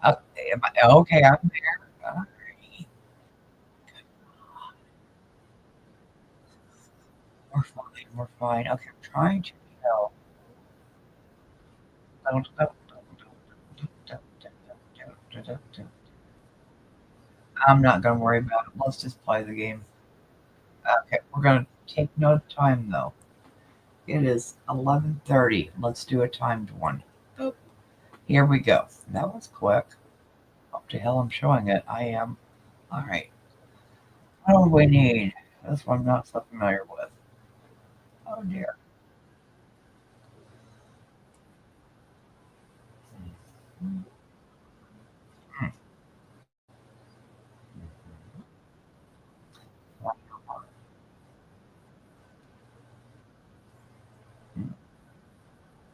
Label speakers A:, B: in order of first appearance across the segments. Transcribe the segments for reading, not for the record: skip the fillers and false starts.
A: Okay, I'm there. Alright. We're fine, we're fine. Okay, I'm trying to tell. I'm not gonna worry about it. Let's just play the game. Okay, we're gonna take no time though. It is 11:30. Let's do a timed one. Boop. Here we go. That was quick. What the hell I'm showing it? I am. All right. What do we need? This one I'm not so familiar with. Oh dear. Hmm.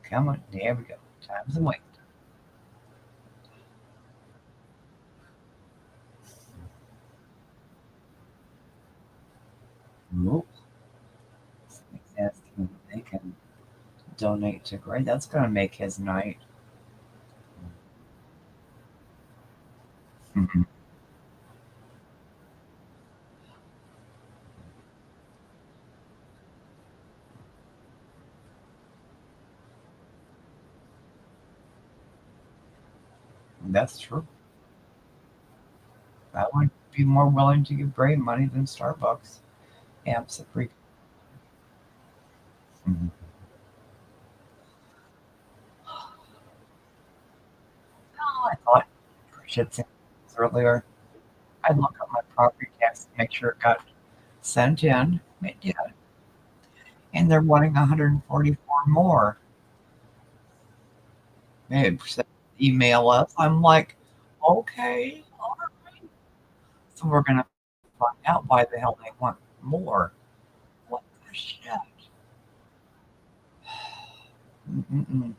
A: Come on. There we go. Time's the wait. Nope. Asking if they can donate to Gray. That's going to make his night. Mhm. That's true. I would be more willing to give Gray money than Starbucks. Absolutely. Mhm. Oh, I thought for shits and giggles earlier, I'd look up my property tax to make sure it got sent in. It did. And they're wanting 144 more. They said, email us. I'm like, okay, all right. So we're gonna find out why the hell they want more. What the shit? Mm-mm-mm.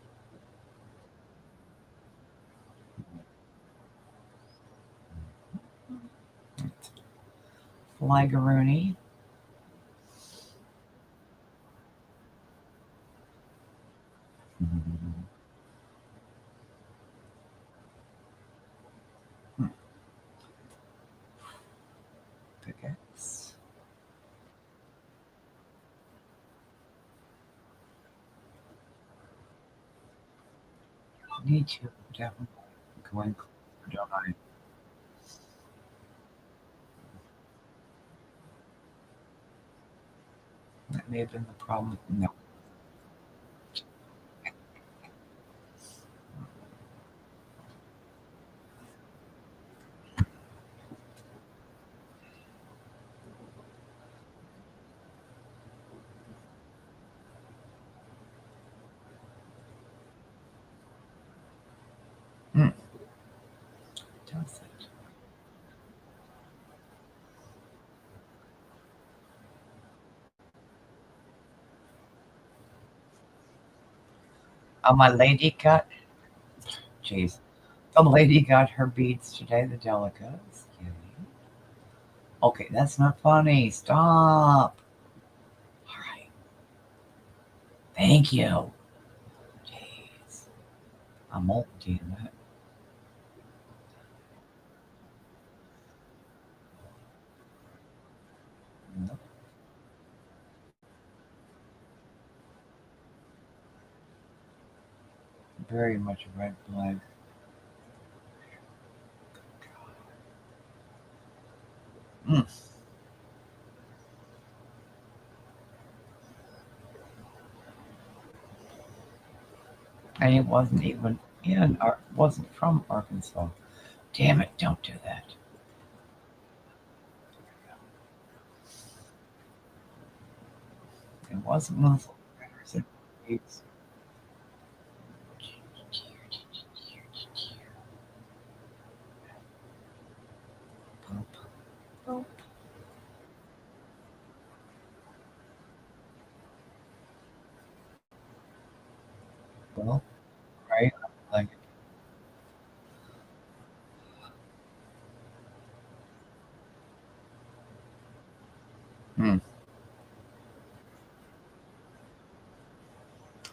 A: Flagaroonie. Pickaxe. Need to definitely going closer, don't I? That may have been the problem. No. Mm, does it? Oh, my lady got. Jeez. The lady got her beads today, the delicates. Okay, that's not funny. Stop. All right. Thank you. Jeez. I'm multitasking that. Nope. Very much a red flag. Mm. And it wasn't even wasn't from Arkansas. Damn it, don't do that. It wasn't one of those letters. Well, right? Like, hmm.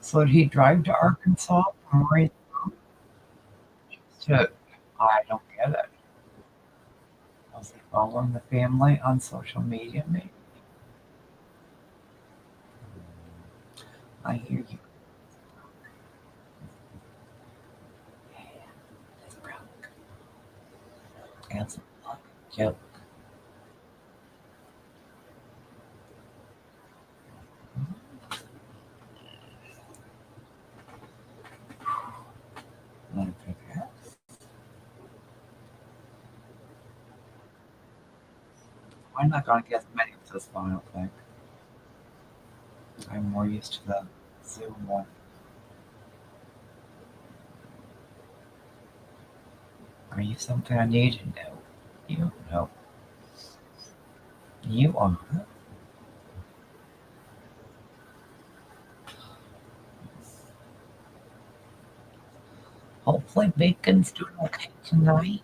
A: So did he drive to Arkansas from where he to I don't get it. Was he following the family on social media? Maybe. I hear you. It's brown. And some luck. Yep. Let me pick that. I'm not going to get many of this one, I don't think. I'm more used to the Zoom one. Are you something I need to know? You know. You are. Hopefully Bacon's doing okay tonight.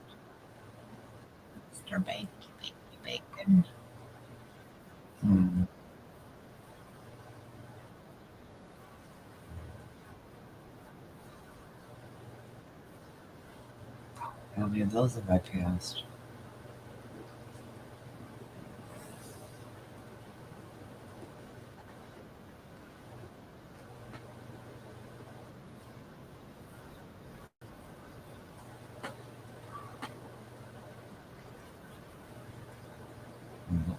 A: Mr. Bacon, Bacon. Hmm. How many of those have I passed? Hmm.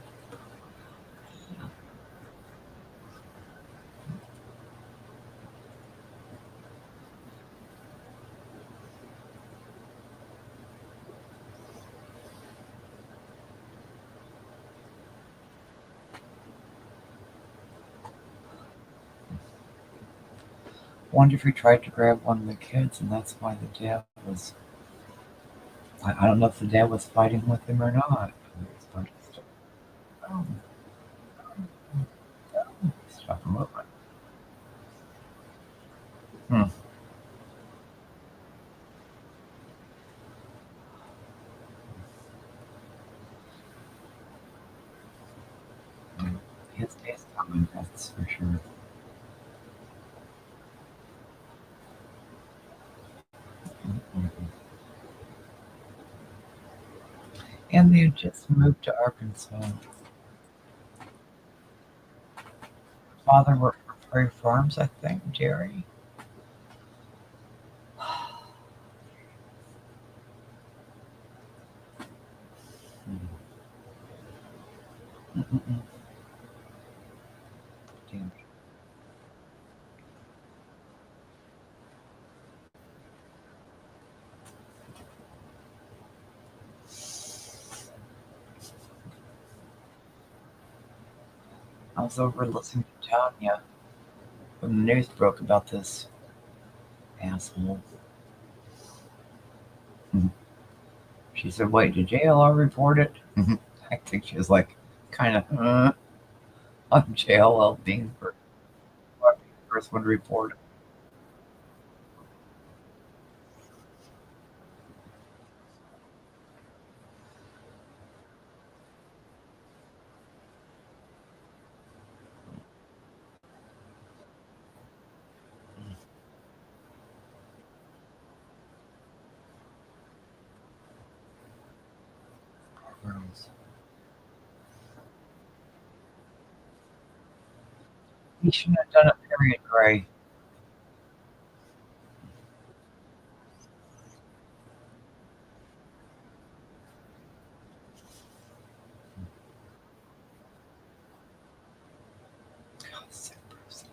A: Wonder if he tried to grab one of the kids and that's why the dad was. I don't know if the dad was fighting with him or not. Oh, stop him over. Hmm. Hmm. His day's coming, that's for sure. Mhm. And they just moved to Arkansas. Father worked for Prairie Farms, I think, Jerry. Mm-mm-mm. Damn. I was over listening to Tanya when the news broke about this asshole. Mhm. She said, "Wait, did JLR report it?" Mhm. I think she was like, kind of on JLL being the first one to report it. Gross. He shouldn't have done it, period, Gray. God, sick person.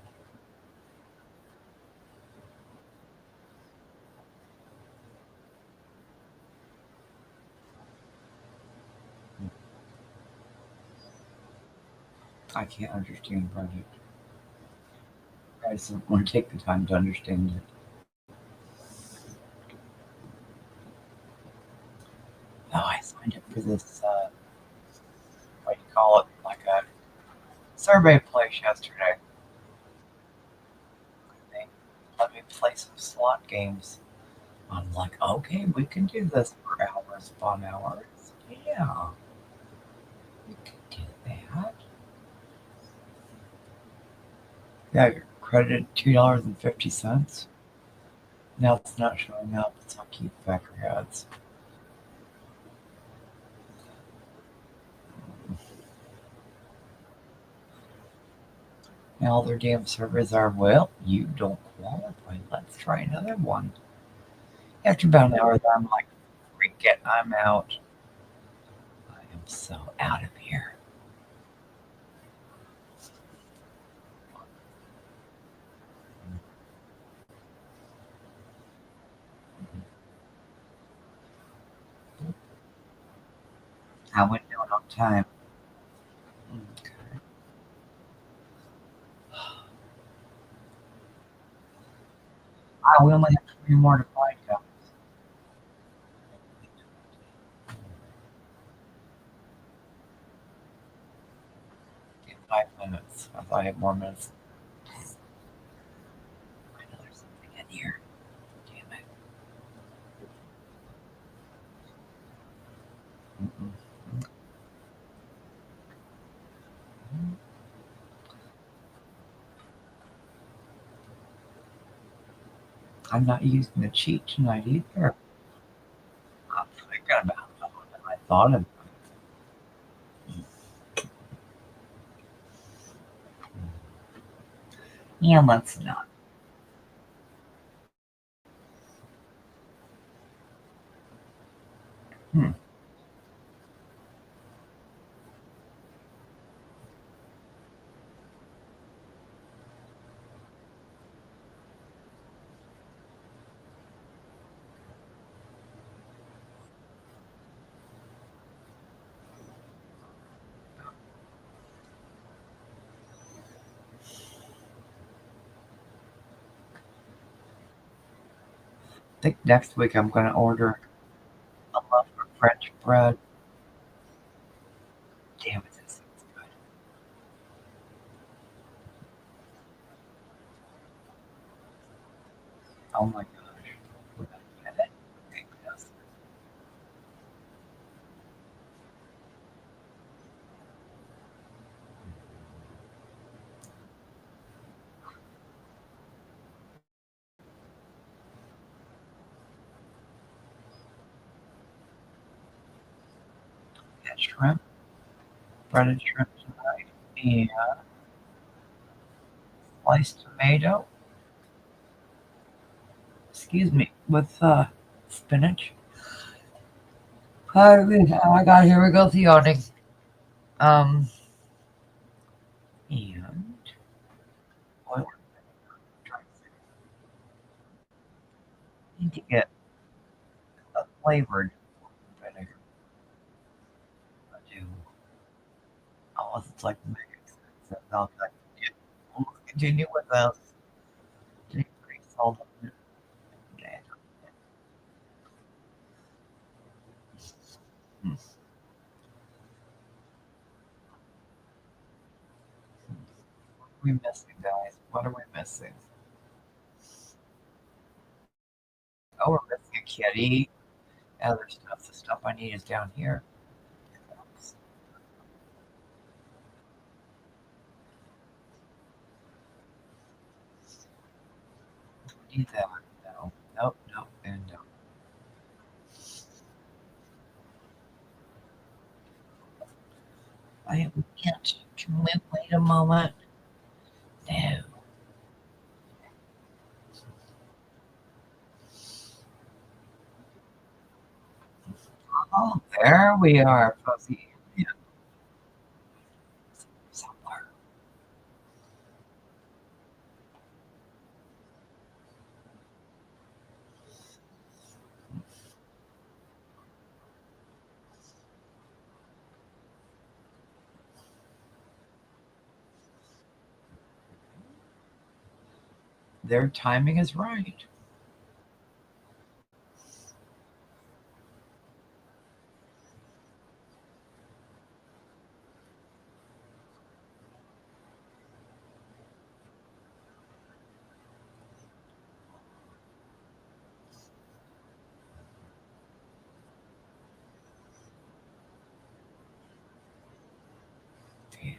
A: I can't understand Reddit. I just don't want to take the time to understand it. Oh, I signed up for this, what do you call it, like a survey place yesterday. They let me play some slot games. I'm like, okay, we can do this for hours upon hours. Yeah, we can do that. Yeah, you're credited $2.50. Now it's not showing up. It's on keep backer ads. And all their damn servers are, well, you don't qualify. Let's try another one. After about an hour, I'm like, freak it, I'm out. I am so out of here. I went down on time. Okay. We only have three more to find, guys. In 5 minutes. I thought I had more minutes. I know there's something in here. Damn it. Mm-mm. I'm not using the cheat tonight either. I'm thinking about it. I thought of it. Yeah, let's not. Hmm. I think next week I'm going to order a loaf of French bread. Damn it, this sounds good. Oh my gosh. We're going to get it. Okay, yes. Had shrimp, breaded shrimp tonight, and sliced tomato, excuse me, with spinach. Oh my god, here we go, the yawning. Um, and oil. Need to get a flavored vinegar. I do. Unless it's like mega expensive. I'll like, yeah, we'll continue with those. Increase all the yeah. Hmm. What are we missing, guys? What are we missing? Oh, we're missing a kitty. Other stuff. The stuff I need is down here. Oops. Need that. No. Nope. Nope. And no. I can't. Can we wait a moment? No. Oh, there we are, Fuzzy. Yeah, somewhere. Their timing is right. Yes.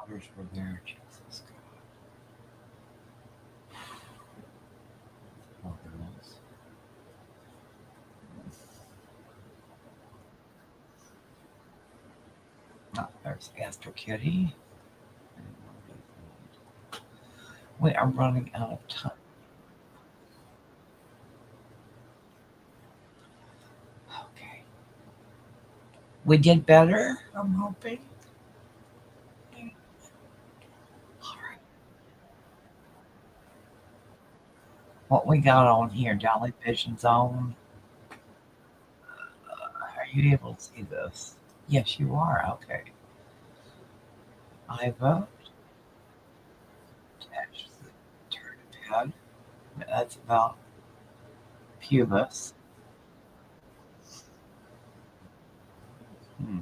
A: daughters were there. Jesus God. Poor girls. Oh, there's Astro Kitty. We are running out of time. Okay. We did better, I'm hoping. All right. What we got on here, Dolly Vision Zone. Are you able to see this? Yes, you are. Okay. I vote. Attach the turn pad. That's about pubis. Hmm.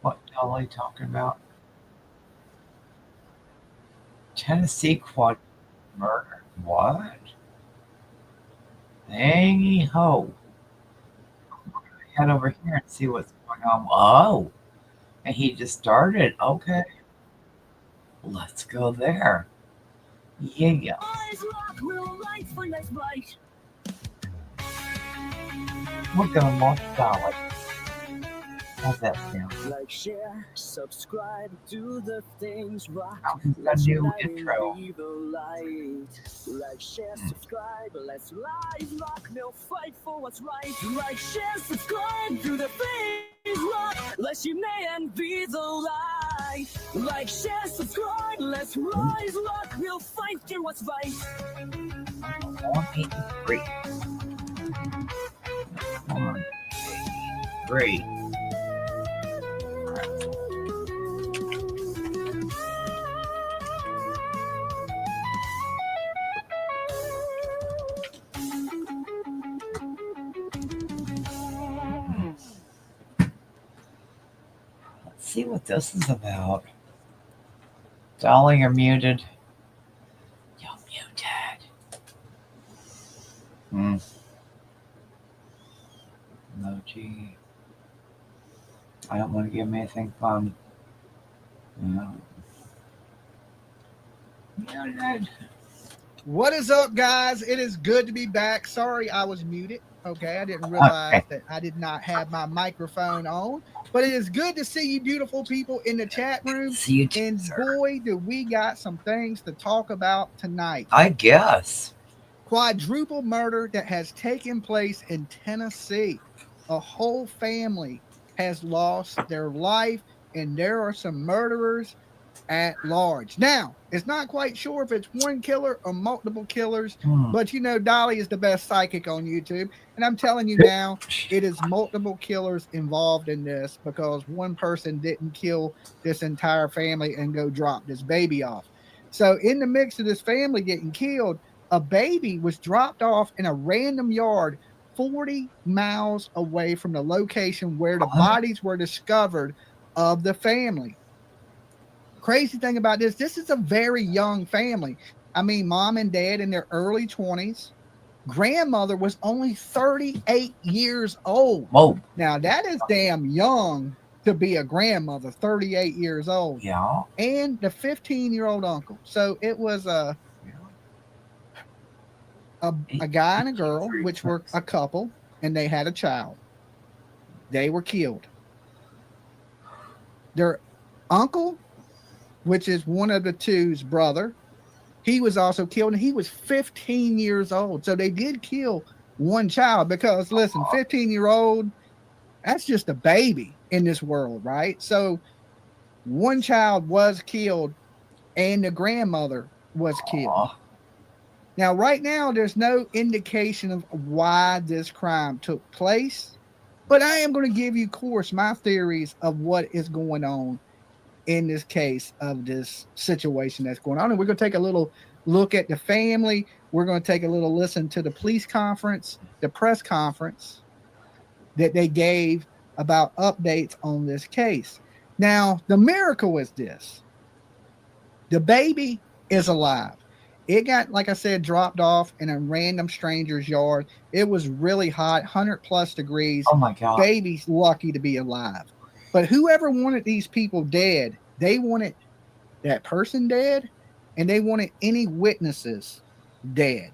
A: What Dolly talking about? Tennessee quad murder. What? Dang ho. Head over here and see what's going on. Oh, and he just started. Okay, let's go there. Yeah. We're gonna launch Dolly. How's that sound?
B: Like, share, subscribe, do the things right.
A: Oh, he's got a new intro.
B: Like, share, subscribe, let's rise, rock, no fight for what's right. Like, share, subscribe, do the things right. Let's unite and be the light. Like, share, subscribe, let's rise, rock, we'll fight for what's right.
A: 183. 183. Let's see what this is about. Dolly, you're muted. You're muted. Emoji. I don't want to give him anything fun. No. Muted.
C: What is up, guys? It is good to be back. Sorry I was muted. Okay, I didn't realize that I did not have my microphone on. But it is good to see you beautiful people in the chat room.
A: See you too,
C: and
A: sir.
C: boy, do we got some things to talk about tonight.
A: I guess.
C: Quadruple murder that has taken place in Tennessee. A whole family has lost their life, and there are some murderers at large. Now, it's not quite sure if it's one killer or multiple killers, but you know, Dolly is the best psychic on YouTube. And I'm telling you now, it is multiple killers involved in this because one person didn't kill this entire family and go drop this baby off. So in the mix of this family getting killed, a baby was dropped off in a random yard 40 miles away from the location where the bodies were discovered of the family. Crazy thing about this is a very young family. I mean, mom and dad in their early 20s. Grandmother was only 38 years old.
A: Whoa.
C: Now, that is damn young to be a grandmother, 38 years old.
A: Yeah.
C: And the 15-year-old uncle. So it was a guy and a girl, which were a couple, and they had a child. They were killed. Their uncle, which is one of the two's brother, he was also killed, and he was 15 years old. So they did kill one child because, listen, 15-year-old, that's just a baby in this world, right? So one child was killed, and the grandmother was killed. Now, right now, there's no indication of why this crime took place, but I am going to give you, of course, my theories of what is going on in this case of this situation that's going on. And we're going to take a little look at the family. We're going to take a little listen to the police conference, the press conference that they gave about updates on this case. Now, the miracle is this. The baby is alive. It got, like I said, dropped off in a random stranger's yard. It was really hot, 100+ degrees.
A: Oh my God.
C: Baby's lucky to be alive. But whoever wanted these people dead, they wanted that person dead, and they wanted any witnesses dead.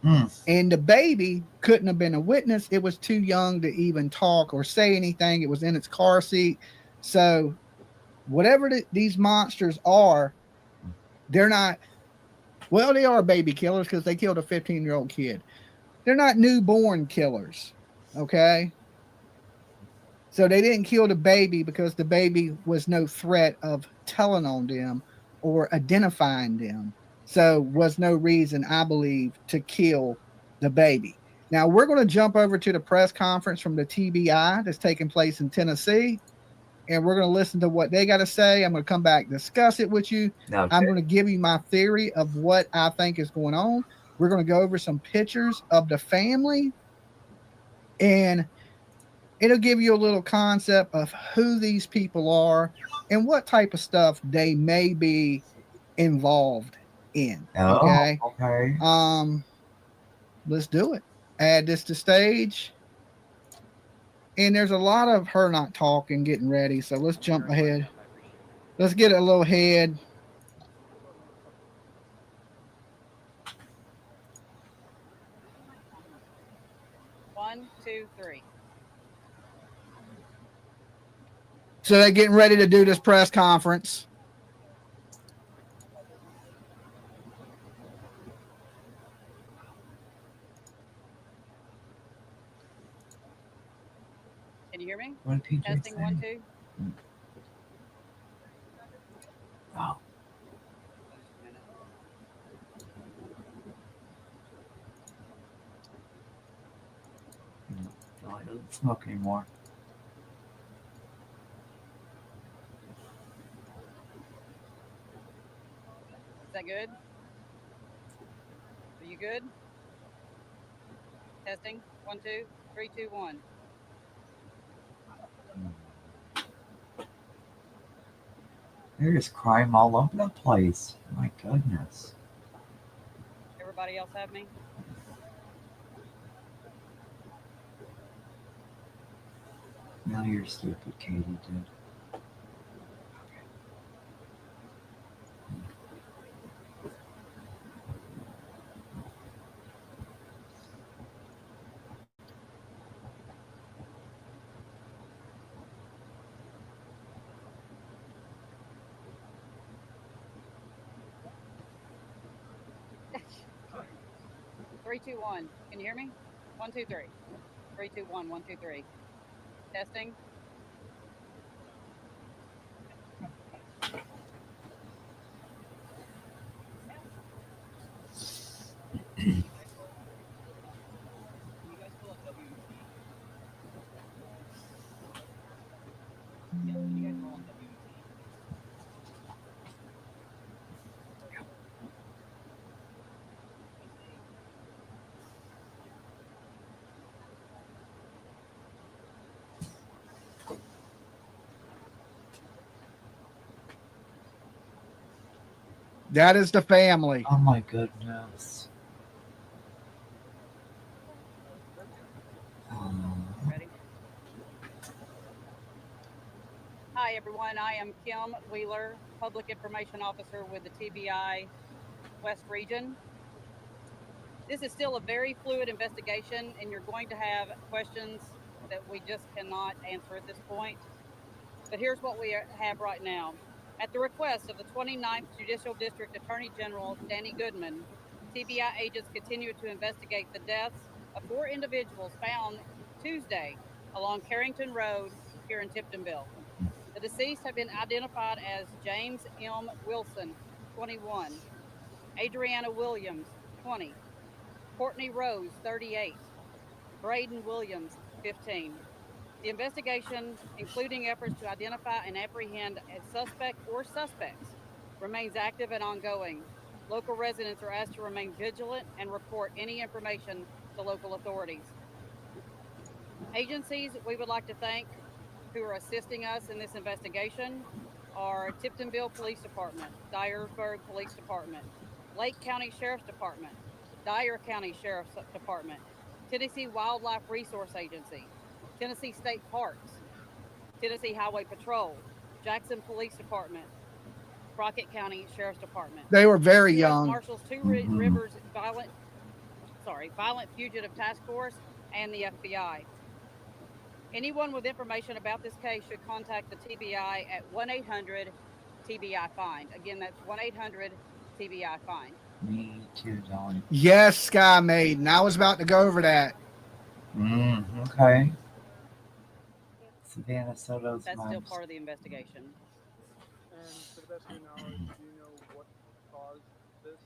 A: Mm.
C: And the baby couldn't have been a witness. It was too young to even talk or say anything. It was in its car seat. So, whatever these monsters are, they're not, well, they are baby killers because they killed a 15-year-old kid. They're not newborn killers. Okay. So they didn't kill the baby because the baby was no threat of telling on them or identifying them. So was no reason, I believe, to kill the baby. Now we're going to jump over to the press conference from the TBI that's taking place in Tennessee, and we're going to listen to what they got to say. I'm going to come back, discuss it with you.
A: Okay.
C: I'm going to give you my theory of what I think is going on. We're going to go over some pictures of the family, and it'll give you a little concept of who these people are and what type of stuff they may be involved in.
A: Oh,
C: Okay.
A: okay.
C: Let's do it. Add this to stage. And there's a lot of her not talking, getting ready. So let's jump ahead. Let's get a little head.
D: One, two, three.
C: So they're getting ready to do this press conference.
D: Can you hear me?
A: What did PJ
D: Testing
A: say?
D: 1, 2.
A: Oh. No, I doesn't smoke anymore.
D: Is that good? Are you good? Testing 1, 2, 3, 2, 1.
A: There's crime all over the place. My goodness.
D: Everybody else have me?
A: Now you're stupid, Katie did.
D: Three, two, one. Can you hear me? 1, 2, 3. 3, 2, 1. 1, 2, 3. Testing. You guys pull up WT? Yeah, can you guys roll on WT?
C: That is the family.
A: Oh my goodness.
D: Ready? Hi, everyone. I am Kim Wheeler, Public Information Officer with the TBI West Region. This is still a very fluid investigation, and you're going to have questions that we just cannot answer at this point. But here's what we have right now. At the request of the 29th Judicial District Attorney General Danny Goodman, TBI agents continue to investigate the deaths of 4 individuals found Tuesday along Carrington Road here in Tiptonville. The deceased have been identified as James M. Wilson, 21, Adriana Williams, 20, Courtney Rose, 38, Braden Williams, 15. The investigation, including efforts to identify and apprehend a suspect or suspects, remains active and ongoing. Local residents are asked to remain vigilant and report any information to local authorities. Agencies we would like to thank who are assisting us in this investigation are Tiptonville Police Department, Dyersburg Police Department, Lake County Sheriff's Department, Dyer County Sheriff's Department, Tennessee Wildlife Resource Agency, Tennessee State Parks, Tennessee Highway Patrol, Jackson Police Department, Crockett County Sheriff's Department,
C: They were very
D: U.S.
C: young.
D: Marshals Two
A: Mhm.
D: Rivers Violent Fugitive Task Force, and the FBI. Anyone with information about this case should contact the TBI at 1 800 TBI Find. Again, that's 1 800 TBI Find.
A: Me too, Dolly.
C: Yes, Sky Maiden. I was about to go over that.
A: Okay. Savannah Soto's
D: That's still
A: mom's.
D: part of the investigation.
E: And to the best of your knowledge, do you know what caused this?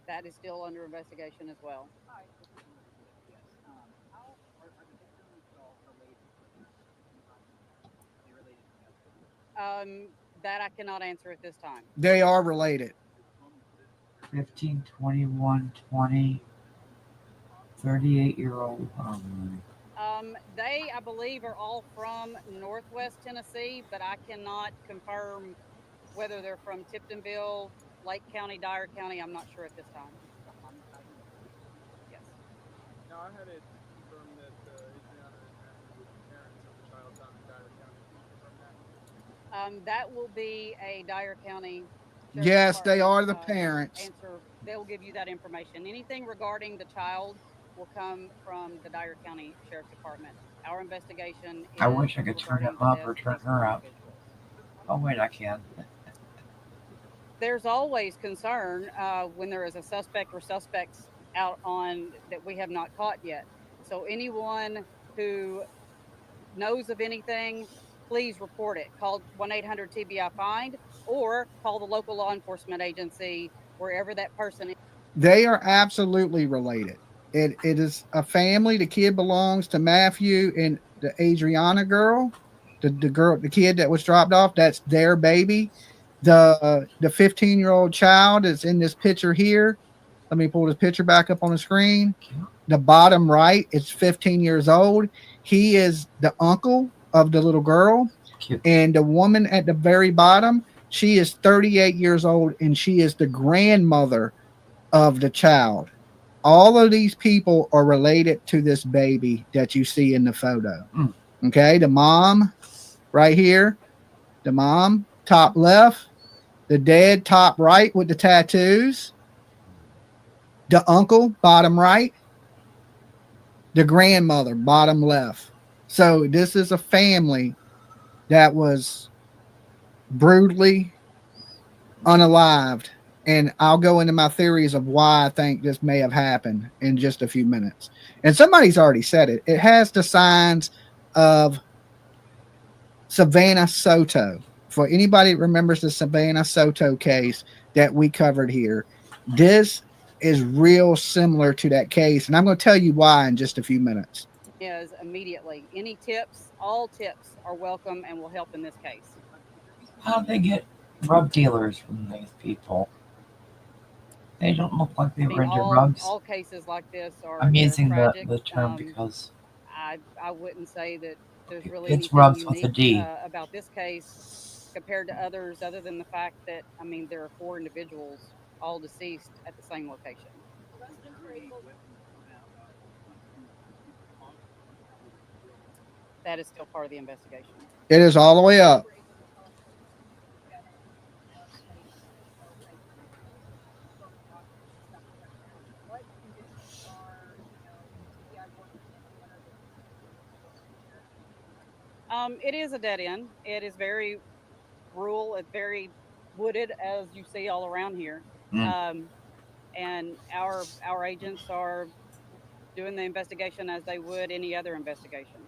D: That is still under investigation as well. That I cannot answer at this time.
C: They are related.
A: 15, 21, 20, 38-year-old.
D: They, I believe, are all from Northwest Tennessee, but I cannot confirm whether they're from Tiptonville, Lake County, Dyer County. I'm not sure at this time. Yes.
E: Now, I had it confirmed that Adriana and Matthew were the parents of the child found in Dyer County. Can you confirm that?
D: That will be a Dyer County Sheriff's
C: Yes, they
D: Department,
C: are the parents.
D: answer. They'll give you that information. Anything regarding the child will come from the Dyer County Sheriff's Department. Our investigation is
A: I wish I could turn
D: regarding
A: him
D: the
A: up
D: death
A: or
D: of
A: turn
D: these
A: her up.
D: individuals.
A: Oh, wait, I can.
D: There's always concern when there is a suspect or suspects out on that we have not caught yet. So anyone who knows of anything, please report it. Call 1 800 TBI Find or call the local law enforcement agency wherever that person is.
C: They are absolutely related. It is a family. The kid belongs to Matthew and the Adriana girl. The kid that was dropped off, that's their baby. The 15-year-old child is in this picture here. Let me pull this picture back up on the screen. The bottom right, it's 15 years old. He is the uncle of the little girl.
A: Cute.
C: And the woman at the very bottom, she is 38 years old and she is the grandmother of the child. All of these people are related to this baby that you see in the photo.
A: Mm.
C: Okay, the mom right here, the mom top left, the dad top right with the tattoos, the uncle bottom right, the grandmother bottom left. So this is a family that was brutally unalived. And I'll go into my theories of why I think this may have happened in just a few minutes. And somebody's already said it. It has the signs of Savannah Soto. For anybody that remembers the Savannah Soto case that we covered here, this is real similar to that case. And I'm going to tell you why in just a few minutes.
D: Is immediately. Any tips, all tips are welcome and will help in this case.
A: How do they get drug dealers from these people? They don't look like they were into drugs.
D: All cases like this are
A: I'm using
D: tragic.
A: the term because
D: I wouldn't say that there's really
A: it's
D: anything
A: rubs with a
D: unique
A: D.
D: About this case compared to others, other than the fact that there are 4 individuals all deceased at the same location. That is still part of the investigation.
C: It is all the way up.
D: It is a dead end. It is very rural. It's very wooded, as you see all around here.
A: Mm.
D: And our agents are doing the investigation as they would any other investigation.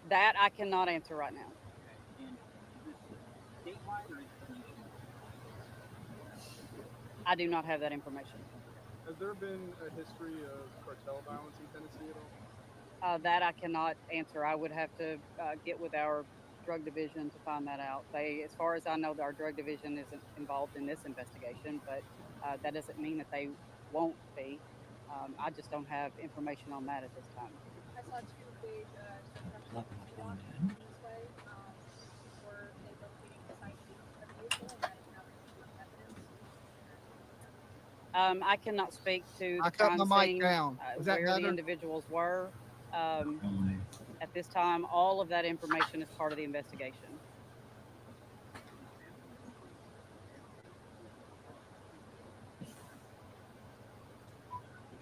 D: That I cannot answer right now. I do not have that information.
E: Has there been a history of cartel violence in Tennessee at all?
D: That I cannot answer. I would have to get with our drug division to find that out. As far as I know, our drug division isn't involved in this investigation, but that doesn't mean that they won't be. I just don't have information on that at this time.
F: I saw 2 big truck drivers this way. Were they locating beside the vehicle?
D: I cannot speak to
C: I
D: the
C: cut
D: crime
C: my mic
D: scene,
C: down. Is that
D: where the
C: better?
D: individuals were. At this time, all of that information is part of the investigation.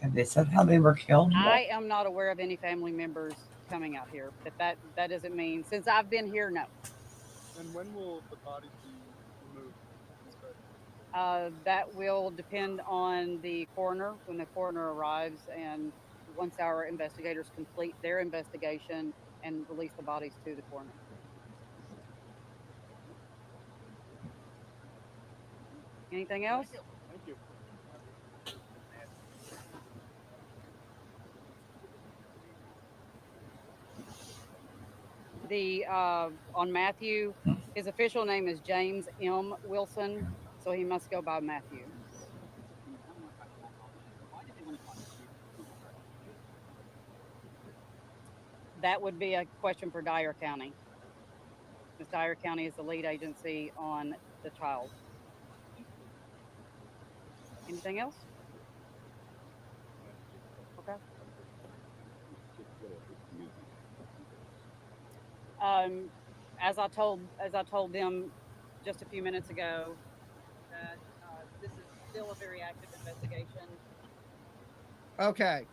A: Have they said how they were killed yet?
D: I am not aware of any family members coming out here, but that doesn't mean since I've been here, no.
E: And when will the bodies be removed? Expected?
D: That will depend on the coroner when the coroner arrives, and once our investigators complete their investigation and release the bodies to the coroner. Anything else?
E: Thank you.
D: The on Matthew, his official name is James M. Wilson, so he must go by Matthew. That would be a question for Dyer County. Ms. Dyer County is the lead agency on the child. Anything else? Okay. Um, as I told them just a few minutes ago, that this is still a very active investigation.
C: Okay.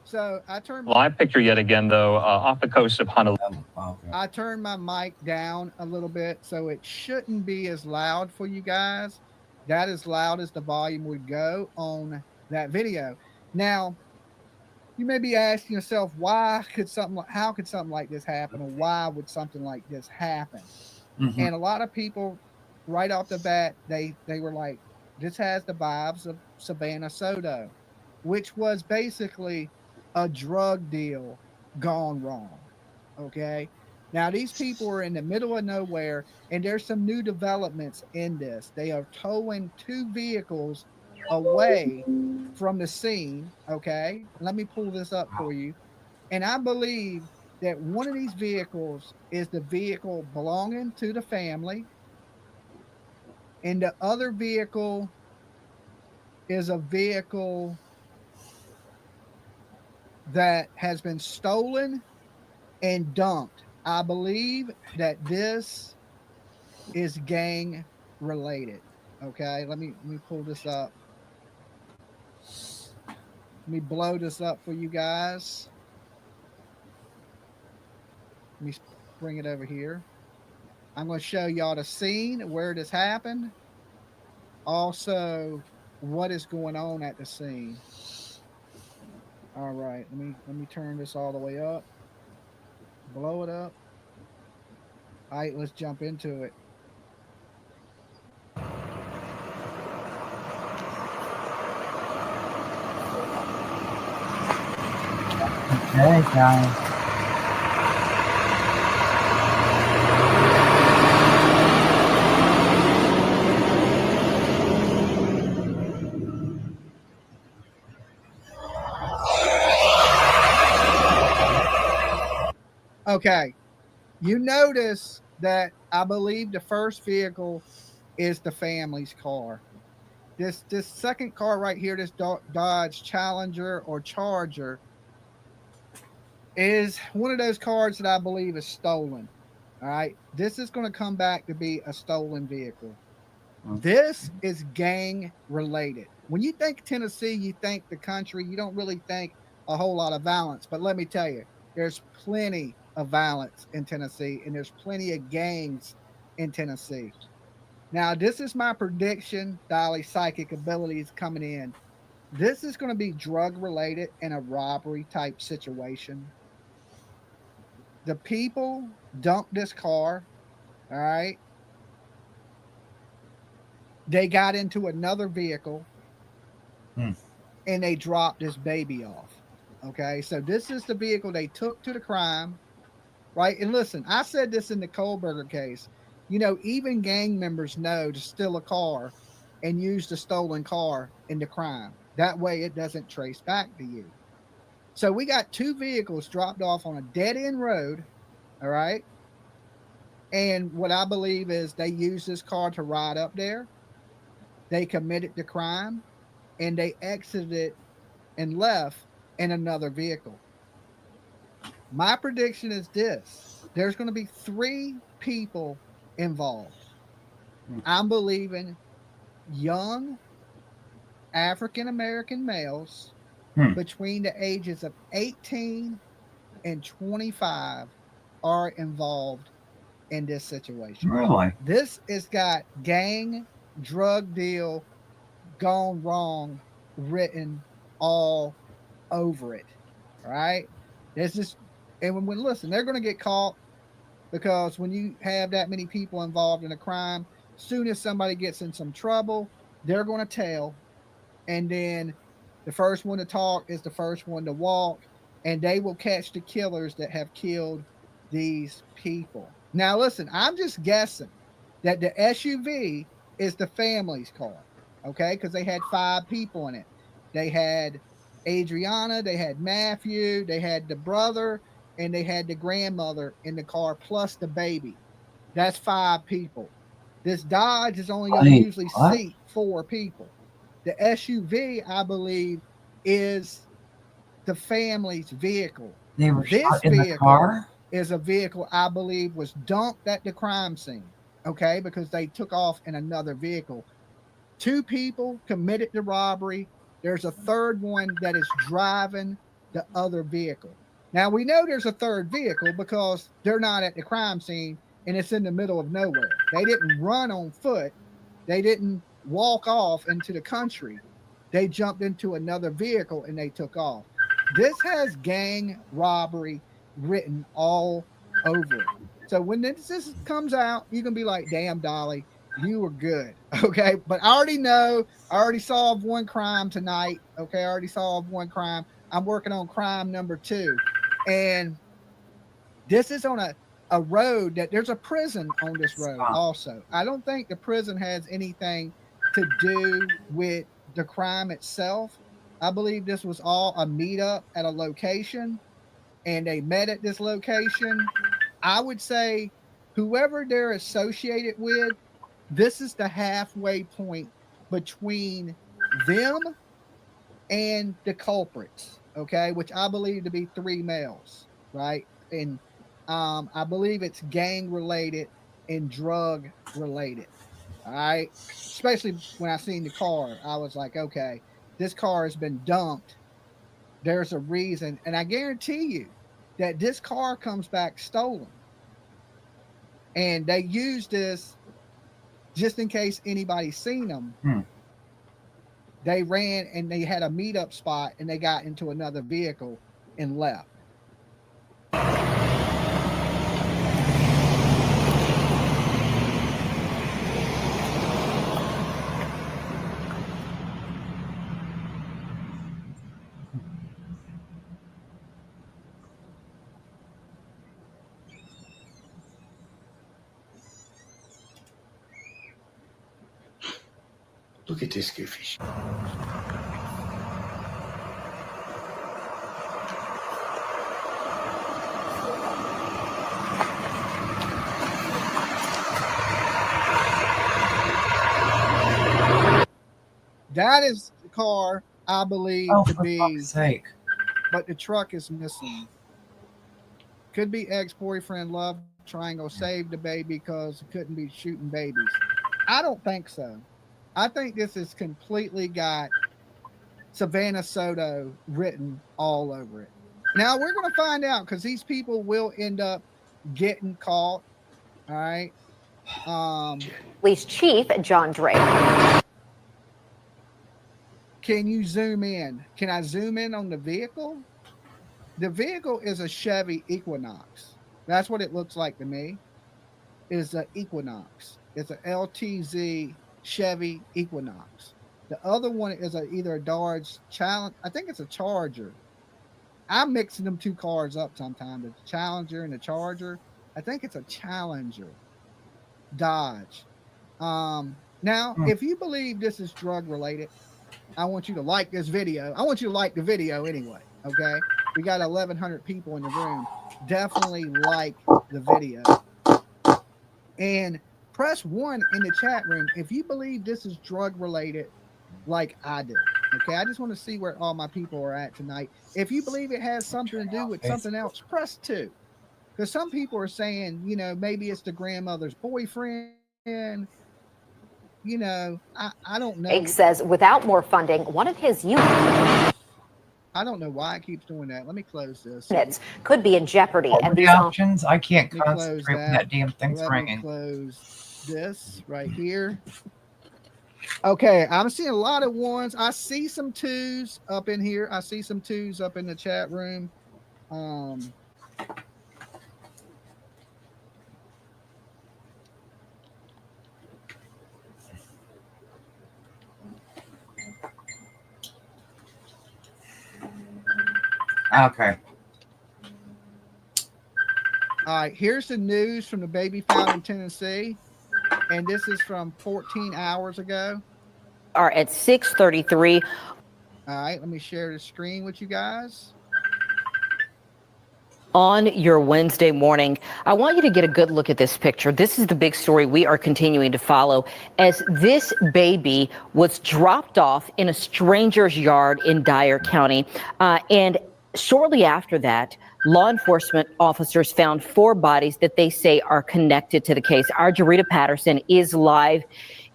C: So
F: Live picture yet again, though, off the coast of Honolulu.
A: Okay.
C: I turned my mic down a little bit, so it shouldn't be as loud for you guys. That as loud as the volume would go on that video. Now, you may be asking yourself, how could something like this happen, or why would something like this happen?
A: Mhm.
C: And a lot of people, right off the bat, they were like, this has the vibes of Savannah Soto, which was basically a drug deal gone wrong. Okay. Now these people are in the middle of nowhere, and there's some new developments in this. They are towing two vehicles away from the scene. Okay. Let me pull this up for you. And I believe that one of these vehicles is the vehicle belonging to the family, and the other vehicle is a vehicle that has been stolen and dumped. I believe that this is gang related. Okay, let me pull this up. Let me blow this up for you guys. Let me bring it over here. I'm going to show y'all the scene where this happened. Also, what is going on at the scene. All right, let me turn this all the way up. Blow it up. All right, let's jump into it.
A: Okay, guys.
C: Okay, you notice that I believe the first vehicle is the family's car. This second car right here, this Dodge Challenger or Charger, is one of those cars that I believe is stolen. All right, this is going to come back to be a stolen vehicle. This is gang related. When you think Tennessee, you think the country, you don't really think a whole lot of violence. But let me tell you, there's plenty of violence in Tennessee, and there's plenty of gangs in Tennessee. Now, this is my prediction, Dolly, psychic abilities coming in. This is going to be drug related and a robbery type situation. The people dumped this car, all right? They got into another vehicle,
A: Hmm.
C: and they dropped this baby off. Okay, so this is the vehicle they took to the crime, right? And listen, I said this in the Kohlberger case. You know, even gang members know to steal a car and use the stolen car in the crime. That way it doesn't trace back to you. So we got two vehicles dropped off on a dead end road, all right? And what I believe is they used this car to ride up there. They committed the crime. and they exited and left in another vehicle. My prediction is this: there's going to be 3 people involved. I'm believing young African American males between the ages of 18 and 25 are involved in this situation.
A: Really?
C: This has got gang, drug deal, gone wrong written all over it. All right. This is, and when listen, they're going to get caught because when you have that many people involved in a crime, soon as somebody gets in some trouble, they're going to tell, and then the first one to talk is the first one to walk, and they will catch the killers that have killed these people. Now, listen, I'm just guessing that the SUV is the family's car, okay? Because they had 5 people in it. They had Adriana, they had Matthew, they had the brother, and they had the grandmother in the car, plus the baby. That's 5 people. This Dodge is only going to
A: Wait,
C: usually
A: what?
C: seat 4 people. The SUV, I believe, is the family's vehicle.
A: They were
C: This
A: shot in the
C: vehicle
A: car?
C: is a vehicle I believe was dumped at the crime scene, okay, because they took off in another vehicle. 2 people committed the robbery. There's a third one that is driving the other vehicle. Now, we know there's a third vehicle because they're not at the crime scene and it's in the middle of nowhere. They didn't run on foot, they didn't walk off into the country. They jumped into another vehicle and they took off. This has gang robbery written all over it. So when this comes out, you can be like, damn, Dolly, you were good. Okay. But I already know, I already solved one crime tonight. Okay. I already solved one crime. I'm working on crime number 2. And this is on a road that there's a prison on this road also. I don't think the prison has anything to do with the crime itself. I believe this was all a meetup at a location and they met at this location. I would say whoever they're associated with, this is the halfway point between them and the culprits, okay, which I believe to be 3 males, right? And I believe it's gang related and drug related. All right. Especially when I seen the car, I was like, okay, this car has been dumped. There's a reason. And I guarantee you that this car comes back stolen. And they used this just in case anybody's seen them. They ran and they had a meetup spot and they got into another vehicle and left.
G: Look at this goofy shit.
C: That is the car I believe
A: Oh,
C: to
A: for
C: be,
A: fuck's sake.
C: but the truck is missing. Could be ex-boyfriend love triangle saved the baby because it couldn't be shooting babies. I don't think so. I think this is completely got Savannah Soto written all over it. Now we're going to find out because these people will end up getting caught. All right.
H: Police Chief John Drake.
C: Can you zoom in? Can I zoom in on the vehicle? The vehicle is a Chevy Equinox. That's what it looks like to me. Is an Equinox. It's a LTZ Chevy Equinox. The other one is either a Dodge Challenge. I think it's a Charger. I'm mixing them 2 cars up sometimes. The Challenger and the Charger. I think it's a Challenger Dodge. Now, if you believe this is drug related, I want you to like this video. I want you to like the video anyway. Okay. We got 1,100 people in the room. Definitely like the video. And press 1 in the chat room if you believe this is drug related, like I do. Okay, I just want to see where all my people are at tonight. If you believe it has something to do with something else, press 2. Because some people are saying, maybe it's the grandmother's boyfriend. I don't know.
H: Drake says without more funding, one of his
C: I don't know why it keeps doing that. Let me close this.
H: units could be in jeopardy.
A: What
H: And
A: were the
H: these
A: options? I can't
C: Let me close
A: concentrate when that damn thing's
C: Let
A: ringing.
C: me close this right here. Okay, I'm seeing a lot of 1s. I see some 2s up in here. I see some 2s up in the chat room.
A: Okay.
C: All right, here's the news from the baby found in Tennessee, and this is from 14 hours ago.
H: Are at 6:33.
C: All right, let me share the screen with you guys.
G: On your Wednesday morning, I want you to get a good look at this picture. This is the big story we are continuing to follow as this baby was dropped off in a stranger's yard in Dyer County. And shortly after that, law enforcement officers found 4 bodies that they say are connected to the case. Our Jarita Patterson is live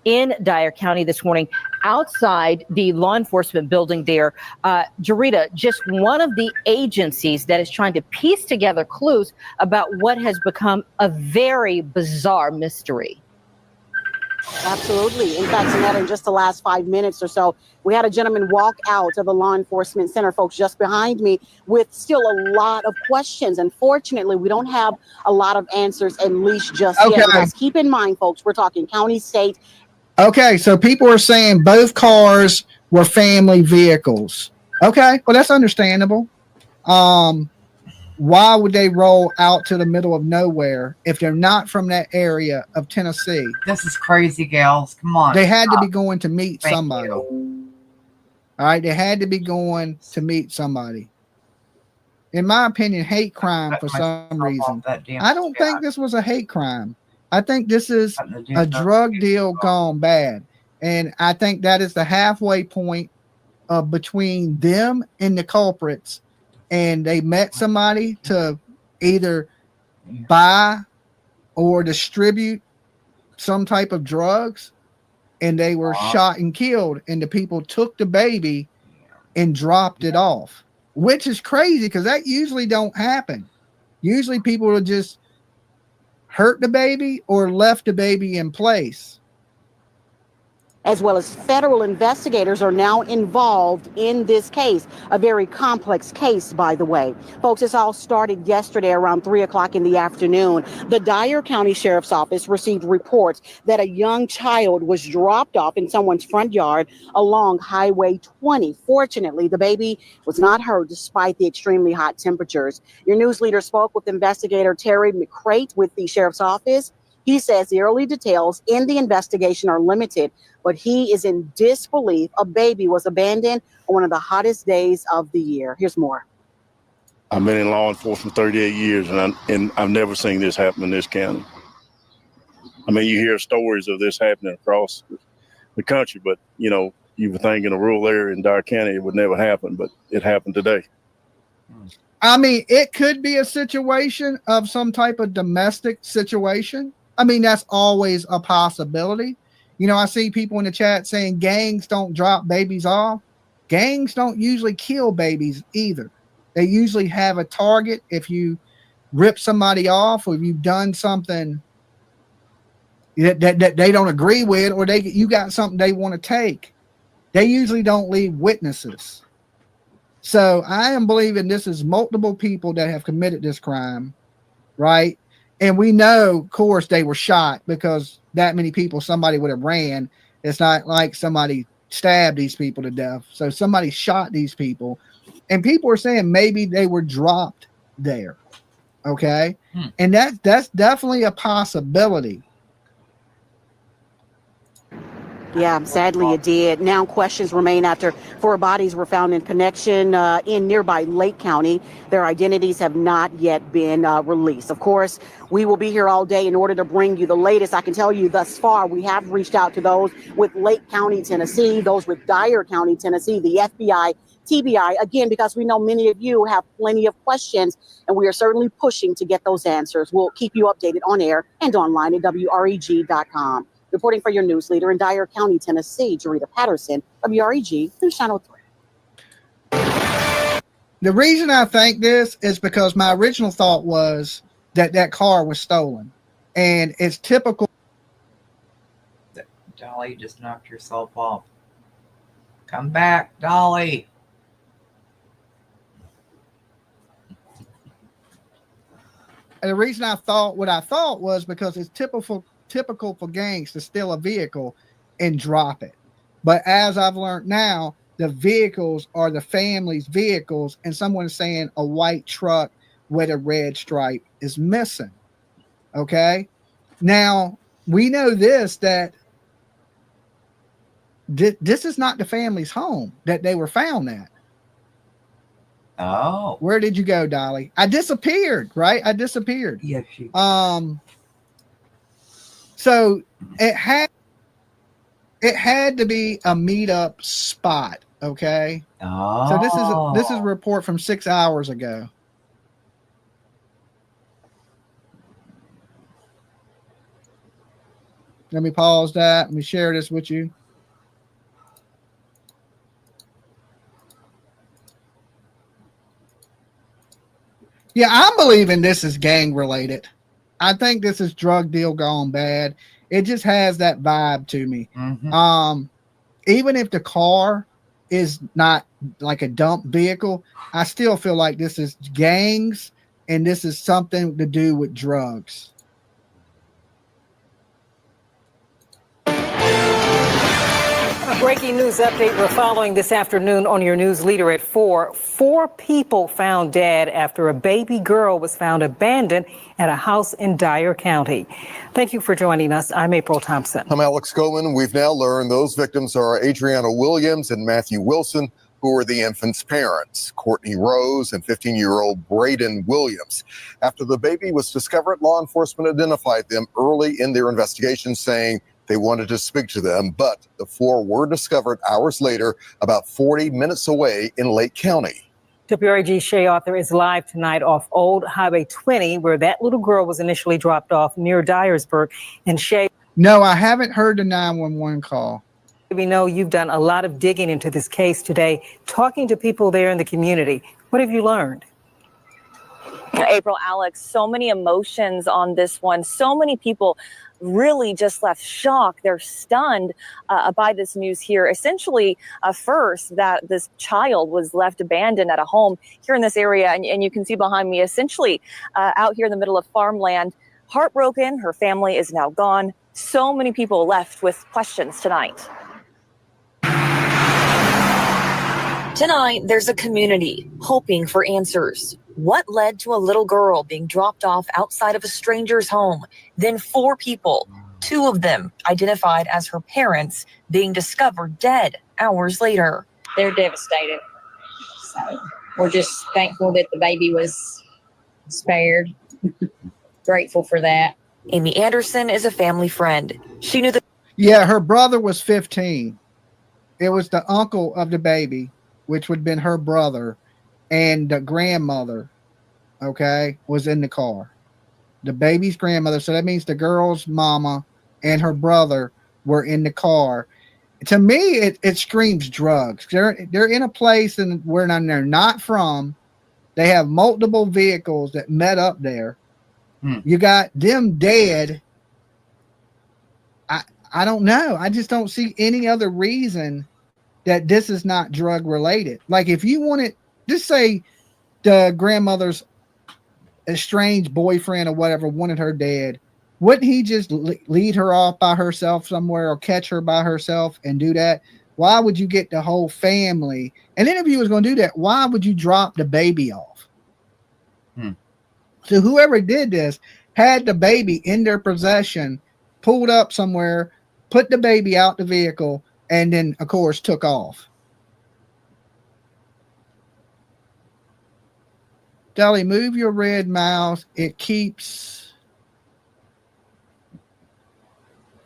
G: in Dyer County this morning outside the law enforcement building there. Jarita, just one of the agencies that is trying to piece together clues about what has become a very bizarre mystery.
I: Absolutely. In fact, Sonetta, in just the last 5 minutes or so, we had a gentleman walk out of the law enforcement center, folks, just behind me, with still a lot of questions. Unfortunately, we don't have a lot of answers, at least just yet. Because keep in mind, folks, we're talking county, state.
C: Okay, so people are saying both cars were family vehicles. Okay, well, that's understandable. Why would they roll out to the middle of nowhere if they're not from that area of Tennessee?
A: This is crazy, gals. Come on.
C: They had to be going to meet
A: Thank
C: somebody.
A: you.
C: All right, they had to be going to meet somebody. In my opinion, hate crime for some reason. I don't think this was a hate crime. I think this is a drug deal gone bad. And I think that is the halfway point between them and the culprits. And they met somebody to either buy or distribute some type of drugs, and they were shot and killed, and the people took the baby and dropped it off, which is crazy because that usually don't happen. Usually people will just hurt the baby or left the baby in place.
I: As well as federal investigators are now involved in this case, a very complex case, by the way. Folks, this all started yesterday around 3 o'clock in the afternoon. The Dyer County Sheriff's Office received reports that a young child was dropped off in someone's front yard along Highway 20. Fortunately, the baby was not hurt despite the extremely hot temperatures. Your news leader spoke with investigator Terry McCrate with the Sheriff's Office. He says the early details in the investigation are limited, but he is in disbelief a baby was abandoned on one of the hottest days of the year. Here's more.
J: I've been in law enforcement 38 years, and I've never seen this happen in this county. I mean, you hear stories of this happening across the country, but, you would think in a rural area in Dyer County it would never happen, but it happened today.
C: I mean, it could be a situation of some type of domestic situation. I mean, that's always a possibility. I see people in the chat saying gangs don't drop babies off. Gangs don't usually kill babies either. They usually have a target. If you rip somebody off or if you've done something that they don't agree with, or you got something they want to take, they usually don't leave witnesses. So I am believing this is multiple people that have committed this crime, right? And we know, of course, they were shot because that many people, somebody would have ran. It's not like somebody stabbed these people to death. So somebody shot these people. And people are saying maybe they were dropped there. Okay? And that's definitely a possibility.
I: Yeah, sadly it did. Now questions remain after 4 bodies were found in connection in nearby Lake County. Their identities have not yet been released. Of course, we will be here all day in order to bring you the latest. I can tell you thus far, we have reached out to those with Lake County, Tennessee, those with Dyer County, Tennessee, the FBI, TBI, again, because we know many of you have plenty of questions, and we are certainly pushing to get those answers. We'll keep you updated on air and online at WREG.com. Reporting for your news leader in Dyer County, Tennessee, Jarita Patterson, WREG News Channel 3.
C: The reason I think this is because my original thought was that car was stolen. And it's typical.
A: Dolly just knocked yourself off. Come back, Dolly.
C: And the reason I thought what I thought was because it's typical for gangs to steal a vehicle and drop it. But as I've learned now, the vehicles are the family's vehicles, and someone's saying a white truck with a red stripe is missing. Okay. Now we know that this is not the family's home that they were found at.
A: Oh.
C: Where did you go, Dolly? I disappeared, right? I disappeared.
A: Yes, you.
C: So it had to be a meetup spot, okay?
A: Oh.
C: So this is a report from 6 hours ago. Let me pause that. Let me share this with you. Yeah, I'm believing this is gang related. I think this is drug deal gone bad. It just has that vibe to me.
A: Mm-hmm.
C: Even if the car is not like a dump vehicle, I still feel like this is gangs and this is something to do with drugs.
K: A breaking news update we're following this afternoon on your news leader at 4. 4 people found dead after a baby girl was found abandoned at a house in Dyer County. Thank you for joining us. I'm April Thompson.
L: I'm Alex Coleman. We've now learned those victims are Adriana Williams and Matthew Wilson, who are the infant's parents, Courtney Rose and 15-year-old Braden Williams. After the baby was discovered, law enforcement identified them early in their investigation, saying they wanted to speak to them, but the 4 were discovered hours later, about 40 minutes away in Lake County.
K: WREG Shea Arthur is live tonight off Old Highway 20, where that little girl was initially dropped off near Dyersburg. And Shea,
C: no, I haven't heard the 911 call.
K: We know you've done a lot of digging into this case today, talking to people there in the community. What have you learned?
M: April, Alex, so many emotions on this one. So many people really just left shocked. They're stunned by this news here. Essentially, first, that this child was left abandoned at a home here in this area. And you can see behind me, essentially out here in the middle of farmland. Heartbroken. Her family is now gone. So many people left with questions tonight.
N: Tonight, there's a community hoping for answers. What led to a little girl being dropped off outside of a stranger's home? Then 4 people, 2 of them identified as her parents, being discovered dead hours later.
O: They're devastated. So we're just thankful that the baby was spared. Grateful for that.
N: Amy Anderson is a family friend. She knew that.
C: Yeah, her brother was 15. It was the uncle of the baby, which would have been her brother, and the grandmother, okay, was in the car. The baby's grandmother, so that means the girl's mama and her brother were in the car. To me, it screams drugs. They're in a place where they're not from. They have multiple vehicles that met up there. You got them dead. I don't know. I just don't see any other reason that this is not drug related. Like if you wanted, just say the grandmother's estranged boyfriend or whatever wanted her dead, wouldn't he just lead her off by herself somewhere or catch her by herself and do that? Why would you get the whole family? And then if you was going to do that, why would you drop the baby off? So whoever did this had the baby in their possession, pulled up somewhere, put the baby out the vehicle, and then, of course, took off. Dolly, move your red mouse. It keeps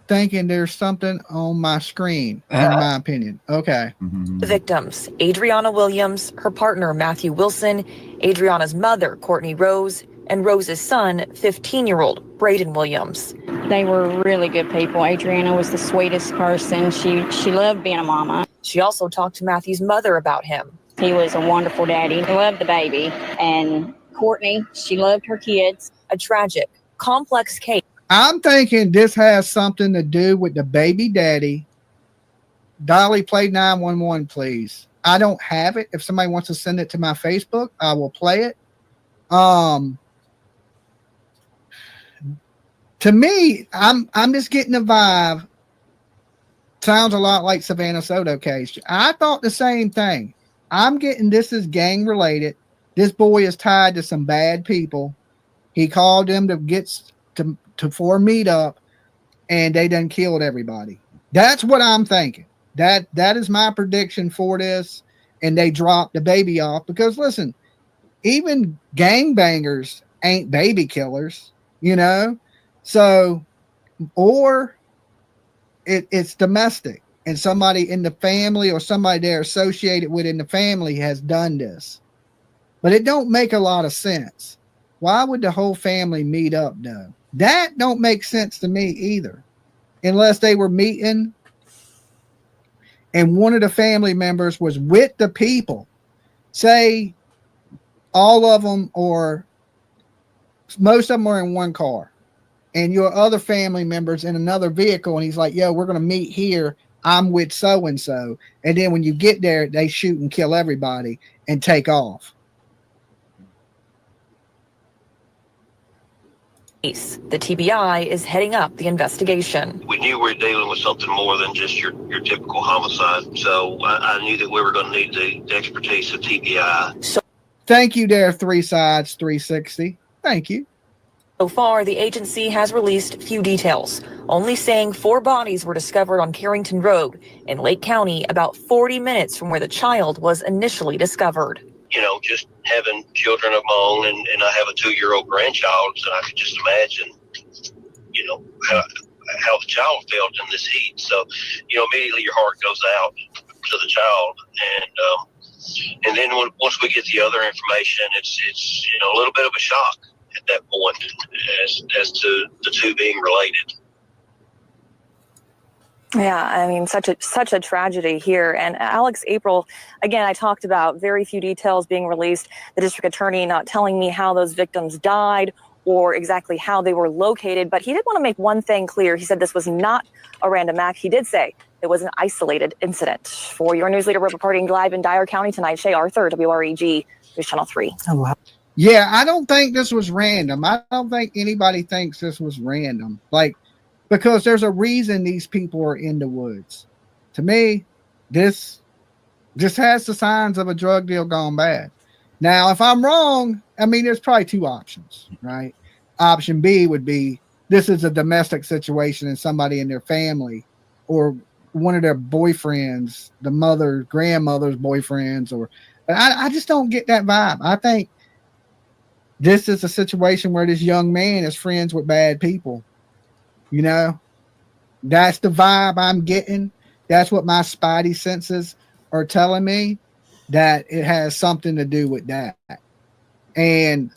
C: thinking there's something on my screen, in my opinion. Okay.
N: The victims, Adriana Williams, her partner, Matthew Wilson, Adriana's mother, Courtney Rose, and Rose's son, 15-year-old Braden Williams.
P: They were really good people. Adriana was the sweetest person. She loved being a mama.
N: She also talked to Matthew's mother about him.
P: He was a wonderful daddy. He loved the baby. And Courtney, she loved her kids.
N: A tragic, complex case.
C: I'm thinking this has something to do with the baby daddy. Dolly, play 911, please. I don't have it. If somebody wants to send it to my Facebook, I will play it. To me, I'm just getting a vibe. Sounds a lot like Savannah Soto case. I thought the same thing. I'm getting this is gang related. This boy is tied to some bad people. He called them to get for a meetup, and they done killed everybody. That's what I'm thinking. That is my prediction for this. And they dropped the baby off because listen, even gangbangers ain't baby killers, you know. So, or it's domestic, and somebody in the family or somebody they're associated with in the family has done this. But it don't make a lot of sense. Why would the whole family meet up though? That don't make sense to me either. Unless they were meeting and one of the family members was with the people. Say all of them or most of them are in one car. And your other family members in another vehicle, and he's like, yo, we're going to meet here. I'm with so-and-so. And then when you get there, they shoot and kill everybody and take off.
N: The TBI is heading up the investigation.
Q: We knew we were dealing with something more than just your typical homicide. So I knew that we were going to need the expertise of TBI.
C: Thank you there, 3 Sides 360. Thank you.
N: So far, the agency has released few details, only saying 4 bodies were discovered on Carrington Road in Lake County, about 40 minutes from where the child was initially discovered.
Q: You know, just having children of my own, and I have a 2-year-old grandchild, so I could just imagine, you know, how the child felt in this heat. So, you know, immediately your heart goes out to the child, and then once we get the other information, it's you know, a little bit of a shock at that point as to the two being related.
M: Yeah, I mean, such a tragedy here. And Alex, April, again, I talked about very few details being released, the district attorney not telling me how those victims died or exactly how they were located. But he did want to make one thing clear. He said this was not a random act. He did say it was an isolated incident. For your news leader reporting live in Dyer County tonight, Shay Arthur, WREG, News Channel 3.
C: Oh, wow. Yeah, I don't think this was random. I don't think anybody thinks this was random. Because there's a reason these people are in the woods. To me, this has the signs of a drug deal gone bad. Now, if I'm wrong, I mean, there's probably 2 options, right? Option B would be this is a domestic situation and somebody in their family or one of their boyfriends, the mother, grandmother's boyfriends, or I just don't get that vibe. I think this is a situation where this young man is friends with bad people. You know, that's the vibe I'm getting. That's what my spidey senses are telling me, that it has something to do with that. And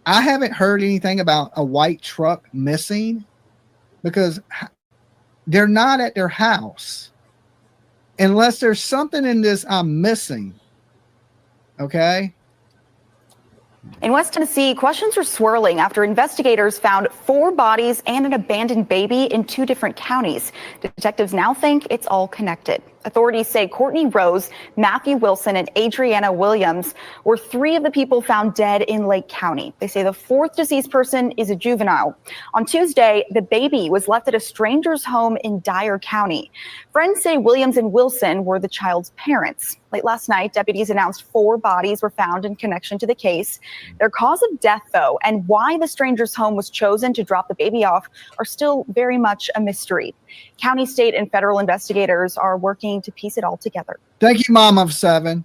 C: I haven't heard anything about a white truck missing because they're not at their house. Unless there's something in this I'm missing. Okay.
R: In West Tennessee, questions are swirling after investigators found 4 bodies and an abandoned baby in 2 different counties. Detectives now think it's all connected. Authorities say Courtney Rose, Matthew Wilson, and Adriana Williams were 3 of the people found dead in Lake County. They say the 4th deceased person is a juvenile. On Tuesday, the baby was left at a stranger's home in Dyer County. Friends say Williams and Wilson were the child's parents. Late last night, deputies announced 4 bodies were found in connection to the case. Their cause of death, though, and why the stranger's home was chosen to drop the baby off are still very much a mystery. County, state, and federal investigators are working to piece it all together.
C: Thank you, Mom of 7.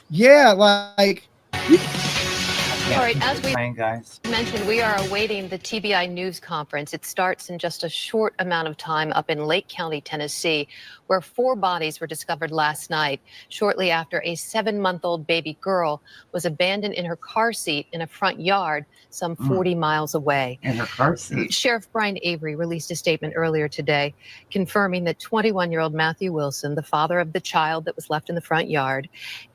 C: Yeah, like.
S: All right, as we
A: guys.
S: mentioned, we are awaiting the TBI news conference. It starts in just a short amount of time up in Lake County, Tennessee, where 4 bodies were discovered last night, shortly after a 7-month-old baby girl was abandoned in her car seat in a front yard some 40 miles away.
A: In her car seat.
S: Sheriff Brian Avery released a statement earlier today confirming that 21-year-old Matthew Wilson, the father of the child that was left in the front yard,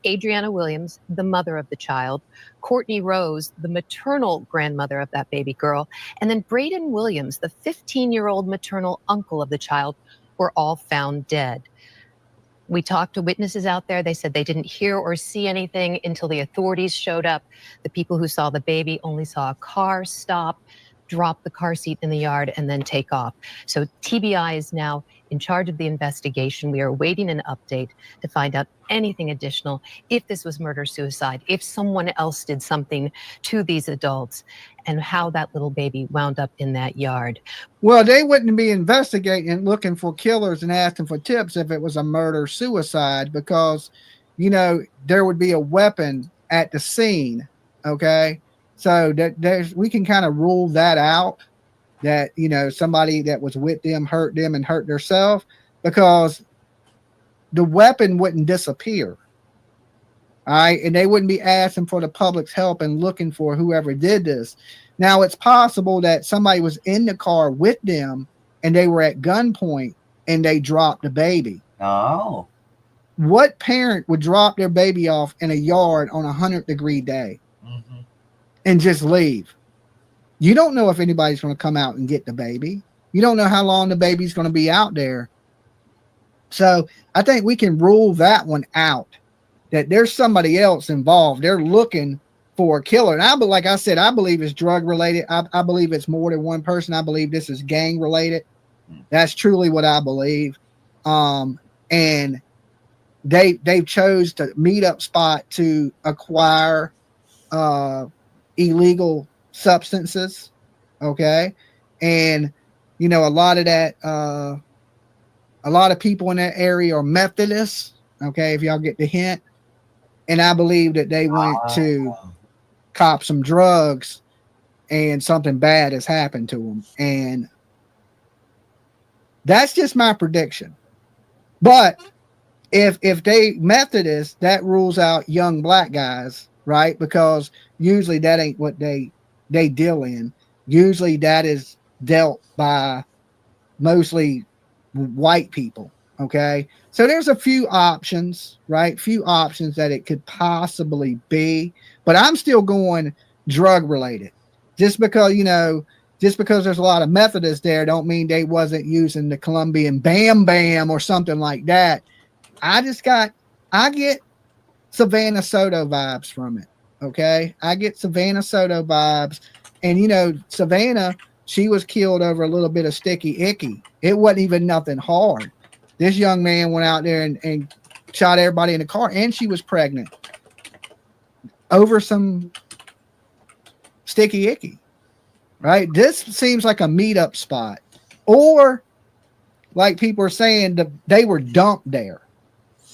S: Adriana Williams, the mother of the child, Courtney Rose, the maternal grandmother of that baby girl, and then Braden Williams, the 15-year-old maternal uncle of the child, were all found dead. We talked to witnesses out there. They said they didn't hear or see anything until the authorities showed up. The people who saw the baby only saw a car stop, drop the car seat in the yard, and then take off. So TBI is now in charge of the investigation. We are waiting an update to find out anything additional, if this was murder-suicide, if someone else did something to these adults, and how that little baby wound up in that yard.
C: Well, they wouldn't be investigating and looking for killers and asking for tips if it was a murder-suicide, because, you know, there would be a weapon at the scene, okay? So we can kind of rule that out, that, you know, somebody that was with them and hurt themselves, because the weapon wouldn't disappear. All right. And they wouldn't be asking for the public's help and looking for whoever did this. Now, it's possible that somebody was in the car with them and they were at gunpoint and they dropped the baby.
A: Oh.
C: What parent would drop their baby off in a yard on a 100-degree day and just leave? You don't know if anybody's going to come out and get the baby. You don't know how long the baby's going to be out there. So I think we can rule that one out, that there's somebody else involved. They're looking for a killer. And like I said, I believe it's drug related. I believe it's more than one person. I believe this is gang related. That's truly what I believe. And they chose to meet up spot to acquire illegal substances. Okay. And, you know, a lot of that, a lot of people in that area are Methodists. Okay. If y'all get the hint. And I believe that they went to cop some drugs and something bad has happened to them. And that's just my prediction. But if they Methodists, that rules out young black guys, right? Because usually that ain't what they deal in. Usually that is dealt by mostly white people. Okay. So there's a few options, right? Few options that it could possibly be, but I'm still going drug related. Just because, you know, just because there's a lot of Methodists there don't mean they wasn't using the Colombian Bam Bam or something like that. I get Savannah Soto vibes from it. Okay. I get Savannah Soto vibes. And, you know, Savannah, she was killed over a little bit of sticky icky. It wasn't even nothing hard. This young man went out there and shot everybody in the car, and she was pregnant over some sticky icky, right? This seems like a meetup spot, or like people are saying that they were dumped there,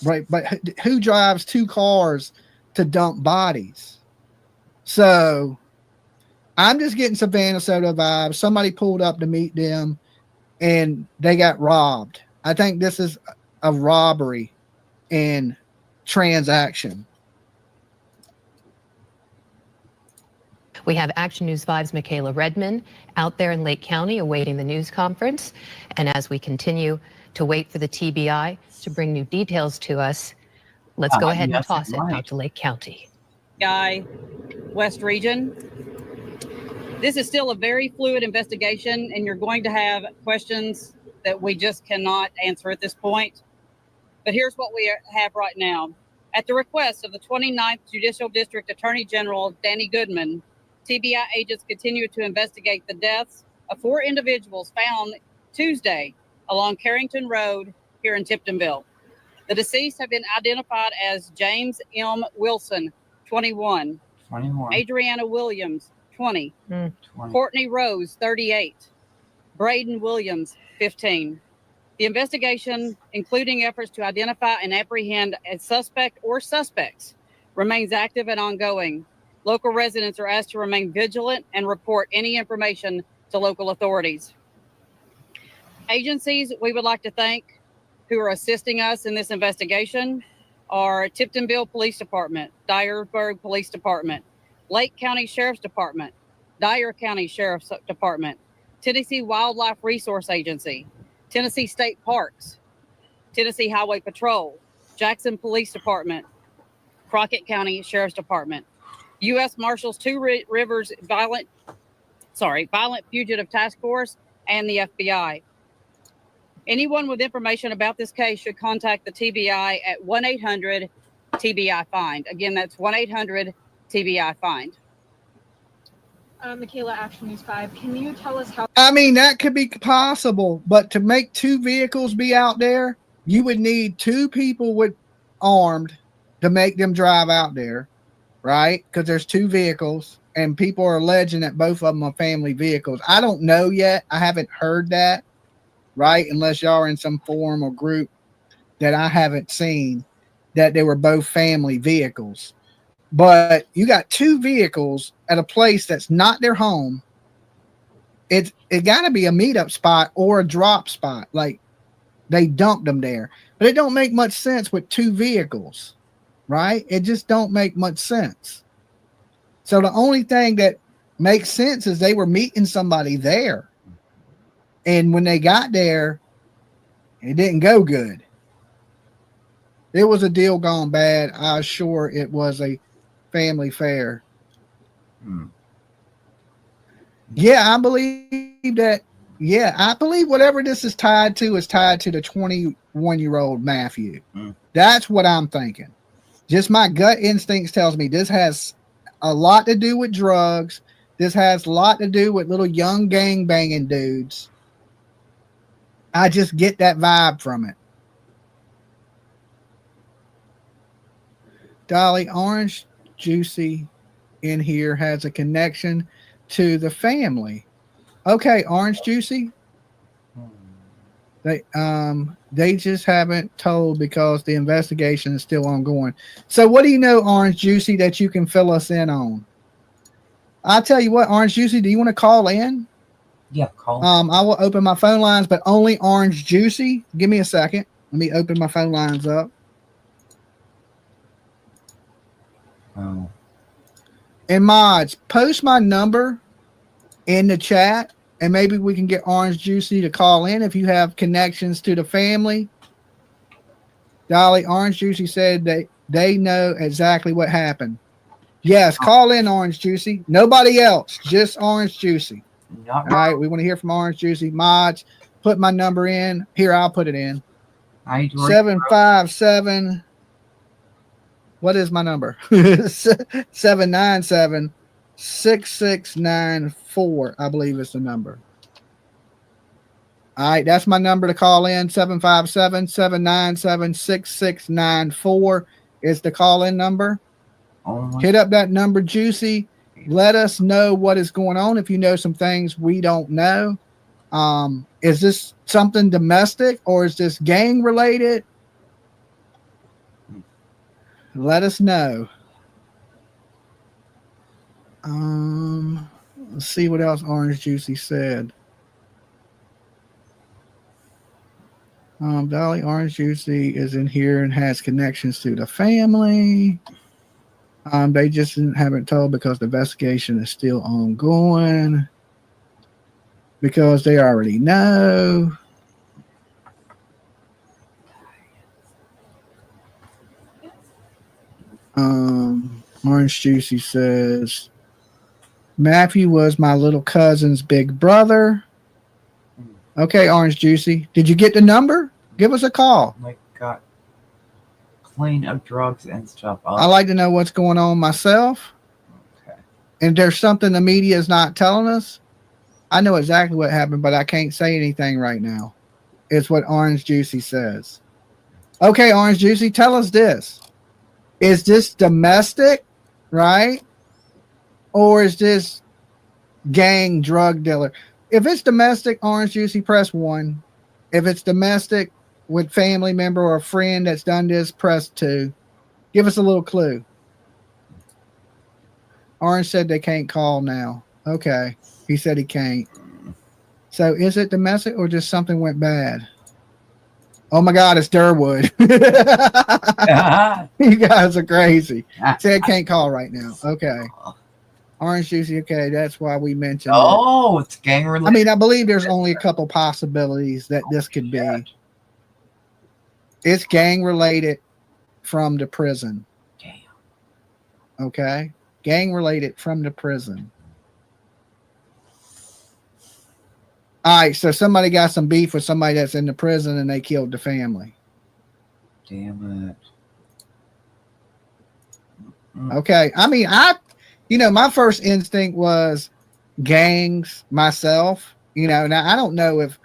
C: right? But who drives 2 cars to dump bodies? So I'm just getting Savannah Soto vibes. Somebody pulled up to meet them and they got robbed. I think this is a robbery and transaction.
S: We have Action News 5's Michaela Redman out there in Lake County awaiting the news conference. And as we continue to wait for the TBI to bring new details to us, let's go ahead and toss it out to Lake County.
D: West Region. This is still a very fluid investigation, and you're going to have questions that we just cannot answer at this point. But here's what we have right now. At the request of the 29th Judicial District Attorney General Danny Goodman, TBI agents continue to investigate the deaths of 4 individuals found Tuesday along Carrington Road here in Tiptonville. The deceased have been identified as James M. Wilson, 21. Adriana Williams, 20. Courtney Rose, 38. Braden Williams, 15. The investigation, including efforts to identify and apprehend a suspect or suspects, remains active and ongoing. Local residents are asked to remain vigilant and report any information to local authorities. Agencies we would like to thank who are assisting us in this investigation are Tiptonville Police Department, Dyersburg Police Department, Lake County Sheriff's Department, Dyer County Sheriff's Department, Tennessee Wildlife Resource Agency, Tennessee State Parks, Tennessee Highway Patrol, Jackson Police Department, Crockett County Sheriff's Department, U.S. Marshals Two Rivers Violent Fugitive Task Force, and the FBI. Anyone with information about this case should contact the TBI at 1-800-TBI-FIND. Again, that's 1-800-TBI-FIND.
T: Michaela, Action News 5. Can you tell us how?
C: I mean, that could be possible, but to make two vehicles be out there, you would need two people with armed to make them drive out there, right? Because there's two vehicles, and people are alleging that both of them are family vehicles. I don't know yet. I haven't heard that, right? Unless y'all are in some forum or group that I haven't seen that they were both family vehicles. But you got two vehicles at a place that's not their home. It got to be a meetup spot or a drop spot. Like they dumped them there. But it don't make much sense with two vehicles, right? It just don't make much sense. So the only thing that makes sense is they were meeting somebody there. And when they got there, it didn't go good. It was a deal gone bad. I'm sure it was a family affair. Yeah, I believe that. Yeah, I believe whatever this is tied to the 21-year-old Matthew. That's what I'm thinking. Just my gut instincts tells me this has a lot to do with drugs. This has a lot to do with little young gang banging dudes. I just get that vibe from it. Dolly, Orange Juicy in here has a connection to the family. Okay, Orange Juicy. They just haven't told because the investigation is still ongoing. So what do you know, Orange Juicy, that you can fill us in on? I'll tell you what, Orange Juicy, do you want to call in?
A: Yeah, call.
C: I will open my phone lines, but only Orange Juicy. Give me a second. Let me open my phone lines up.
A: Oh.
C: And mods, post my number in the chat, and maybe we can get Orange Juicy to call in if you have connections to the family. Dolly, Orange Juicy said they know exactly what happened. Yes, call in, Orange Juicy. Nobody else, just Orange Juicy. All right, we want to hear from Orange Juicy. Mods, put my number in. Here, I'll put it in. 757. What is my number? 797-6694, I believe is the number. All right, that's my number to call in. 757-797-6694 is the call-in number. Hit up that number, Juicy. Let us know what is going on if you know some things we don't know. Is this something domestic or is this gang related? Let us know. Let's see what else Orange Juicy said. Dolly, Orange Juicy is in here and has connections to the family. They just haven't told because the investigation is still ongoing. Because they already know. Orange Juicy says Matthew was my little cousin's big brother. Okay, Orange Juicy. Did you get the number? Give us a call.
A: Like got clean of drugs and stuff.
C: I like to know what's going on myself.
A: Okay.
C: And there's something the media is not telling us. I know exactly what happened, but I can't say anything right now. It's what Orange Juicy says. Okay, Orange Juicy, tell us this. Is this domestic, right? Or is this gang drug dealer? If it's domestic, Orange Juicy, press 1. If it's domestic with family member or a friend that's done this, press 2. Give us a little clue. Orange said they can't call now. Okay. He said he can't. So is it domestic or just something went bad? Oh my God, it's Durwood. You guys are crazy. Said can't call right now. Okay. Orange juicy. Okay, that's why we mentioned
A: Oh, it's gang related.
C: I mean, I believe there's only a couple possibilities that this could be. It's gang related from the prison.
A: Damn.
C: Okay. Gang related from the prison. All right, so somebody got some beef with somebody that's in the prison and they killed the family.
A: Damn it.
C: Okay. I mean, my first instinct was gangs myself. Now I don't know if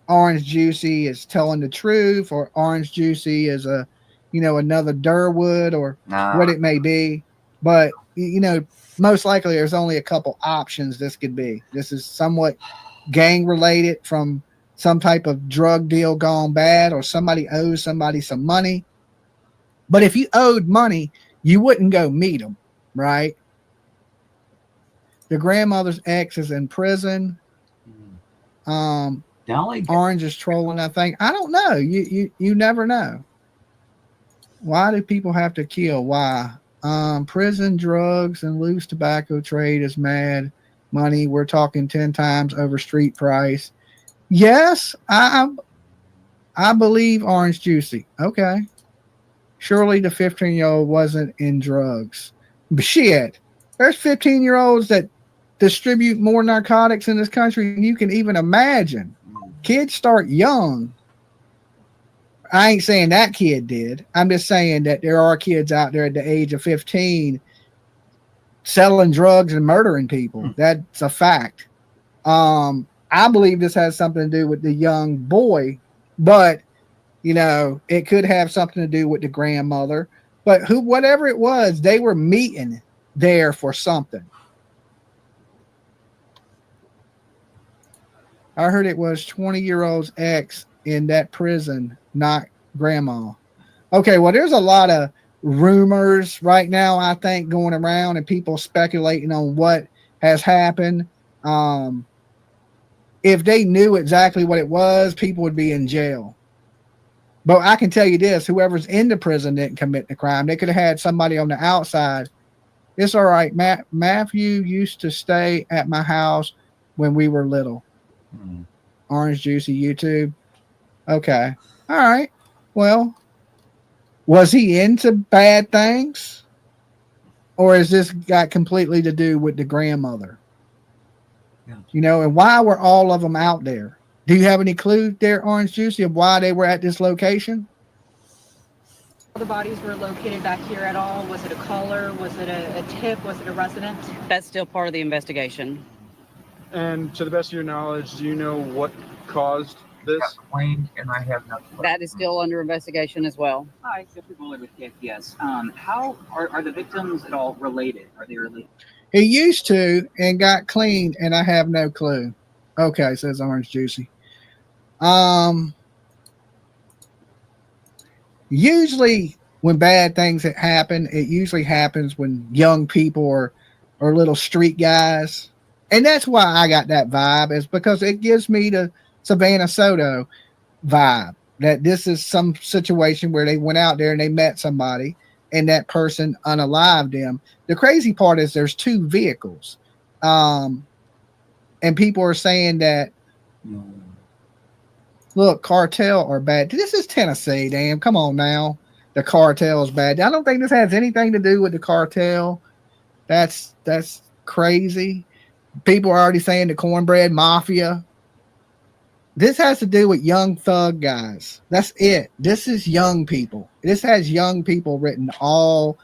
C: Orange Juicy is telling the truth or Orange Juicy is another Durwood or what it may be. But, most likely there's only a couple options this could be. This is somewhat gang related from some type of drug deal gone bad or somebody owes somebody some money. But if you owed money, you wouldn't go meet them, right? The grandmother's ex is in prison.
A: Dolly.
C: Orange is trolling, I think. I don't know. You never know. Why do people have to kill? Why? Prison, drugs, and loose tobacco trade is mad money. We're talking 10 times over street price. Yes, I believe Orange Juicy. Okay. Surely the 15-year-old wasn't in drugs. But shit, there's 15-year-olds that distribute more narcotics in this country than you can even imagine. Kids start young. I ain't saying that kid did. I'm just saying that there are kids out there at the age of 15 selling drugs and murdering people. That's a fact. I believe this has something to do with the young boy, but it could have something to do with the grandmother. But whatever it was, they were meeting there for something. I heard it was 20-year-old's ex in that prison, not grandma. Okay, well, there's a lot of rumors right now, I think, going around and people speculating on what has happened. If they knew exactly what it was, people would be in jail. But I can tell you this, whoever's in the prison didn't commit the crime. They could have had somebody on the outside. It's all right. Matthew used to stay at my house when we were little. Orange Juicy YouTube. Okay. All right. Well, was he into bad things? Or is this got completely to do with the grandmother? And why were all of them out there? Do you have any clue there, Orange Juicy, of why they were at this location?
T: The bodies were located back here at all? Was it a caller? Was it a tip? Was it a resident?
D: That's still part of the investigation.
E: And to the best of your knowledge, do you know what caused this?
A: And I have nothing.
D: That is still under investigation as well.
U: Hi, Jeffrey Buller with KFPS. How are the victims at all related? Are they related?
C: He used to and got clean, and I have no clue. Okay, says Orange Juicy. Usually when bad things happen, it usually happens when young people are little street guys. And that's why I got that vibe, is because it gives me the Savannah Soto vibe, that this is some situation where they went out there and they met somebody and that person unalived them. The crazy part is there's 2 vehicles. And people are saying that, look, cartel are bad. This is Tennessee, damn. Come on now. The cartel is bad. I don't think this has anything to do with the cartel. That's crazy. People are already saying the cornbread mafia. This has to do with young thug guys. That's it. This is young people. This has young people written all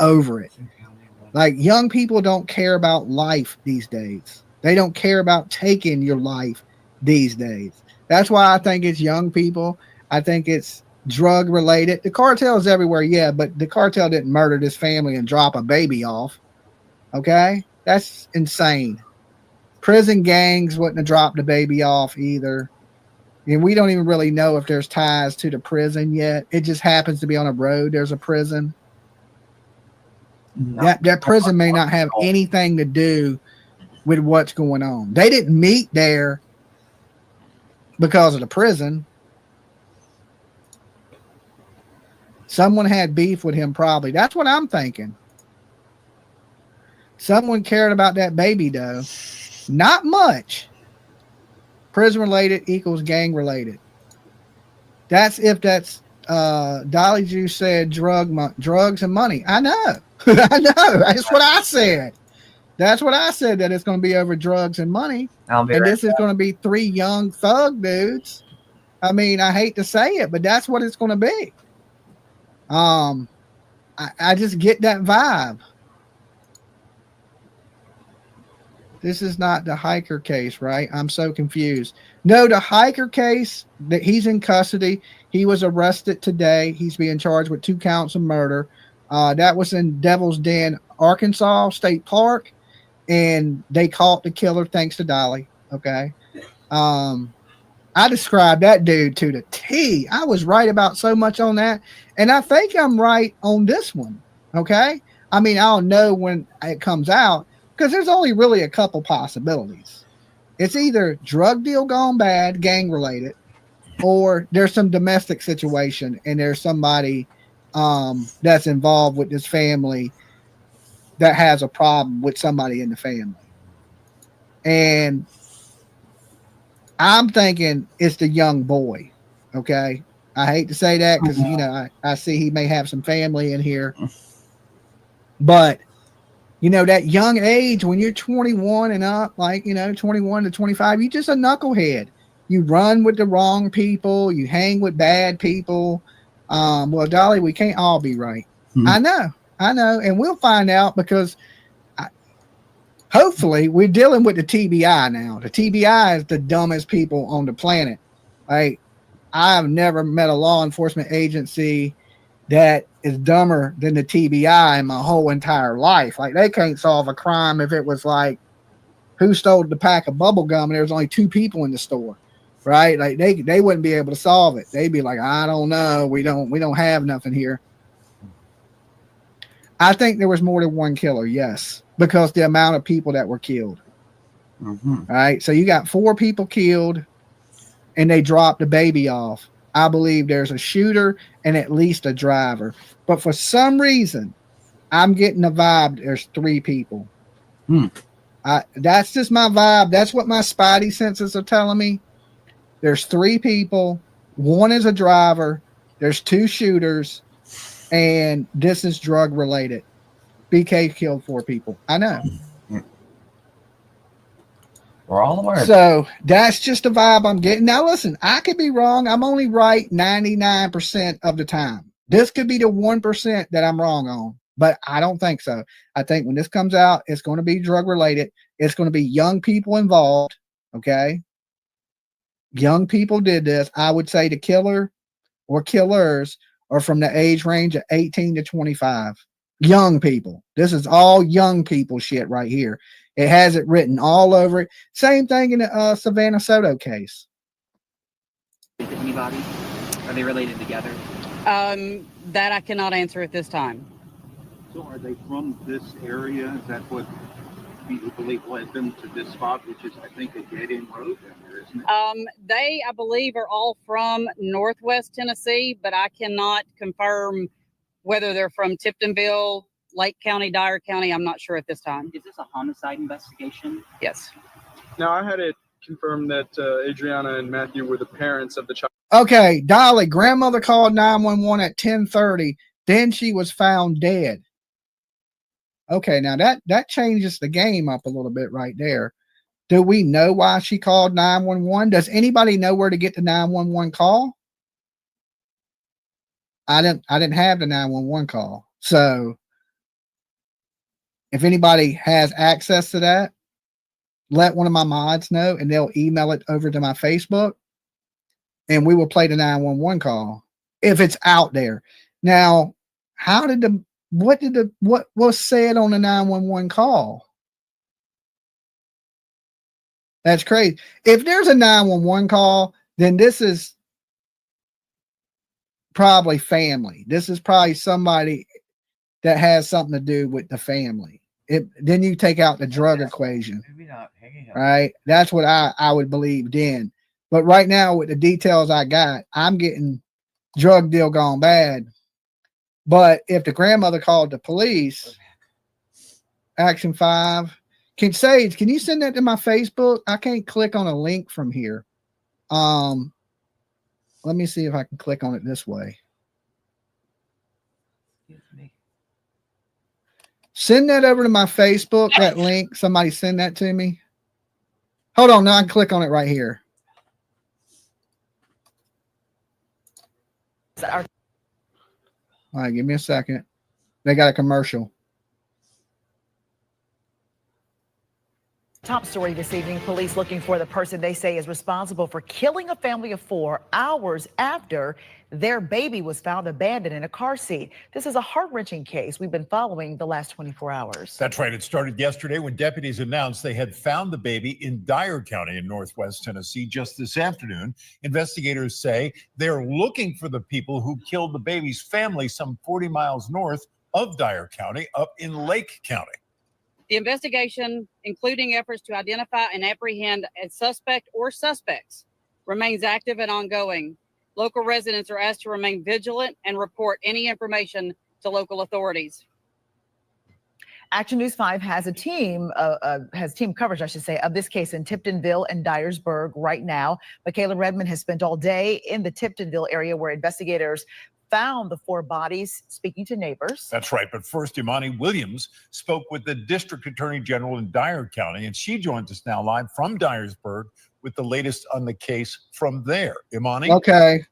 C: over it. Like, young people don't care about life these days. They don't care about taking your life these days. That's why I think it's young people. I think it's drug related. The cartel is everywhere, yeah, but the cartel didn't murder this family and drop a baby off. Okay? That's insane. Prison gangs wouldn't have dropped the baby off either. And we don't even really know if there's ties to the prison yet. It just happens to be on a road. There's a prison.
A: No.
C: That prison may not have anything to do with what's going on. They didn't meet there because of the prison. Someone had beef with him, probably. That's what I'm thinking. Someone cared about that baby, though. Not much. Prison related equals gang related. That's if that's Dolly Juice said drugs and money. I know. I know. That's what I said. That's what I said, that it's going to be over drugs and money. And this is going to be 3 young thug dudes. I mean, I hate to say it, but that's what it's going to be. I just get that vibe. This is not the hiker case, right? I'm so confused. No, the hiker case, that he's in custody. He was arrested today. He's being charged with 2 counts of murder. That was in Devil's Den, Arkansas State Park, and they caught the killer thanks to Dolly. Okay. I described that dude to the T. I was right about so much on that, and I think I'm right on this one. Okay. I mean, I'll know when it comes out, because there's only really a couple possibilities. It's either drug deal gone bad, gang related, or there's some domestic situation and there's somebody that's involved with this family that has a problem with somebody in the family. And I'm thinking it's the young boy. Okay. I hate to say that because, you know, I see he may have some family in here. But you know, that young age when you're 21 and up, like, you know, 21 to 25, you're just a knucklehead. You run with the wrong people. You hang with bad people. Well, Dolly, we can't all be right. I know. And we'll find out because hopefully we're dealing with the TBI now. The TBI is the dumbest people on the planet. Like, I've never met a law enforcement agency that is dumber than the TBI in my whole entire life. Like, they can't solve a crime if it was like, who stole the pack of bubble gum and there's only 2 people in the store, right? Like, they wouldn't be able to solve it. They'd be like, I don't know, we don't have nothing here. I think there was more than one killer, yes, because the amount of people that were killed. Right, so you got 4 people killed and they dropped the baby off. I believe there's a shooter and at least a driver. But for some reason, I'm getting the vibe there's 3 people. That's just my vibe. That's what my spidey senses are telling me. There's 3 people. 1 is a driver. There's 2 shooters. And this is drug related. BK killed 4 people. I know.
A: We're all aware.
C: So that's just the vibe I'm getting. Now, listen, I could be wrong. I'm only right 99% of the time. This could be the 1% that I'm wrong on, but I don't think so. I think when this comes out, it's going to be drug related. It's going to be young people involved. Okay. Young people did this. I would say the killer or killers are from the age range of 18 to 25. Young people. This is all young people shit right here. It has it written all over it. Same thing in the Savannah Soto case.
U: Anybody? Are they related together?
D: That I cannot answer at this time.
B: So are they from this area? Is that what you believe led them to this spot, which is, I think, a dead-end road down there, isn't it?
D: They, I believe, are all from Northwest Tennessee, but I cannot confirm whether they're from Tiptonville, Lake County, Dyer County. I'm not sure at this time.
U: Is this a homicide investigation?
D: Yes.
E: Now, I had it confirmed that Adriana and Matthew were the parents of the child.
C: Okay, Dolly, grandmother called 911 at 10:30. Then she was found dead. Okay, now that changes the game up a little bit right there. Do we know why she called 911? Does anybody know where to get the 911 call? I didn't have the 911 call. So if anybody has access to that, let one of my mods know and they'll email it over to my Facebook and we will play the 911 call if it's out there. Now, what was said on the 911 call? That's crazy. If there's a 911 call, then this is probably family. This is probably somebody that has something to do with the family. Then you take out the drug equation,
A: Maybe not hanging out.
C: right? That's what I would believe then. But right now, with the details I got, I'm getting drug deal gone bad. But if the grandmother called the police, Action 5, can you send that to my Facebook? I can't click on a link from here. Let me see if I can click on it this way.
A: Excuse me.
C: Send that over to my Facebook, that link. Somebody send that to me. Hold on, now I can click on it right here. All right, give me a second. They got a commercial.
F: Top story this evening, police looking for the person they say is responsible for killing a family of 4 hours after their baby was found abandoned in a car seat. This is a heart-wrenching case we've been following the last 24 hours.
V: That's right. It started yesterday when deputies announced they had found the baby in Dyer County in northwest Tennessee. Just this afternoon, investigators say they're looking for the people who killed the baby's family some 40 miles north of Dyer County, up in Lake County.
D: The investigation, including efforts to identify and apprehend a suspect or suspects, remains active and ongoing. Local residents are asked to remain vigilant and report any information to local authorities.
F: Action News 5 has team coverage, I should say, of this case in Tiptonville and Dyersburg right now. Michaela Redmond has spent all day in the Tiptonville area where investigators found the 4 bodies, speaking to neighbors.
V: That's right. But first, Imani Williams spoke with the District Attorney General in Dyer County, and she joins us now live from Dyersburg with the latest on the case from there. Imani?
C: Okay.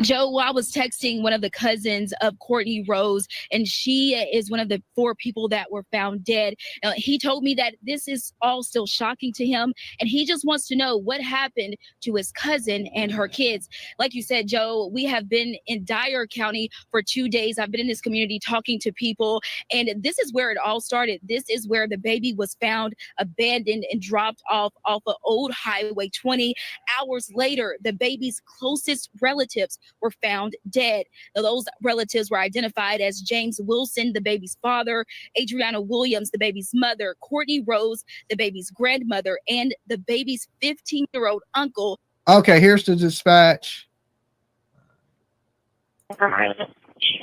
W: Joe, I was texting one of the cousins of Courtney Rose, and she is one of the 4 people that were found dead. He told me that this is all still shocking to him, and he just wants to know what happened to his cousin and her kids. Like you said, Joe, we have been in Dyer County for 2 days. I've been in this community talking to people, and this is where it all started. This is where the baby was found abandoned and dropped off of Old Highway 20. Hours later, the baby's closest relatives were found dead. Now, those relatives were identified as James Wilson, the baby's father, Adriana Williams, the baby's mother, Courtney Rose, the baby's grandmother, and the baby's 15-year-old uncle.
C: Okay, here's the dispatch.
X: From our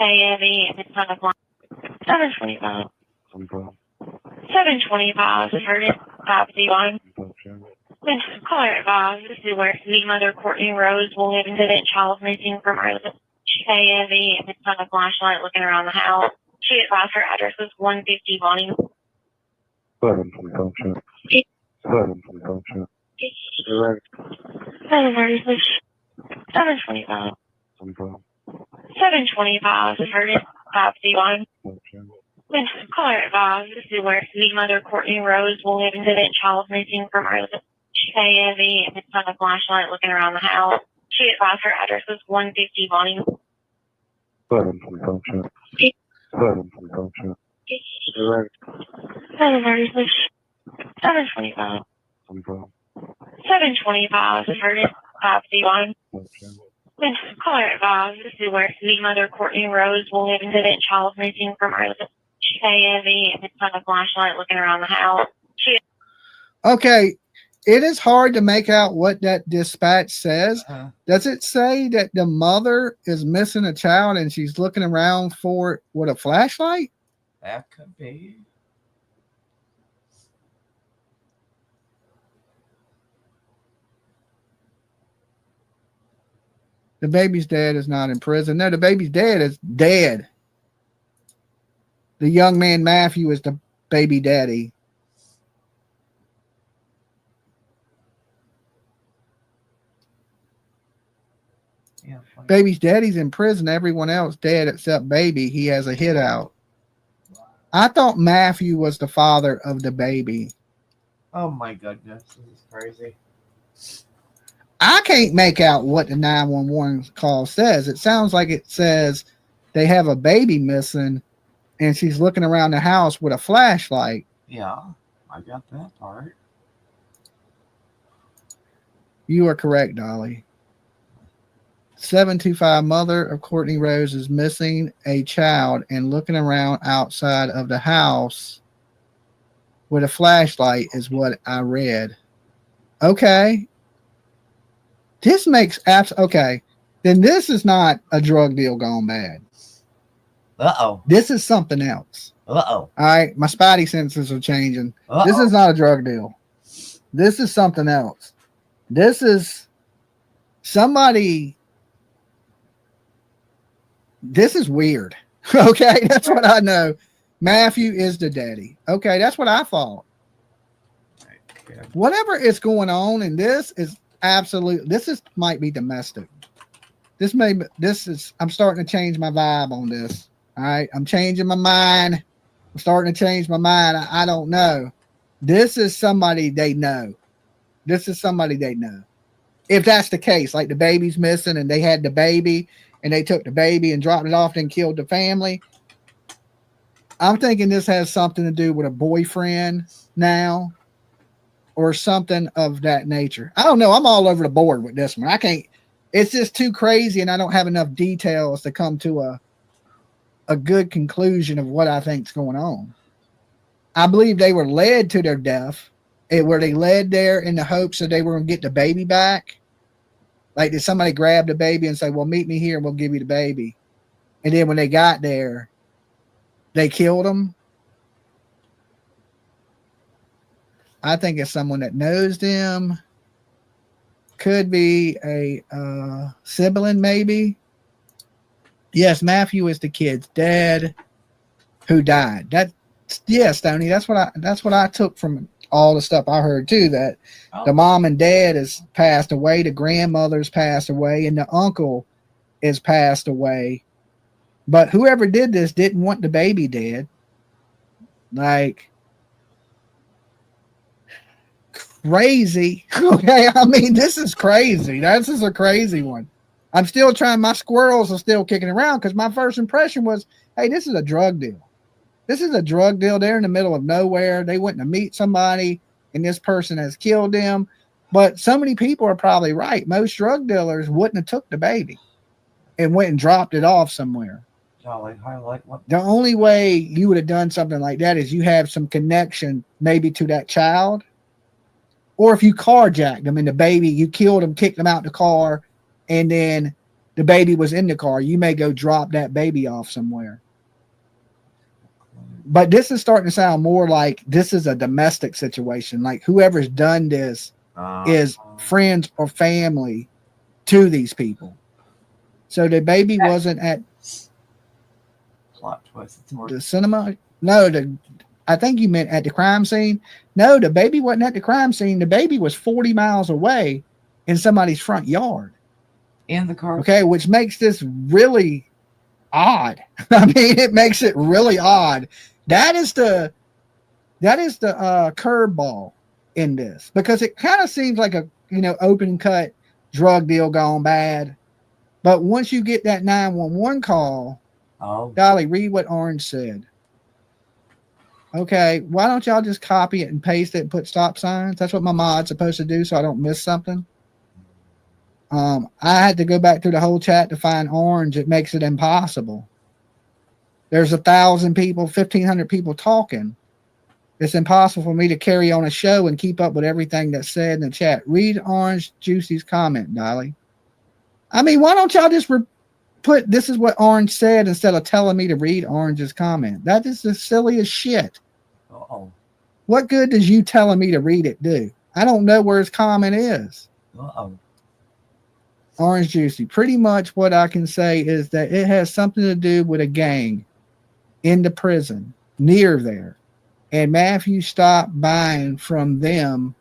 X: KME, it's 725. 725 is heard it. 501. Caller advised, this is where the mother Courtney Rose will live incident child missing from our KME. It's on a flashlight looking around the house. She advised her address was 150 Bonnie. 725. 725 is heard it. 501. Caller advised, this is where the mother Courtney Rose will live incident child missing from our KME. It's on a flashlight looking around the house. She advised her address was 150 Bonnie. 725. 725 is heard it. 501. Caller advised, this is where the mother Courtney Rose will live incident child missing from our KME. It's on a flashlight looking around the house.
C: Okay, it is hard to make out what that dispatch says. Does it say that the mother is missing a child and she's looking around for it with a flashlight?
A: That could be.
C: The baby's dad is not in prison. No, the baby's dad is dead. The young man, Matthew, is the baby daddy.
A: Yeah,
C: baby's daddy's in prison. Everyone else dead except baby. He has a hit out. I thought Matthew was the father of the baby.
A: Oh my goodness, this is crazy.
C: I can't make out what the 911 call says. It sounds like it says they have a baby missing and she's looking around the house with a flashlight.
A: Yeah, I got that part.
C: You are correct, Dolly. 725 mother of Courtney Rose is missing a child and looking around outside of the house with a flashlight is what I read. Okay. This makes okay. Then this is not a drug deal gone bad.
A: Uh-oh.
C: This is something else.
A: Uh-oh.
C: All right. My spidey senses are changing.
A: Uh-oh.
C: This is not a drug deal. This is something else. This is somebody. This is weird. Okay. That's what I know. Matthew is the daddy. Okay. That's what I thought. Whatever is going on in this is absolute. This is might be domestic. I'm starting to change my vibe on this. All right. I'm changing my mind. I'm starting to change my mind. I don't know. This is somebody they know. This is somebody they know. If that's the case, like the baby's missing and they had the baby and they took the baby and dropped it off and killed the family. I'm thinking this has something to do with a boyfriend now or something of that nature. I don't know. I'm all over the board with this one. I can't. It's just too crazy and I don't have enough details to come to a good conclusion of what I think is going on. I believe they were led to their death. Were they led there in the hopes that they were going to get the baby back? Like, did somebody grab the baby and say, well, meet me here and we'll give you the baby? And then when they got there, they killed them? I think it's someone that knows them. Could be a sibling, maybe. Yes, Matthew is the kid's dad who died. Yes, Tony. That's what I took from all the stuff I heard too. That the mom and dad has passed away, the grandmother's passed away, and the uncle is passed away. But whoever did this didn't want the baby dead. Like, crazy. Okay, I mean, this is crazy. This is a crazy one. I'm still trying. My squirrels are still kicking around because my first impression was, hey, this is a drug deal. This is a drug deal. They're in the middle of nowhere. They went to meet somebody, and this person has killed them. But so many people are probably right. Most drug dealers wouldn't have took the baby and went and dropped it off somewhere.
A: Dolly, highlight what?
C: The only way you would have done something like that is you have some connection maybe to that child. Or if you carjacked them and the baby, you killed them, kicked them out the car, and then the baby was in the car, you may go drop that baby off somewhere. But this is starting to sound more like this is a domestic situation. Like whoever's done this is friends or family to these people. So the baby wasn't at
A: plot twist.
C: The cinema. No, I think you meant at the crime scene. No, the baby wasn't at the crime scene. The baby was 40 miles away in somebody's front yard.
A: In the car.
C: Okay, which makes this really odd. I mean, it makes it really odd. That is the curveball in this, because it kind of seems like a open cut drug deal gone bad. But once you get that 911 call, Dolly, read what Orange said. Okay, why don't y'all just copy it and paste it and put stop signs? That's what my mod's supposed to do so I don't miss something. I had to go back through the whole chat to find Orange. It makes it impossible. There's 1,000 people, 1,500 people talking. It's impossible for me to carry on a show and keep up with everything that's said in the chat. Read Orange Juicy's comment, Dolly. I mean, why don't y'all just put this is what Orange said instead of telling me to read Orange's comment? That is the silliest shit.
A: Uh-oh.
C: What good does you telling me to read it do? I don't know where his comment is.
A: Uh-oh.
C: Orange Juicy. Pretty much what I can say is that it has something to do with a gang in the prison near there. And Matthew stopped buying from them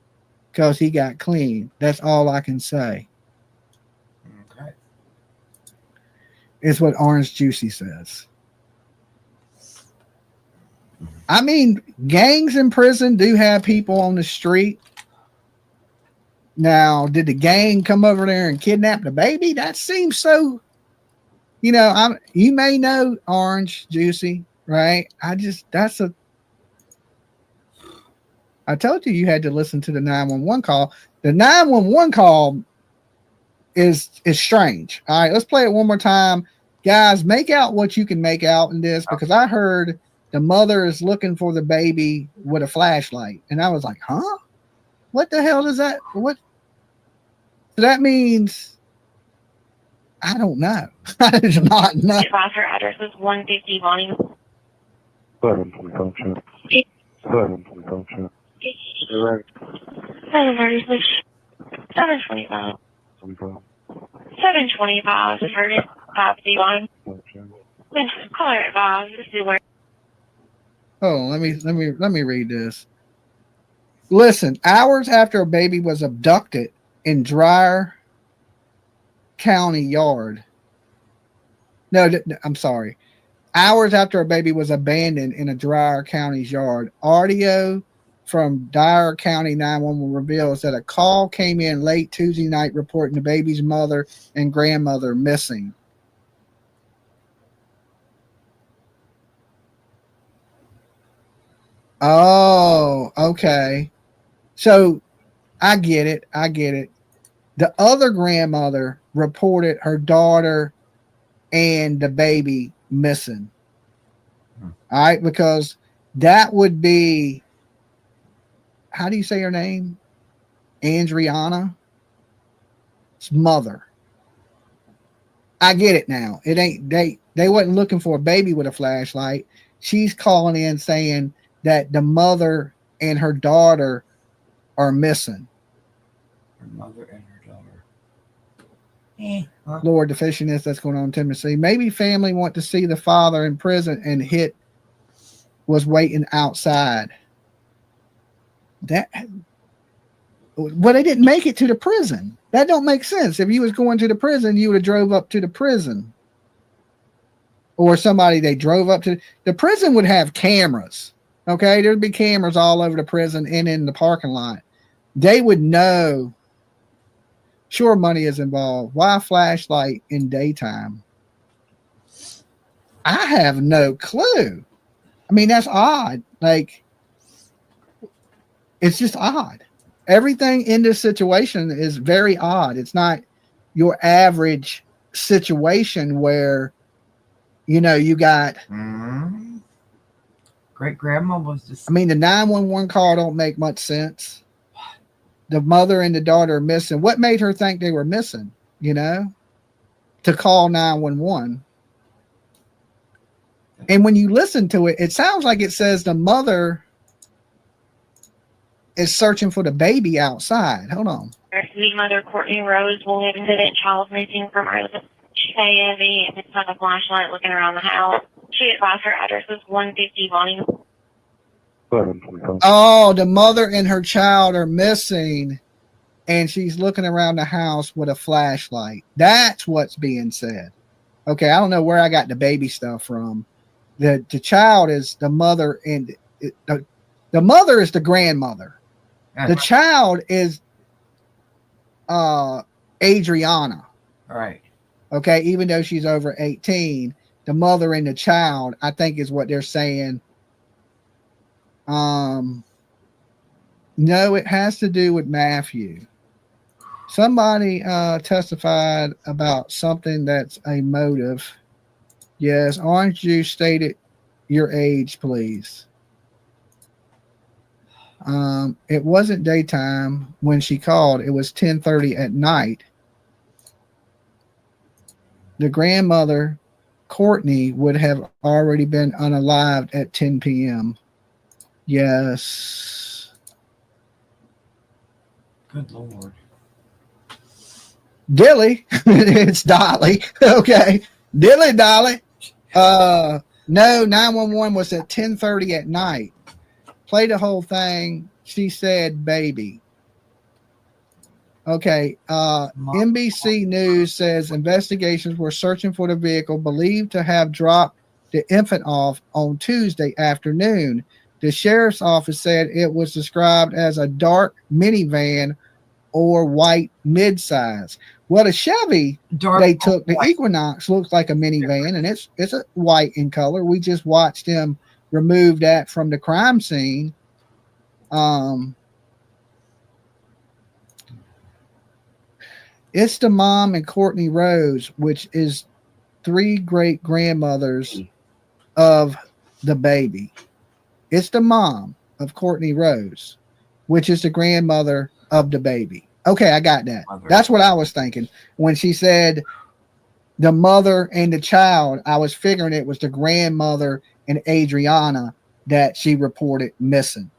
C: because he got clean. That's all I can say.
A: Okay.
C: Is what Orange Juicy says. I mean, gangs in prison do have people on the street. Now, did the gang come over there and kidnap the baby? That seems so, you may know Orange Juicy, right? I told you had to listen to the 911 call. The 911 call is strange. All right, let's play it one more time. Guys, make out what you can make out in this, because I heard the mother is looking for the baby with a flashlight. And I was like, huh? What the hell does that? What? So that means, I don't know. I do not know.
X: Her address is 150 Volume. 725. 725. 725. 725 is her 5C line. Call her at 5. This is where.
C: Oh, let me read this. Listen, hours after a baby was abducted in Dyer County yard. No, I'm sorry. Hours after a baby was abandoned in a Dyer County's yard, audio from Dyer County 911 reveals that a call came in late Tuesday night reporting the baby's mother and grandmother missing. Oh, okay. So I get it. The other grandmother reported her daughter and the baby missing. All right, because that would be, how do you say her name? Adriana's mother. I get it now. It ain't they wasn't looking for a baby with a flashlight. She's calling in saying that the mother and her daughter are missing.
A: Her mother and her daughter.
C: Lord, the fishiness that's going on in Tennessee. Maybe family want to see the father in prison and hit was waiting outside. Well, they didn't make it to the prison. That don't make sense. If you was going to the prison, you would have drove up to the prison. Or somebody they drove up to. The prison would have cameras. Okay, there'd be cameras all over the prison and in the parking lot. They would know. Sure, money is involved. Why flashlight in daytime? I have no clue. I mean, that's odd. Like, it's just odd. Everything in this situation is very odd. It's not your average situation where, you know, you got.
A: Great grandma was just.
C: I mean, the 911 call don't make much sense. The mother and the daughter are missing. What made her think they were missing, you know, to call 911? And when you listen to it, it sounds like it says the mother is searching for the baby outside. Hold on.
X: The mother, Courtney Rose, will have incident child missing from her. She's heavy and it's on a flashlight looking around the house. She advised her address is 150 Volume.
C: Oh, the mother and her child are missing, and she's looking around the house with a flashlight. That's what's being said. Okay, I don't know where I got the baby stuff from. The child is the mother, and the mother is the grandmother. The child is Adriana.
A: All right.
C: Okay, even though she's over 18, the mother and the child, I think, is what they're saying. No, it has to do with Matthew. Somebody testified about something that's a motive. Yes, orange juice stated your age, please. It wasn't daytime when she called. It was 10:30 at night. The grandmother, Courtney, would have already been unalived at 10 p.m. Yes.
A: Good Lord.
C: Dilly. It's Dolly. Okay. Dilly Dolly. No, 911 was at 10:30 at night. Play the whole thing. She said baby. Okay. NBC News says investigations were searching for the vehicle believed to have dropped the infant off on Tuesday afternoon. The sheriff's office said it was described as a dark minivan or white midsize. Well, the Chevy they took, the Equinox, looks like a minivan, and it's a white in color. We just watched them remove that from the crime scene. It's the mom and Courtney Rose, which is 3 great grandmothers of the baby. It's the mom of Courtney Rose, which is the grandmother of the baby. Okay, I got that. That's what I was thinking when she said the mother and the child. I was figuring it was the grandmother and Adriana that she reported missing.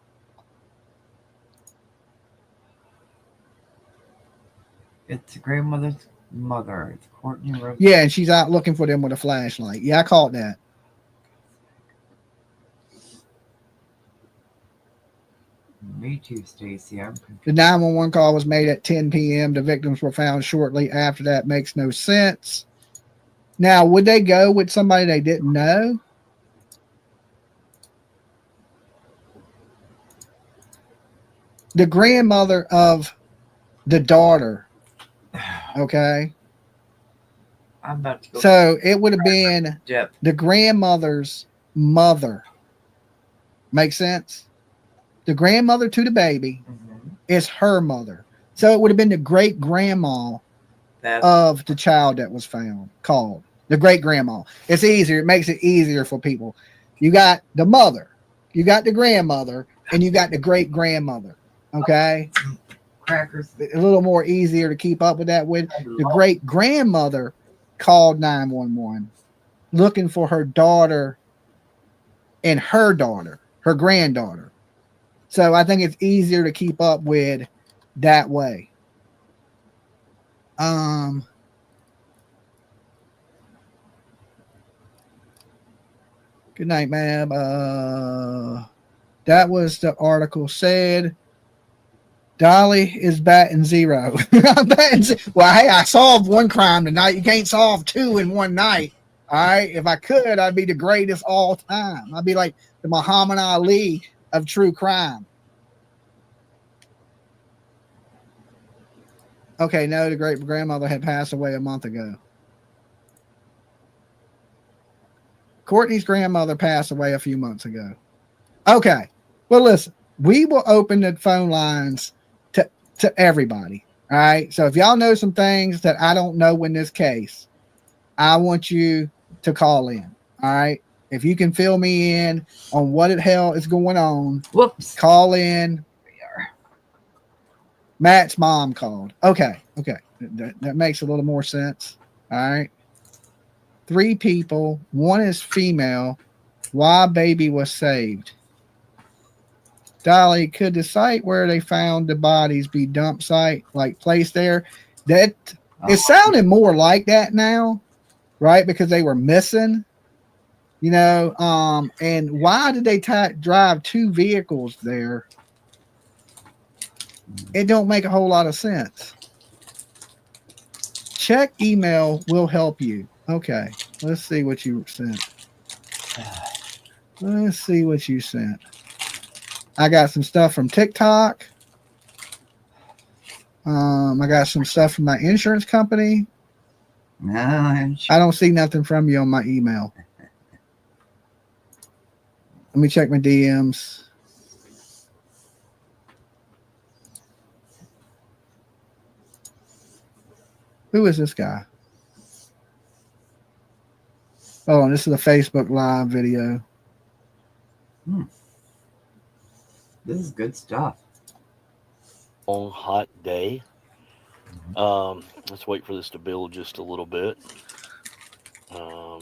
A: It's grandmother's mother. It's Courtney Rose.
C: Yeah, and she's out looking for them with a flashlight. Yeah, I caught that.
A: Me too, Stacy.
C: The 911 call was made at 10 p.m. The victims were found shortly after that. Makes no sense. Now, would they go with somebody they didn't know? The grandmother of the daughter. Okay.
A: I'm about to go.
C: So it would have been the grandmother's mother. Make sense? The grandmother to the baby is her mother. So it would have been the great grandma of the child that was found, called the great grandma. It's easier. It makes it easier for people. You got the mother, you got the grandmother, and you got the great grandmother. Okay.
A: Crackers.
C: A little more easier to keep up with that. With the great grandmother called 911 looking for her daughter and her daughter, her granddaughter. So I think it's easier to keep up with that way. Good night, ma'am. That was the article said. Dolly is batting 0. I'm batting well, hey, I solved one crime tonight. You can't solve 2 in one night. All right. If I could, I'd be the greatest all time. I'd be like the Muhammad Ali of true crime. Okay, no, the great grandmother had passed away a month ago. Courtney's grandmother passed away a few months ago. Okay. Well, listen, we will open the phone lines to everybody. All right. So if y'all know some things that I don't know in this case, I want you to call in. All right. If you can fill me in on what the hell is going on, call in. Matt's mom called. Okay. Okay. That makes a little more sense. All right. 3 people. 1 is female. Why baby was saved? Dolly, could the site where they found the bodies be dump site, like place there? That it's sounding more like that now, right? Because they were missing, you know. And why did they drive 2 vehicles there? It don't make a whole lot of sense. Check email will help you. Okay, let's see what you sent. Let's see what you sent. I got some stuff from TikTok. I got some stuff from my insurance company. I don't see nothing from you on my email. Let me check my DMs. Who is this guy? Oh, this is a Facebook Live video.
A: This is good stuff.
G: Long hot day. Let's wait for this to build just a little bit. Tell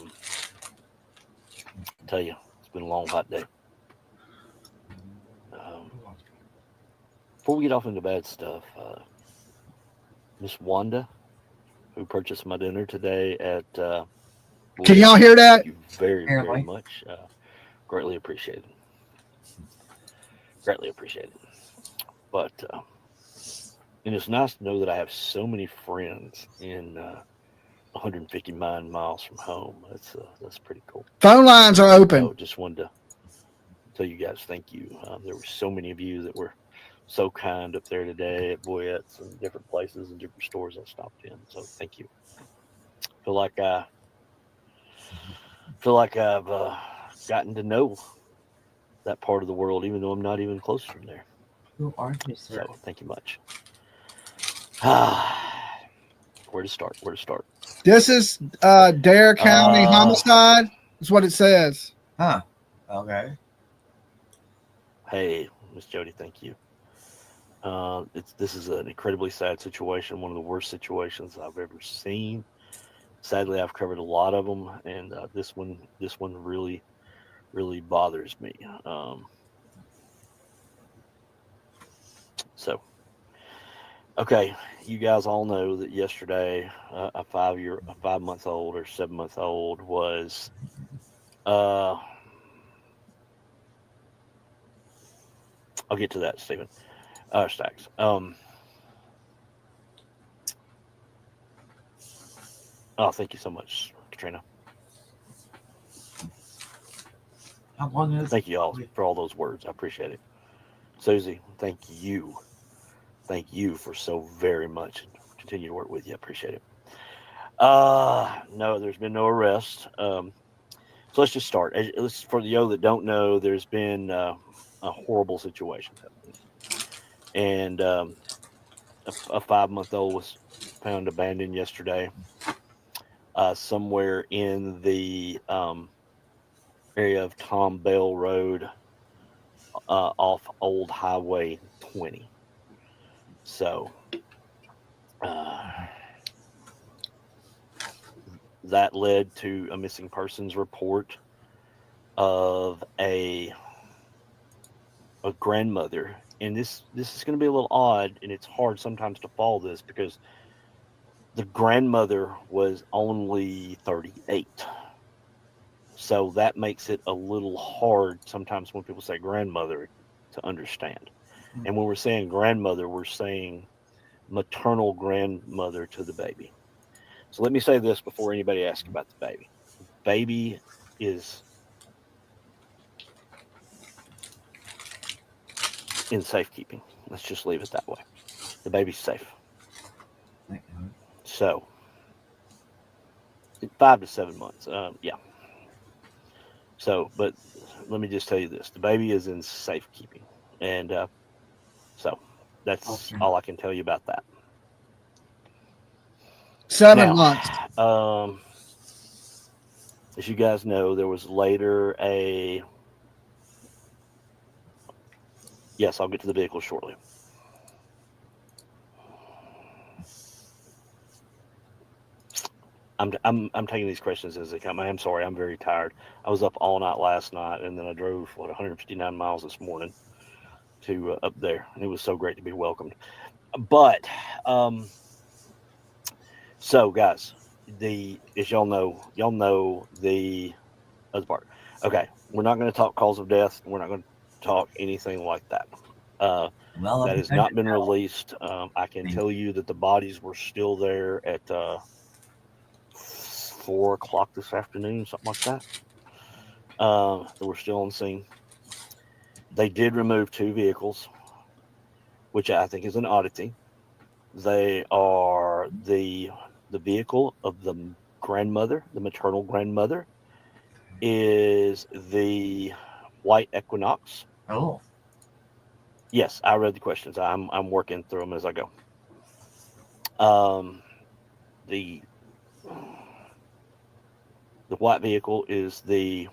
G: you, it's been a long hot day. Before we get off into bad stuff, Miss Wanda, who purchased my dinner today at
C: Can y'all hear that?
G: Thank you very much. Greatly appreciated. Greatly appreciated. But and it's nice to know that I have so many friends in 159 miles from home. That's pretty cool.
C: Phone lines are open.
G: So just wanted to tell you guys thank you. There were so many of you that were so kind up there today at Boyette's and different places and different stores I stopped in. So thank you. Feel like I've gotten to know that part of the world, even though I'm not even close from there.
A: Who are you, sir?
G: So thank you much. Where to start? Where to start?
C: This is Dare County homicide. That's what it says.
A: Huh. Okay.
G: Hey, Miss Jody, thank you. This is an incredibly sad situation, one of the worst situations I've ever seen. Sadly, I've covered a lot of them, and this one really, really bothers me. So, okay, you guys all know that yesterday a 5-month-old or 7-month-old was I'll get to that, Stephen. Stacks. Oh, thank you so much, Katrina.
A: How long is
G: Thank you all for all those words. I appreciate it. Susie, thank you. Thank you for so very much. Continue to work with you. I appreciate it. No, there's been no arrest. So let's just start. For the that don't know, there's been a horrible situation happening. And a 5-month-old was found abandoned yesterday somewhere in the area of Tom Bell Road off Old Highway 20. So that led to a missing persons report of a grandmother. And this is going to be a little odd, and it's hard sometimes to follow this because the grandmother was only 38. So that makes it a little hard sometimes when people say grandmother to understand. And when we're saying grandmother, we're saying maternal grandmother to the baby. So let me say this before anybody asks about the baby. Baby is in safekeeping. Let's just leave it that way. The baby's safe. So 5 to 7 months. Yeah. So, but let me just tell you this: the baby is in safekeeping, and so that's all I can tell you about that.
C: 7 months.
G: As you guys know, there was later a. Yes, I'll get to the vehicle shortly. I'm taking these questions as they come. I'm sorry, I'm very tired. I was up all night last night, and then I drove 159 miles this morning to up there, and it was so great to be welcomed. But so guys, as y'all know the other part. Okay, we're not going to talk cause of death. We're not going to talk anything like that. That has not been released. I can tell you that the bodies were still there at 4 o'clock this afternoon, something like that. They were still on scene. They did remove 2 vehicles, which I think is an oddity. They are the vehicle of the grandmother, the maternal grandmother, is the white Equinox.
A: Oh.
G: Yes, I read the questions. I'm working through them as I go. The white vehicle is the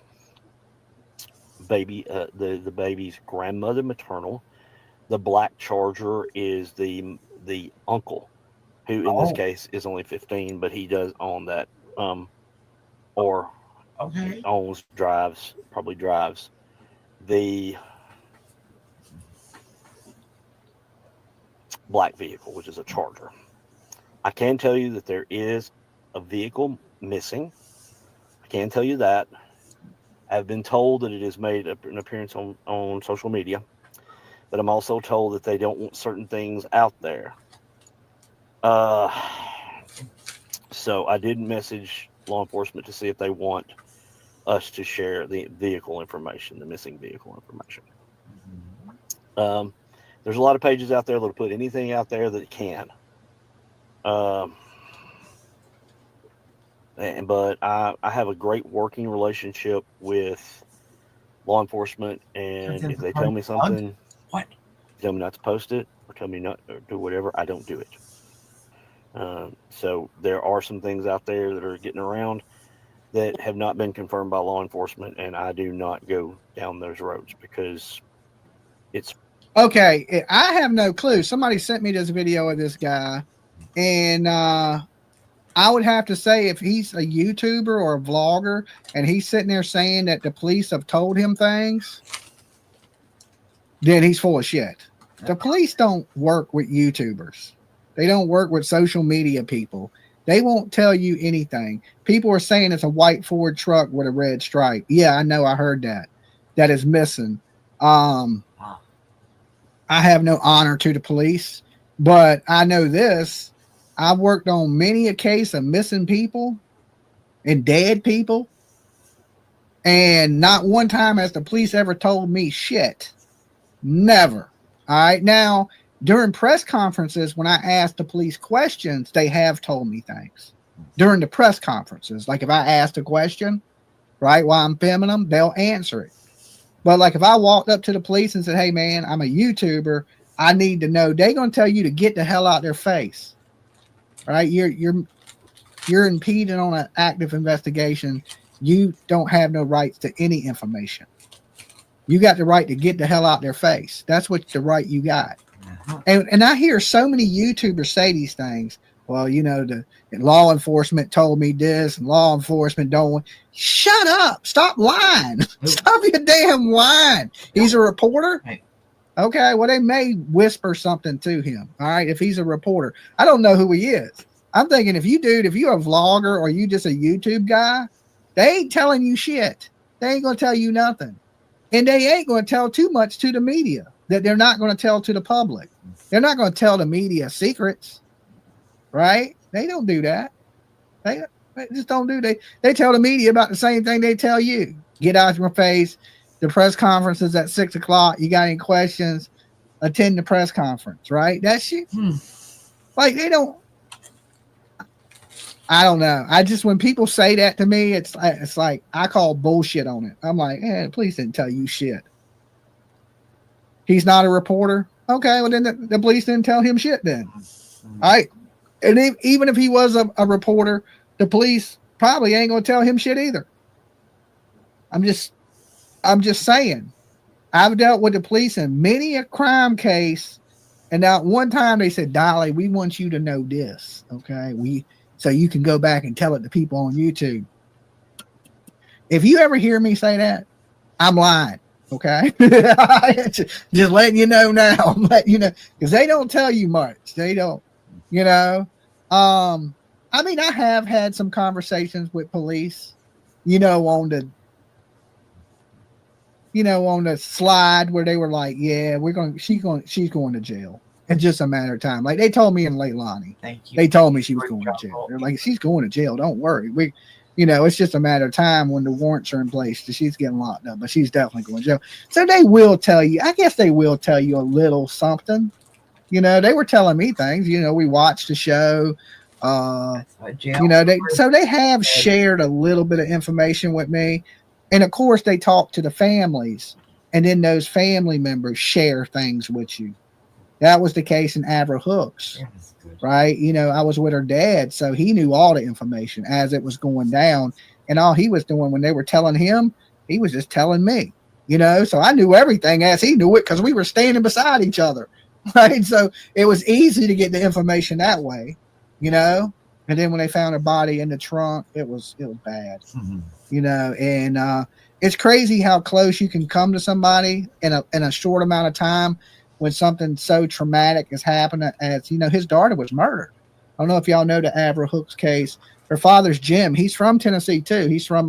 G: baby, the baby's grandmother, maternal. The black Charger is the uncle, who in this case is only 15, but he does own that, or
A: okay,
G: owns, probably drives the black vehicle, which is a Charger. I can tell you that there is a vehicle missing. I can tell you that. I've been told that it has made an appearance on social media, but I'm also told that they don't want certain things out there. So I did message law enforcement to see if they want us to share the vehicle information, the missing vehicle information. There's a lot of pages out there that'll put anything out there that can. But I have a great working relationship with law enforcement, and if they tell me something, tell me not to post it or tell me not or do whatever, I don't do it. So there are some things out there that are getting around that have not been confirmed by law enforcement, and I do not go down those roads because it's
C: Okay, I have no clue. Somebody sent me this video of this guy, and I would have to say if he's a YouTuber or a vlogger and he's sitting there saying that the police have told him things, then he's full of shit. The police don't work with YouTubers. They don't work with social media people. They won't tell you anything. People are saying it's a white Ford truck with a red stripe. Yeah, I know. I heard that. That is missing. I have no honor to the police, but I know this. I've worked on many a case of missing people and dead people, and not one time has the police ever told me shit. Never. All right. Now, during press conferences, when I ask the police questions, they have told me things. During the press conferences, like if I asked a question, right, while I'm filming them, they'll answer it. But like if I walked up to the police and said, "Hey man, I'm a YouTuber, I need to know," they're gonna tell you to get the hell out their face. Right? You're impeding on an active investigation. You don't have no rights to any information. You got the right to get the hell out their face. That's what the right you got. And I hear so many YouTubers say these things. Well, you know, the law enforcement told me this, and law enforcement don't. Shut up. Stop lying. Stop your damn lying. He's a reporter. Okay, well, they may whisper something to him. All right, if he's a reporter. I don't know who he is. I'm thinking if you're a vlogger or you just a YouTube guy, they ain't telling you shit. They ain't going to tell you nothing. And they ain't going to tell too much to the media that they're not going to tell to the public. They're not going to tell the media secrets. Right? They don't do that. They just don't do that. They tell the media about the same thing they tell you. Get out of your face. The press conference is at 6:00. You got any questions? Attend the press conference, right? That shit. Like they don't. I don't know. I just when people say that to me, it's like I call bullshit on it. I'm like, the police didn't tell you shit. He's not a reporter. Okay, well then the police didn't tell him shit then. All right. And even if he was a reporter, the police probably ain't gonna tell him shit either. I'm just saying. I've dealt with the police in many a crime case, and not one time they said, "Dolly, we want you to know this, okay? So you can go back and tell it to people on YouTube." If you ever hear me say that, I'm lying. Okay, just letting you know now. I'm letting you know because they don't tell you much. They don't. You know, I mean, I have had some conversations with police, on the slide where they were like, "Yeah, she's going to jail. It's just a matter of time." Like they told me in Leilani.
A: Thank you.
C: They told me she was going to jail. They're like, "She's going to jail. Don't worry. It's just a matter of time when the warrants are in place. She's getting locked up, but she's definitely going to jail." So they will tell you. I guess they will tell you a little something. They were telling me things. We watched the show. They have shared a little bit of information with me, and of course they talk to the families, and then those family members share things with you. That was the case in Avra Hooks, right? I was with her dad, so he knew all the information as it was going down, and all he was doing when they were telling him, he was just telling me. So I knew everything as he knew it because we were standing beside each other. Right, so it was easy to get the information that way, and then when they found her body in the trunk, it was bad, and it's crazy how close you can come to somebody in a short amount of time when something so traumatic has happened. As his daughter was murdered. I don't know if y'all know the Avra Hooks case. Her father's Jim. He's from Tennessee too. He's from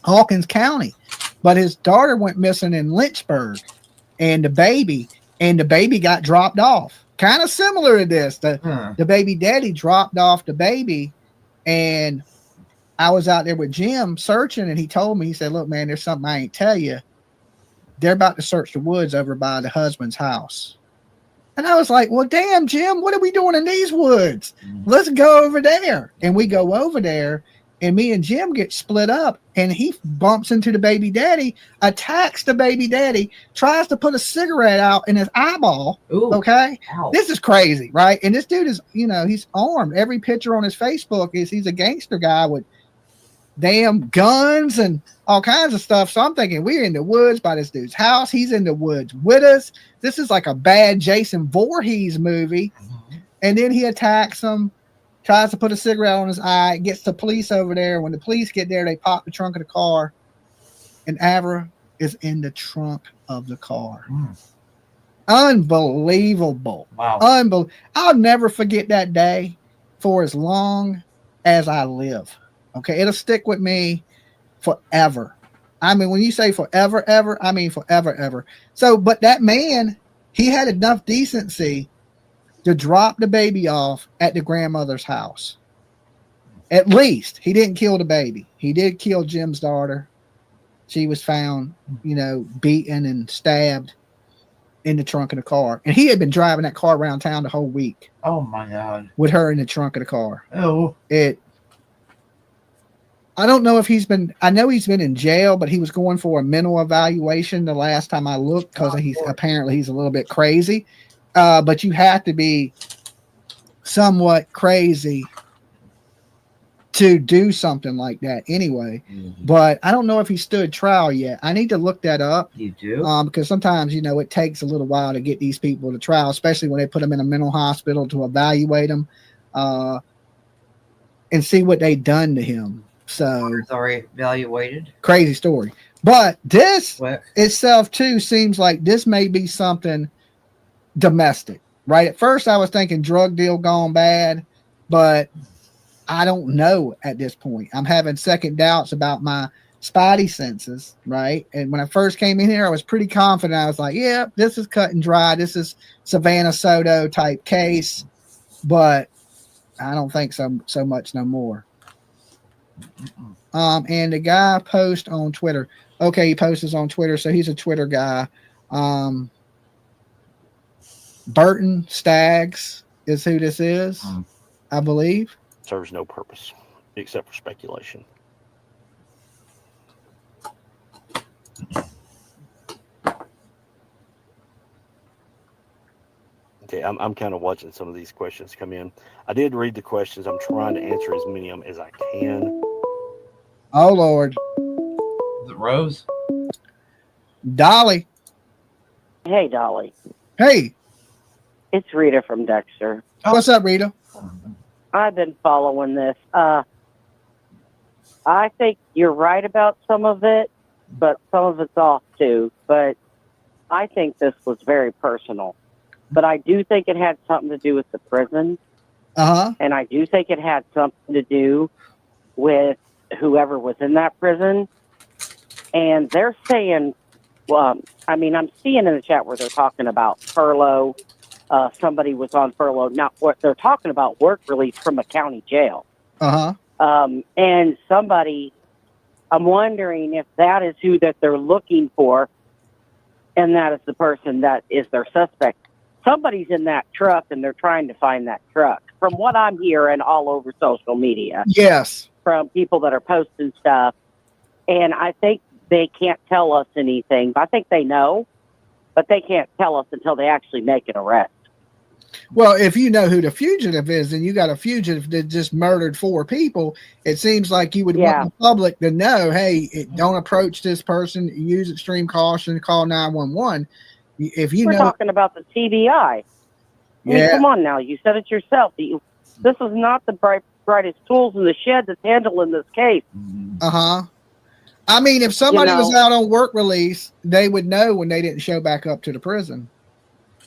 C: Hawkins County, but his daughter went missing in Lynchburg, and the baby got dropped off. Kind of similar to this. The baby daddy dropped off the baby, and I was out there with Jim searching, and he told me, he said, "Look, man, there's something I ain't tell you. They're about to search the woods over by the husband's house." And I was like, "Well, damn, Jim, what are we doing in these woods? Let's go over there." And we go over there, and me and Jim get split up, and he bumps into the baby daddy, attacks the baby daddy, tries to put a cigarette out in his eyeball.
A: Ooh,
C: okay.
A: ow.
C: This is crazy, right? And this dude is, he's armed. Every picture on his Facebook is he's a gangster guy with damn guns and all kinds of stuff. So I'm thinking we're in the woods by this dude's house. He's in the woods with us. This is like a bad Jason Voorhees movie. And then he attacks him, tries to put a cigarette on his eye, gets the police over there. When the police get there, they pop the trunk of the car, and Avra is in the trunk of the car. Unbelievable.
A: Wow.
C: I'll never forget that day for as long as I live. Okay, it'll stick with me forever. I mean, when you say forever, ever, I mean forever, ever. So, but that man, he had enough decency to drop the baby off at the grandmother's house. At least he didn't kill the baby. He did kill Jim's daughter. She was found, beaten and stabbed in the trunk of the car. And he had been driving that car around town the whole week.
A: Oh my God.
C: With her in the trunk of the car.
A: Oh.
C: I don't know if I know he's been in jail, but he was going for a mental evaluation the last time I looked, because he's a little bit crazy. But you have to be somewhat crazy to do something like that anyway. But I don't know if he stood trial yet. I need to look that up.
A: You do?
C: Because sometimes, it takes a little while to get these people to trial, especially when they put them in a mental hospital to evaluate them and see what they done to him. So
A: it's already evaluated.
C: Crazy story. But this itself too seems like this may be something domestic, right? At first I was thinking drug deal gone bad, but I don't know at this point. I'm having second doubts about my spidey senses, right? And when I first came in here, I was pretty confident. I was like, yeah, this is cut and dry. This is Savannah Soto type case, but I don't think so much no more. And the guy posts on Twitter. Okay, he posts on Twitter, so he's a Twitter guy. Burton Staggs is who this is, I believe.
G: Serves no purpose except for speculation. Okay, I'm kind of watching some of these questions come in. I did read the questions. I'm trying to answer as many of them as I can.
C: Oh, Lord.
A: Is it Rose?
C: Dolly.
H: Hey, Dolly.
C: Hey.
H: It's Rita from Dexter.
C: Oh, what's up, Rita?
H: I've been following this. I think you're right about some of it, but some of it's off too. But I think this was very personal. But I do think it had something to do with the prison. And I do think it had something to do with whoever was in that prison. And they're saying, well, I mean, I'm seeing in the chat where they're talking about furlough. Somebody was on furlough. Now, what they're talking about, work release from a county jail. And somebody, I'm wondering if that is who that they're looking for, and that is the person that is their suspect. Somebody's in that truck, and they're trying to find that truck. From what I'm hearing all over social media.
C: Yes.
H: From people that are posting stuff. And I think they can't tell us anything. I think they know, but they can't tell us until they actually make an arrest.
C: Well, if you know who the fugitive is, and you got a fugitive that just murdered 4 people, it seems like you would want the public to know, hey, don't approach this person, use extreme caution, call 911. If you
H: We're
C: know,
H: talking about the TBI. I mean, come on now. You said it yourself. This is not the brightest tools in the shed that's handling this case.
C: I mean, if somebody was out on work release, they would know when they didn't show back up to the prison.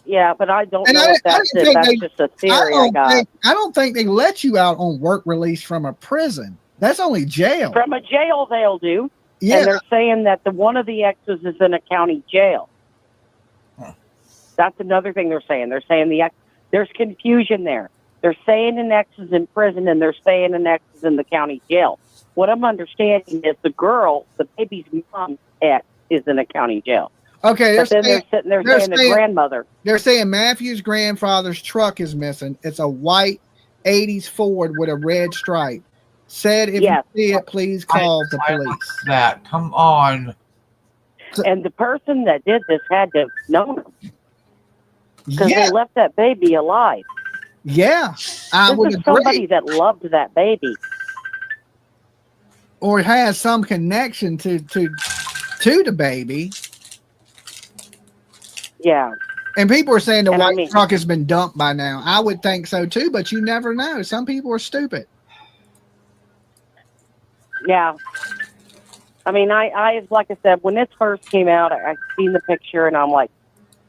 H: Yeah, but I don't know if that's it. That's just a theory I got.
C: I don't think they let you out on work release from a prison. That's only jail.
H: From a jail, they'll do.
C: Yeah.
H: And they're saying that one of the exes is in a county jail. That's another thing they're saying. They're saying there's confusion there. They're saying an ex is in prison, and they're saying an ex is in the county jail. What I'm understanding is the baby's mom ex is in a county jail.
C: Okay,
H: they're sitting there saying the grandmother.
C: They're saying Matthew's grandfather's truck is missing. It's a white 80s Ford with a red stripe. said if
H: Yes.
C: you see it, please call the police.
A: That, come on.
H: And the person that did this had to have known him because
C: Yeah.
H: they left that baby alive.
C: Yeah, I would
H: This is
C: agree.
H: somebody that loved that baby.
C: Or has some connection to the baby.
H: Yeah.
C: And people are saying the
H: And I
C: white
H: mean-
C: truck has been dumped by now. I would think so too, but you never know. Some people are stupid.
H: Yeah. I mean, I like I said, when this first came out, I seen the picture and I'm like,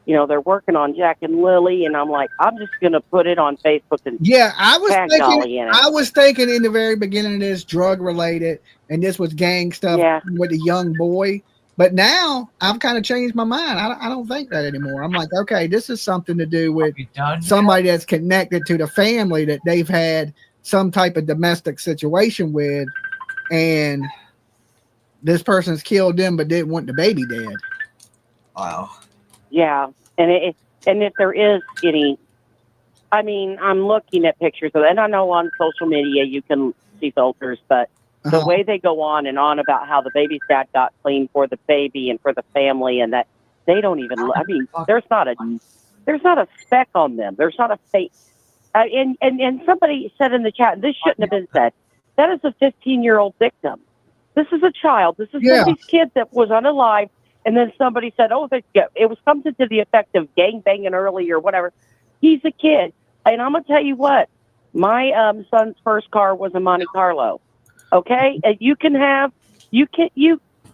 H: you know, they're working on Jack and Lily, and I'm like, I'm just gonna put it on Facebook and
C: Yeah, I was
H: tag
C: thinking.
H: Dolly in it.
C: I was thinking in the very beginning of this drug related, and this was gang stuff with the young boy. But now I've kind of changed my mind. I don't think that anymore. I'm like, okay, this is something to do with somebody that's connected to the family that they've had some type of domestic situation with, and this person's killed them but didn't want the baby dead.
A: Wow.
H: Yeah, and if there is any, I mean, I'm looking at pictures of it, and I know on social media you can see filters, but the way they go on and on about how the baby's dad got clean for the baby and for the family, and that they don't even. I mean, there's not a speck on them. There's not a face. And somebody said in the chat, this shouldn't have been said. That is a 15-year-old victim. This is a child. This is somebody's kid that was unalive. And then somebody said, oh, it was something to the effect of gang banging early or whatever. He's a kid. And I'm going to tell you what, my son's first car was a Monte Carlo. Okay. And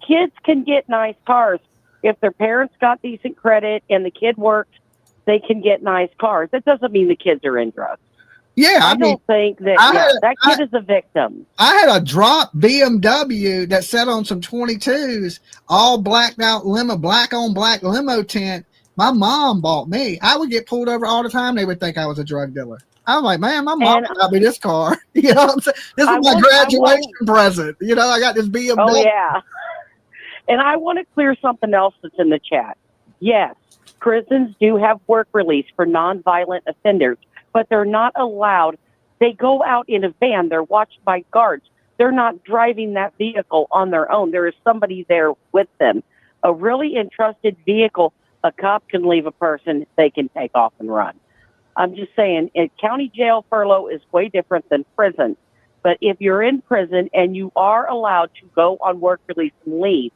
H: kids can get nice cars. If their parents got decent credit and the kid worked, they can get nice cars. That doesn't mean the kids are in drugs.
C: Yeah,
H: I don't think that that kid is a victim.
C: I had a drop BMW that sat on some 22s, all blacked out limo, black on black limo tint. My mom bought me. I would get pulled over all the time. They would think I was a drug dealer. I was like, man, my mom got me this car. You know what I'm saying? This is my graduation present. You know, I got this BMW.
H: Oh, yeah. And I want to clear something else that's in the chat. Yes, prisons do have work release for nonviolent offenders, but they're not allowed. They go out in a van. They're watched by guards. They're not driving that vehicle on their own. There is somebody there with them. A really entrusted vehicle, a cop can leave a person, they can take off and run. I'm just saying, county jail furlough is way different than prison. But if you're in prison and you are allowed to go on work release and leave,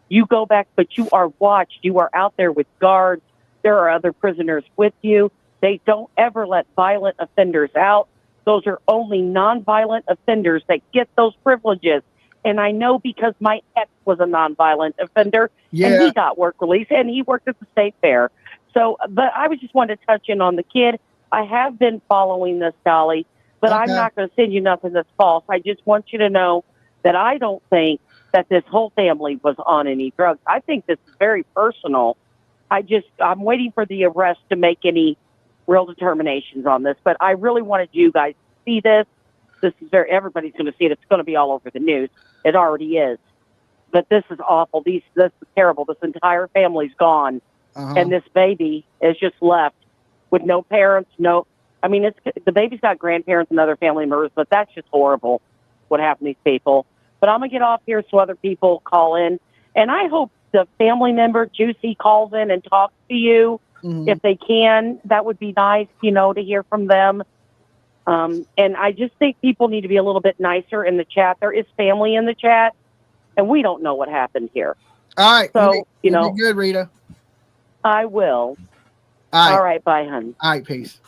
H: you go back, but you are watched. You are out there with guards. There are other prisoners with you. They don't ever let violent offenders out. Those are only nonviolent offenders that get those privileges. And I know because my ex was a nonviolent offender, and he got work release, and he worked at the state fair. So, but I was just wanted to touch in on the kid. I have been following this, Dolly, but I'm not going to send you nothing that's false. I just want you to know that I don't think that this whole family was on any drugs. I think this is very personal. I'm waiting for the arrest to make any real determinations on this, but I really wanted you guys to see this. This is everybody's going to see it. It's going to be all over the news. It already is. But this is awful. This is terrible. This entire family's gone. And this baby is just left with no parents. I mean, the baby's got grandparents and other family members, but that's just horrible what happened to these people. But I'm going to get off here so other people call in. And I hope the family member, Juicy, calls in and talks to you. If they can, that would be nice, to hear from them. And I just think people need to be a little bit nicer in the chat. There is family in the chat, and we don't know what happened here.
C: All right.
H: So,
C: be good, Rita.
H: I will.
C: All
H: right. Bye, honey.
C: All right. Peace.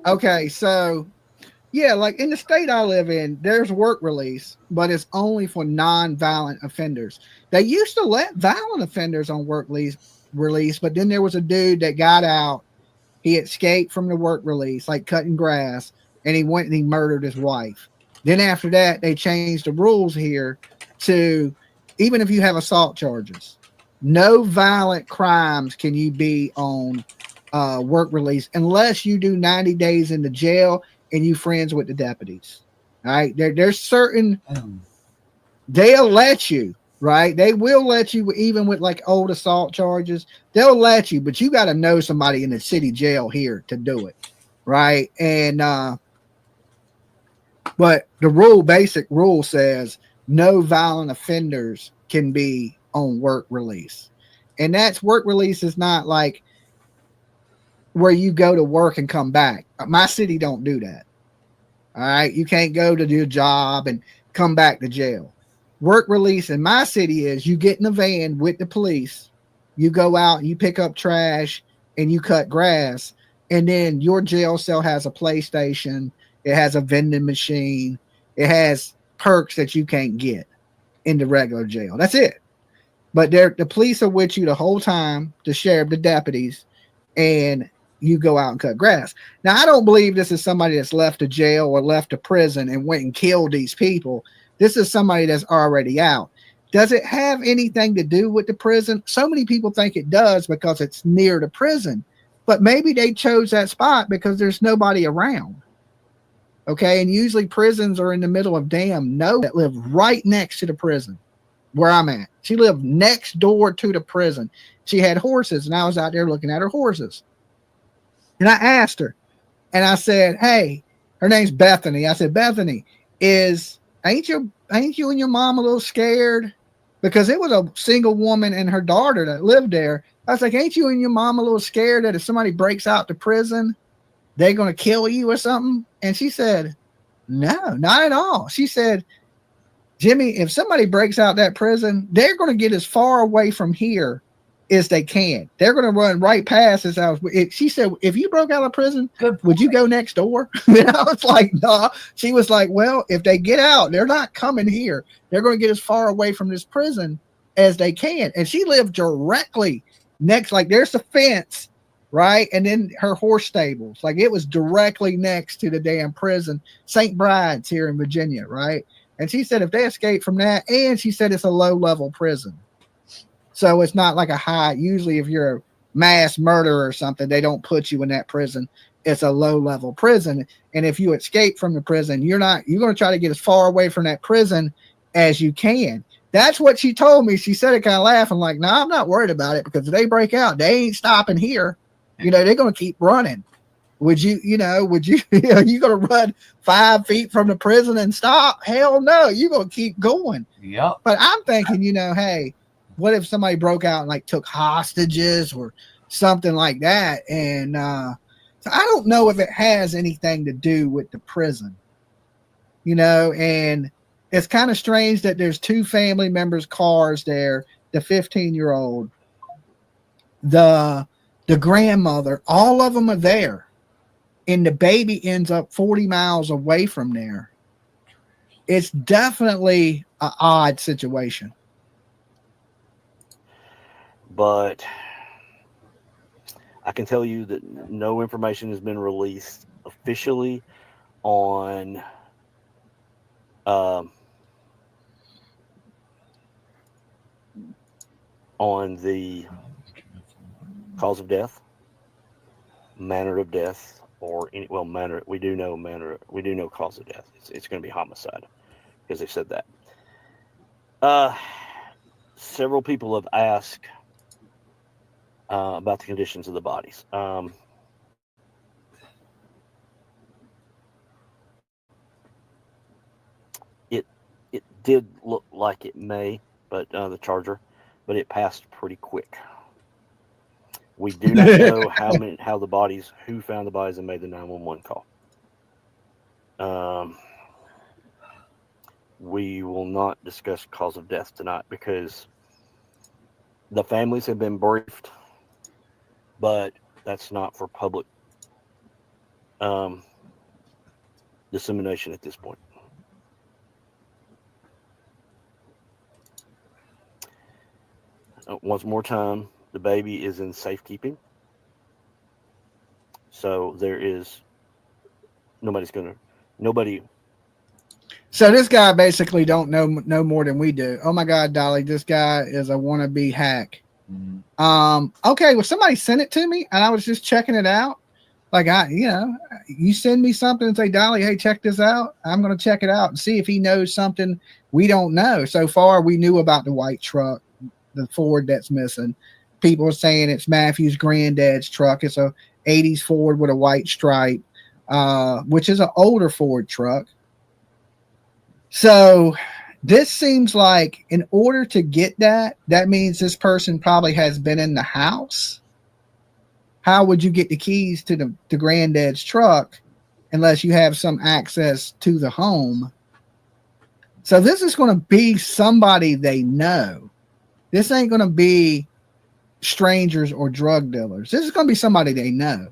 C: Okay. So, yeah, like in the state I live in, there's work release, but it's only for non-violent offenders. They used to let violent offenders on work release, but then there was a dude that got out. He escaped from the work release, like cutting grass, and he went and he murdered his wife. Then after that, they changed the rules here to even if you have assault charges, no violent crimes can you be on work release unless you do 90 days in the jail and you friends with the deputies. All right. There's certain, they'll let you, right? They will let you even with like old assault charges. They'll let you, but you got to know somebody in the city jail here to do it. Right. And But the basic rule says no violent offenders can be on work release. And that's work release is not like where you go to work and come back. My city don't do that. All right. You can't go to do a job and come back to jail. Work release in my city is you get in a van with the police, you go out and you pick up trash and you cut grass, and then your jail cell has a PlayStation, it has a vending machine, it has perks that you can't get in the regular jail. That's it. But the police are with you the whole time, the sheriff, the deputies, and you go out and cut grass. Now, I don't believe this is somebody that's left a jail or left a prison and went and killed these people. This is somebody that's already out. Does it have anything to do with the prison? So many people think it does because it's near the prison, but maybe they chose that spot because there's nobody around. Okay. And usually prisons are in the middle of damn nowhere that live right next to the prison where I'm at. She lived next door to the prison. She had horses, and I was out there looking at her horses. And I asked her, and I said, hey, her name's Bethany. I said, Bethany, ain't you and your mom a little scared? Because it was a single woman and her daughter that lived there. I was like, ain't you and your mom a little scared that if somebody breaks out to prison, they're going to kill you or something? And she said, no, not at all. She said, Jimmy, if somebody breaks out that prison, they're going to get as far away from here as they can. They're going to run right past his house. She said, if you broke out of prison, would you go next door? And I was like, no. She was like, well, if they get out, they're not coming here. They're going to get as far away from this prison as they can. And she lived directly next, like there's a fence, right? And then her horse stables, like it was directly next to the damn prison, St. Bride's here in Virginia, right? And she said if they escape from that, and she said it's a low-level prison. So it's not like a high. Usually if you're a mass murderer or something, they don't put you in that prison. It's a low-level prison. And if you escape from the prison, you're going to try to get as far away from that prison as you can. That's what she told me. She said it kind of laughing like, no, I'm not worried about it because if they break out, they ain't stopping here. They're going to keep running. Would you going to run 5 feet from the prison and stop? Hell no. You're going to keep going.
A: Yep.
C: But I'm thinking, hey, what if somebody broke out and like took hostages or something like that? And so I don't know if it has anything to do with the prison, and it's kind of strange that there's 2 family members' cars there, the 15-year-old, the grandmother, all of them are there. And the baby ends up 40 miles away from there. It's definitely an odd situation.
G: But I can tell you that no information has been released officially on the cause of death, manner of death, or manner. We do know cause of death. It's going to be homicide because they said that. Several people have asked about the conditions of the bodies. It did look like it may, but the Charger, but it passed pretty quick. We do not know who found the bodies and made the 911 call. We will not discuss cause of death tonight because the families have been briefed, but that's not for public dissemination at this point. Once more time, the baby is in safekeeping. So there is nobody.
C: So this guy basically don't know no more than we do. Oh my God, Dolly, this guy is a wannabe hack. Okay, well, somebody sent it to me and I was just checking it out. Like you send me something and say, Dolly, hey, check this out. I'm going to check it out and see if he knows something we don't know. So far, we knew about the white truck, the Ford that's missing. People are saying it's Matthew's granddad's truck. It's a 80s Ford with a white stripe, which is an older Ford truck. So this seems like in order to get that, that means this person probably has been in the house. How would you get the keys to the granddad's truck unless you have some access to the home? So this is going to be somebody they know. This ain't going to be strangers or drug dealers. This is going to be somebody they know.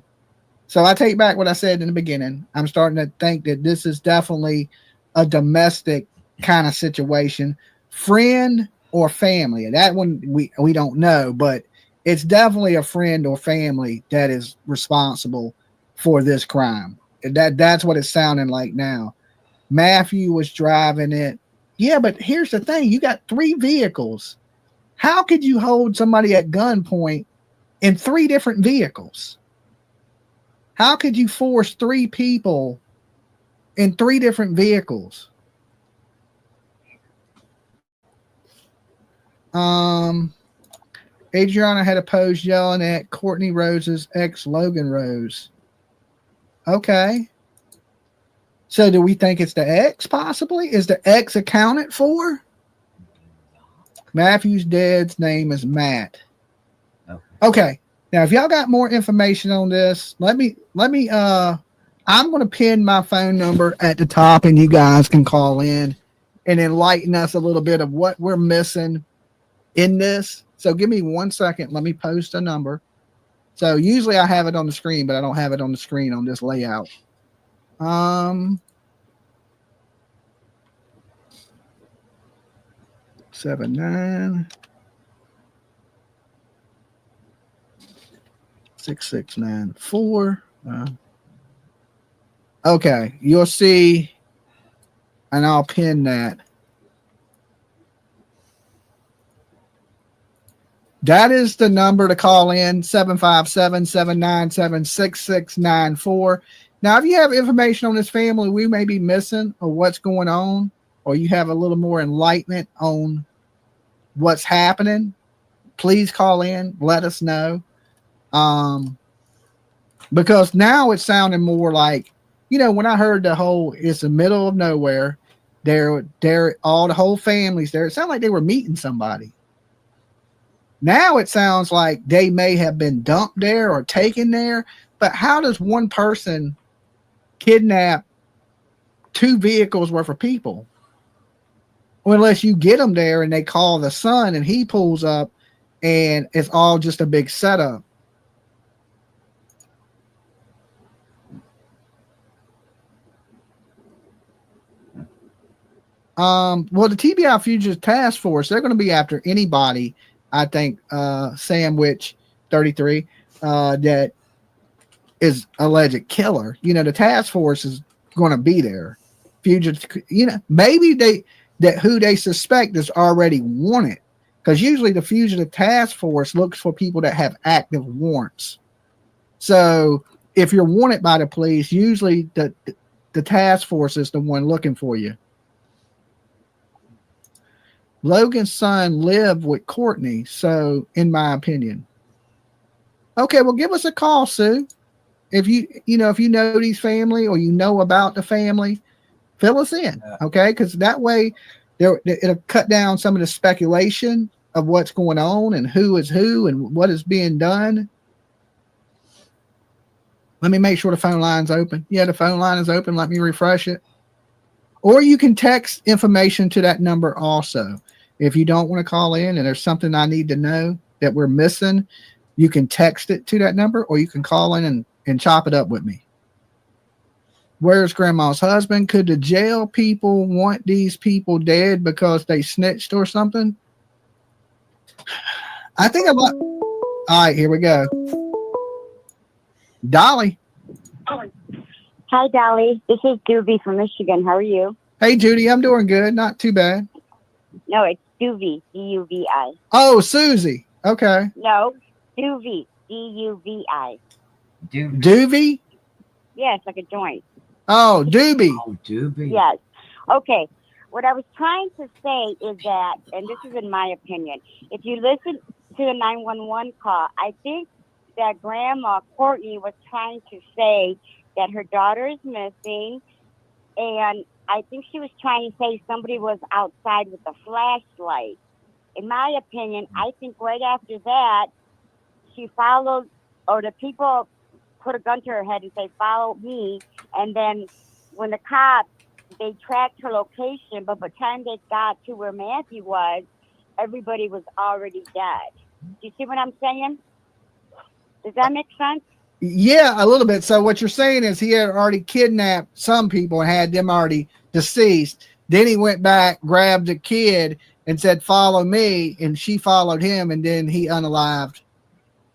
C: So I take back what I said in the beginning. I'm starting to think that this is definitely a domestic kind of situation, friend or family. That one we don't know, but it's definitely a friend or family that is responsible for this crime. That's what it's sounding like now. Matthew was driving it. Yeah, but here's the thing: you got 3 vehicles. How could you hold somebody at gunpoint in 3 different vehicles? How could you force 3 people in 3 different vehicles? Adriana had a post yelling at Courtney Rose's ex Logan Rose. Okay. So do we think it's the ex possibly? Is the ex accounted for? Matthew's dad's name is Matt. Okay. Now if y'all got more information on this, let me I'm going to pin my phone number at the top and you guys can call in and enlighten us a little bit of what we're missing in this. So give me 1 second. Let me post a number. So usually I have it on the screen, but I don't have it on the screen on this layout. 79 6694. Okay, you'll see, and I'll pin that. That is the number to call in, 757-797-6694. Now, if you have information on this family we may be missing or what's going on, or you have a little more enlightenment on what's happening, please call in, let us know. Because now it's sounding more like, when I heard the whole, it's the middle of nowhere, they're all the whole families there. It sounded like they were meeting somebody. Now it sounds like they may have been dumped there or taken there. But how does one person kidnap 2 vehicles worth of people? Well, unless you get them there and they call the son and he pulls up and it's all just a big setup. Well, the TBI Fugitive Task Force, they're going to be after anybody, I think, Sandwich 33, that is alleged killer. The task force is going to be there. Fugitive, maybe who they suspect is already wanted, because usually the Fugitive Task Force looks for people that have active warrants. So if you're wanted by the police, usually the task force is the one looking for you. Logan's son lived with Courtney, so in my opinion. Okay, well, give us a call, Sue. If you know these family or you know about the family, fill us in, okay? Because that way, it'll cut down some of the speculation of what's going on and who is who and what is being done. Let me make sure the phone line's open. Yeah, the phone line is open. Let me refresh it. Or you can text information to that number also. If you don't want to call in and there's something I need to know that we're missing, you can text it to that number or you can call in and chop it up with me. Where's grandma's husband? Could the jail people want these people dead because they snitched or something? I think about. All right, here we go. Dolly.
I: Hi, Dolly. This is Doobie from Michigan. How are you?
C: Hey, Judy. I'm doing good. Not too bad.
I: No, it's Doobie. D-U-V-I.
C: Oh, Susie. Okay.
I: No, Doobie. D-U-V-I.
C: Doobie?
I: Yes, like a joint.
C: Oh, Doobie.
A: Oh, Doobie.
I: Yes. Okay. What I was trying to say is that, and this is in my opinion, if you listen to the 911 call, I think that Grandma Courtney was trying to say that her daughter is missing and I think she was trying to say somebody was outside with a flashlight. In my opinion, I think right after that, she followed, or the people put a gun to her head and say, "Follow me." And then when the cops, they tracked her location, but by the time they got to where Matthew was, everybody was already dead. Do you see what I'm saying? Does that make sense?
C: Yeah, a little bit. So what you're saying is he had already kidnapped some people and had them already deceased. Then he went back, grabbed the kid, and said, "Follow me," and she followed him, and then he unalived.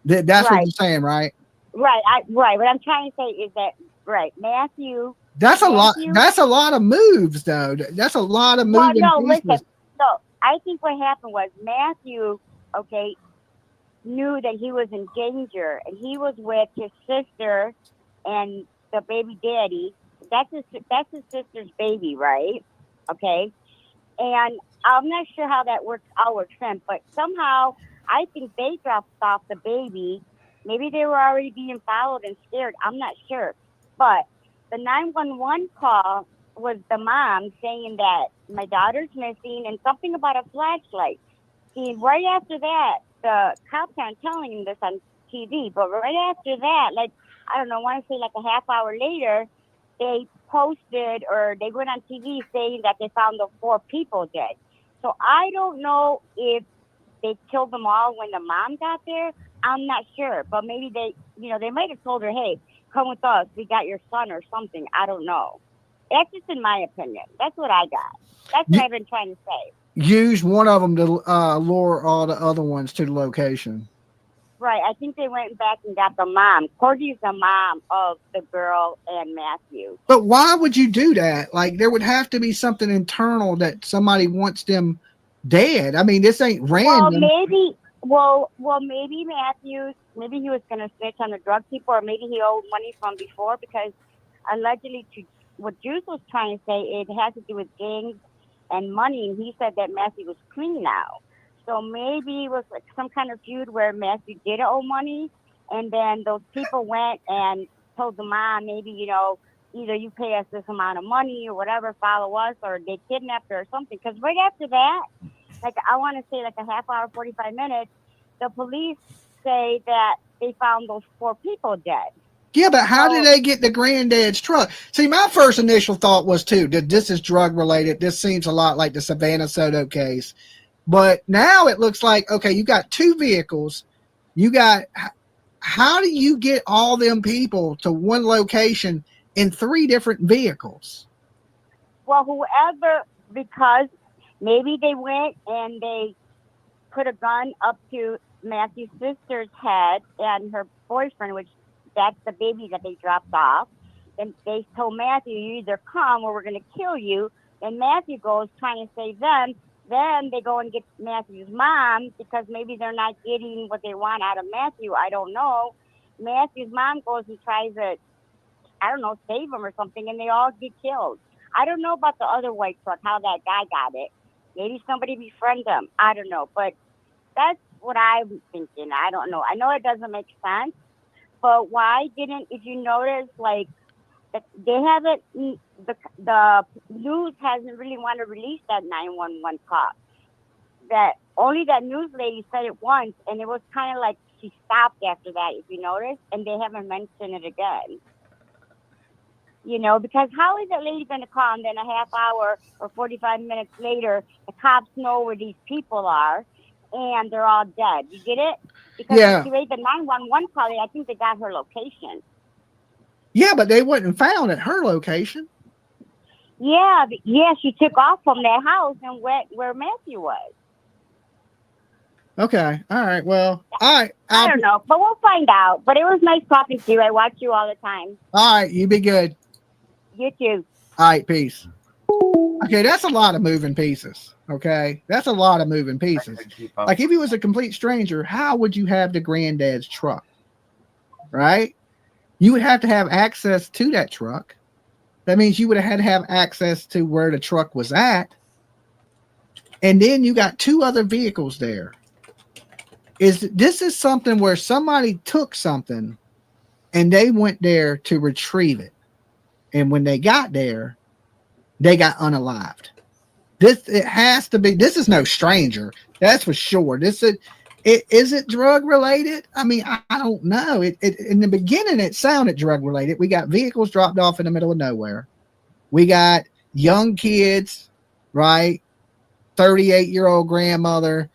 C: That's what
I: Right.
C: you're saying, right?
I: Right. Right. What I'm trying to say is that right, Matthew.
C: That's a lot.
I: Matthew.
C: That's a lot of moves, though. That's a lot of
I: Well,
C: moving
I: no,
C: pieces.
I: listen. So I think what happened was Matthew, okay, knew that he was in danger, and he was with his sister and the baby daddy. That's his sister's baby, right? Okay, and I'm not sure how that works out with him, but somehow I think they dropped off the baby. Maybe they were already being followed and scared. I'm not sure, but the 911 call was the mom saying that my daughter's missing and something about a flashlight. See, right after that, the cops aren't telling him this on TV, but right after that, like, I don't know, I want to say like a half hour later, they posted or they went on TV saying that they found the 4 people dead. So I don't know if they killed them all when the mom got there. I'm not sure, but maybe they might have told her, "Hey, come with us. We got your son," or something. I don't know. That's just in my opinion. That's what I got. That's what I've been trying to say.
C: Use one of them to lure all the other ones to the location.
I: Right. I think they went back and got the mom. Courtney's the mom of the girl and Matthew.
C: But why would you do that? Like, there would have to be something internal that somebody wants them dead. I mean, this ain't random.
I: Maybe Matthews, maybe he was going to snitch on the drug people, or maybe he owed money from before, because allegedly, what Juice was trying to say, it has to do with gangs and money, and he said that Matthew was clean now. So maybe it was like some kind of feud where Matthew did owe money, and then those people went and told the mom, maybe, either you pay us this amount of money or whatever, follow us, or they kidnapped her or something. Because right after that, like, I want to say like a half hour, 45 minutes, the police say that they found those 4 people dead.
C: Yeah, but how did they get the granddad's truck? See, my first initial thought was, too, that this is drug related. This seems a lot like the Savannah Soto case. But now it looks like, okay, you got 2 vehicles. How do you get all them people to one location in 3 different vehicles?
I: Well, because maybe they went and they put a gun up to Matthew's sister's head and her boyfriend, which that's the baby that they dropped off. And they told Matthew, "You either come or we're going to kill you." And Matthew goes trying to save them. Then they go and get Matthew's mom, because maybe they're not getting what they want out of Matthew. I don't know. Matthew's mom goes and tries to, I don't know, save him or something, and they all get killed. I don't know about the other white truck, how that guy got it. Maybe somebody befriended him. I don't know. But that's what I'm thinking. I don't know. I know it doesn't make sense, but why didn't, if you notice, like, they haven't, the news hasn't really wanted to release that 911 call. That only that news lady said it once, and it was kind of like she stopped after that, if you notice, and they haven't mentioned it again. Because how is that lady going to call, and then a half hour or 45 minutes later, the cops know where these people are, and they're all dead? You get it? Because if she made the 911 call, I think they got her location.
C: Yeah, but they wasn't found at her location.
I: Yeah, she took off from that house and went where Matthew was.
C: Okay, all right, well, all right.
I: I don't know, but we'll find out. But it was nice talking to you. I watch you all the time.
C: All right, you be good.
I: You too.
C: All right, peace. Okay, that's a lot of moving pieces. Okay, that's a lot of moving pieces. Like, if he was a complete stranger, how would you have the granddad's truck? Right? You would have to have access to that truck. That means you would have had to have access to where the truck was at. And then you got 2 other vehicles there. This is something where somebody took something and they went there to retrieve it. And when they got there, they got unalived. It has to be. This is no stranger. That's for sure. Is it drug related? I mean, I don't know. It in the beginning it sounded drug related. We got vehicles dropped off in the middle of nowhere. We got young kids, right? 38-year-old grandmother.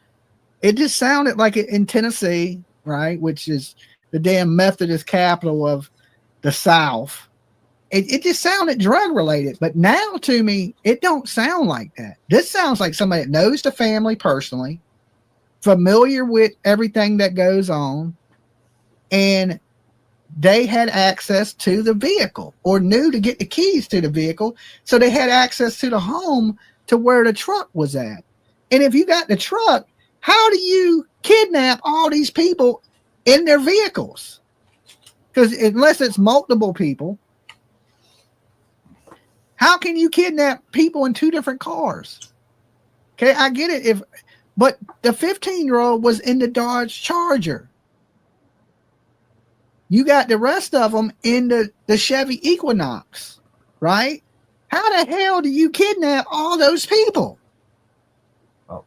C: It just sounded like it in Tennessee, right? Which is the damn Methodist capital of the South. It just sounded drug related, but now to me, it don't sound like that. This sounds like somebody that knows the family personally, familiar with everything that goes on, and they had access to the vehicle or knew to get the keys to the vehicle. So they had access to the home to where the truck was at. And if you got the truck, how do you kidnap all these people in their vehicles? Because unless it's multiple people, how can you kidnap people in two different cars? Okay, I get it. But the 15-year-old was in the Dodge Charger. You got the rest of them in the Chevy Equinox, right? How the hell do you kidnap all those people?
A: Oh.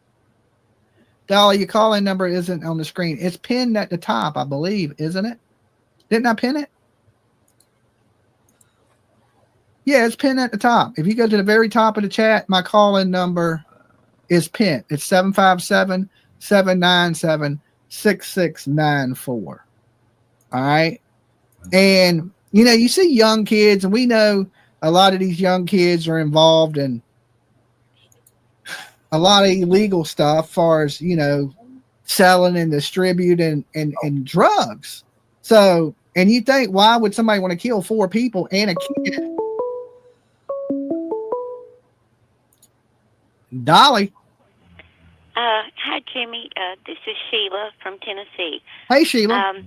C: Dolly, your calling number isn't on the screen. It's pinned at the top, I believe, isn't it? Didn't I pin it? Yeah, it's pinned at the top. If you go to the very top of the chat, my call-in number is pinned. It's 757-797-6694. All right. And, you see young kids, and we know a lot of these young kids are involved in a lot of illegal stuff as far as, selling and distributing and drugs. So, and you think, why would somebody want to kill 4 people and a kid? Dolly.
J: Hi, Jimmy. This is Sheila from Tennessee.
C: Hey, Sheila.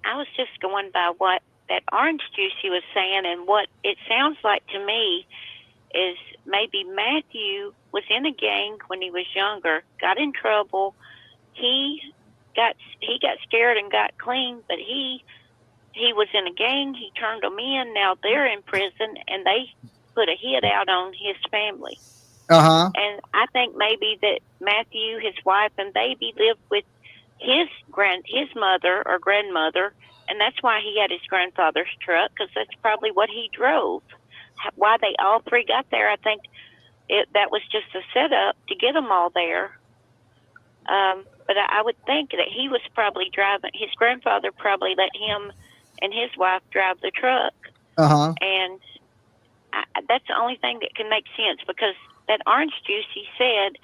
J: I was just going by what that Orange Juicy was saying, and what it sounds like to me is maybe Matthew was in a gang when he was younger, got in trouble. He got scared and got clean, but he was in a gang. He turned them in. Now they're in prison, and they put a hit out on his family.
C: Uh-huh.
J: And I think maybe that Matthew, his wife, and baby lived with his mother or grandmother, and that's why he had his grandfather's truck, because that's probably what he drove. Why they all 3 got there, I think that was just a setup to get them all there. But I would think that he was probably driving. His grandfather probably let him and his wife drive the truck.
C: Uh-huh.
J: And that's the only thing that can make sense, because that Orange Juicy said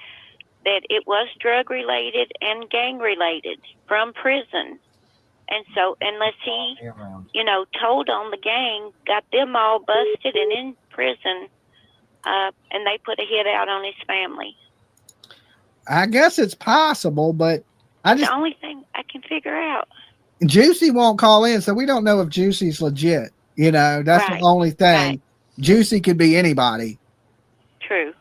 J: that it was drug related and gang related from prison. And so unless he, told on the gang, got them all busted and in prison, and they put a hit out on his family.
C: I guess it's possible, but
J: The only thing I can figure out.
C: Juicy won't call in, so we don't know if Juicy's legit. That's the only thing. Right. Juicy could be anybody.
J: True.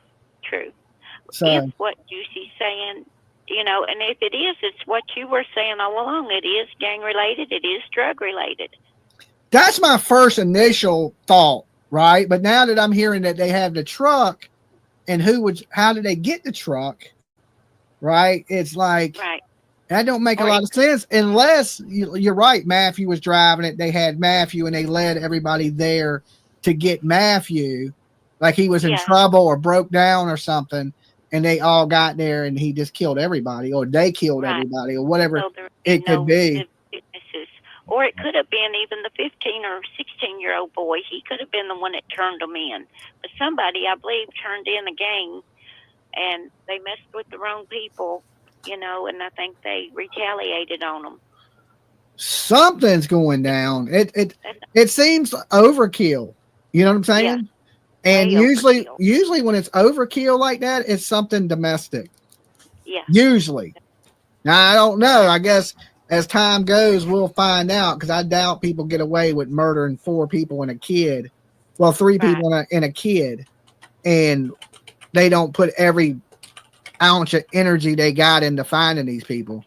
C: So
J: if what Juicy's saying, and if it is, it's what you were saying all along. It is gang related. It is drug related.
C: That's my first initial thought, right? But now that I'm hearing that they have the truck, and how did they get the truck, right? It's like,
J: right.
C: That don't make a lot of sense unless you're right. Matthew was driving it. They had Matthew, and they led everybody there to get Matthew, like he was in trouble or broke down or something. And they all got there, and he just killed everybody, or they killed everybody, or whatever it could be.
J: Or it could have been even the 15 or 16-year-old boy. He could have been the one that turned them in. But somebody, I believe, turned in a gang, and they messed with the wrong people, and I think they retaliated on them.
C: Something's going down. It seems overkill. You know what I'm saying?
J: Yeah.
C: And usually when it's overkill like that, it's something domestic.
J: Yeah.
C: Usually. Now, I don't know. I guess as time goes, we'll find out, because I doubt people get away with murdering 4 people and a kid. Well, 3 people and a kid. And they don't put every ounce of energy they got into finding these people.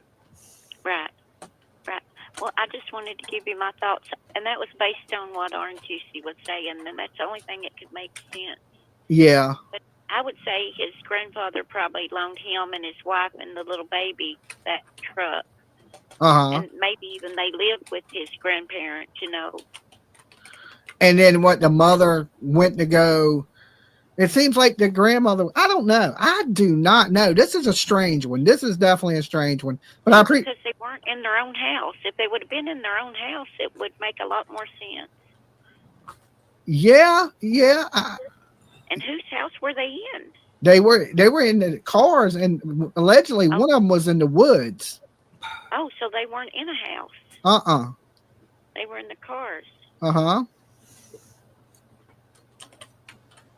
J: Right. Well, I just wanted to give you my thoughts, and that was based on what Orange Juicy was saying, and that's the only thing that could make sense.
C: Yeah.
J: But I would say his grandfather probably loaned him and his wife and the little baby that truck.
C: Uh-huh.
J: And maybe even they lived with his grandparents, you know.
C: And then what, the mother went to go. It seems like the grandmother, I don't know. I do not know. This is a strange one. This is definitely a strange one. But I
J: Because they weren't in their own house. If they would have been in their own house, it would make a lot more sense.
C: Yeah.
J: And whose house were they in?
C: They were in the cars, and allegedly one of them was in the woods.
J: Oh, so they weren't in a house.
C: Uh-uh.
J: They were in the cars.
C: Uh-huh.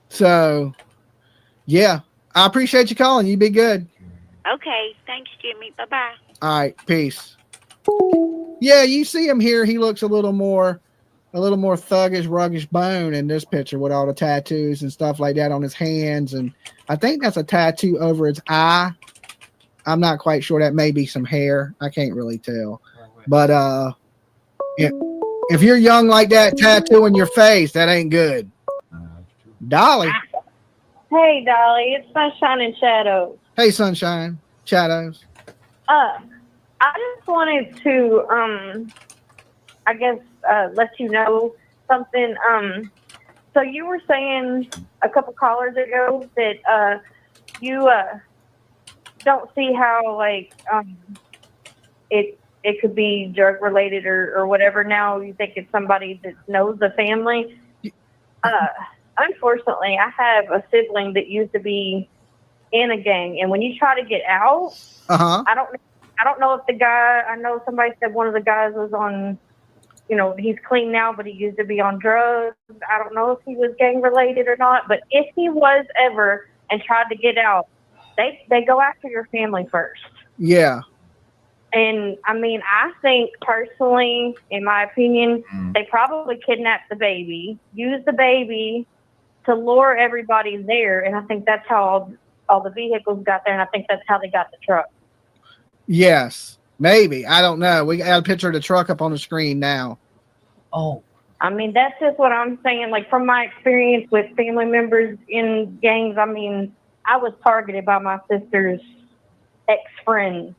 C: So, yeah. I appreciate you calling. You be good.
J: Okay. Thanks, Jimmy. Bye-bye.
C: All right. Peace. Yeah, you see him here. He looks a little more thuggish, ruggish bone in this picture with all the tattoos and stuff like that on his hands. And I think that's a tattoo over his eye. I'm not quite sure. That may be some hair. I can't really tell. But if you're young like that, tattooing your face, that ain't good. Dolly.
K: Hey, Dolly. It's Sunshine and Shadows.
C: Hey, Sunshine. Shadows.
K: I just wanted to, I guess, let you know something. So you were saying a couple callers ago that you don't see how, like, it could be drug related or whatever. Now you think it's somebody that knows the family. Unfortunately, I have a sibling that used to be in a gang, and when you try to get out, I don't know if the guy. I know somebody said one of the guys was on. You know, he's clean now, but he used to be on drugs. I don't know if he was gang related or not, but if he was ever and tried to get out, they go after your family first.
C: Yeah.
K: And I mean, I think personally, in my opinion, they probably kidnapped the baby, used the baby to lure everybody there, and I think that's how all the vehicles got there, and I think that's how they got the truck.
C: Yes. Maybe. I don't know. We got a picture of the truck up on the screen now.
A: Oh.
K: I mean, that's just what I'm saying. Like, from my experience with family members in gangs, I mean, I was targeted by my sister's ex-friend.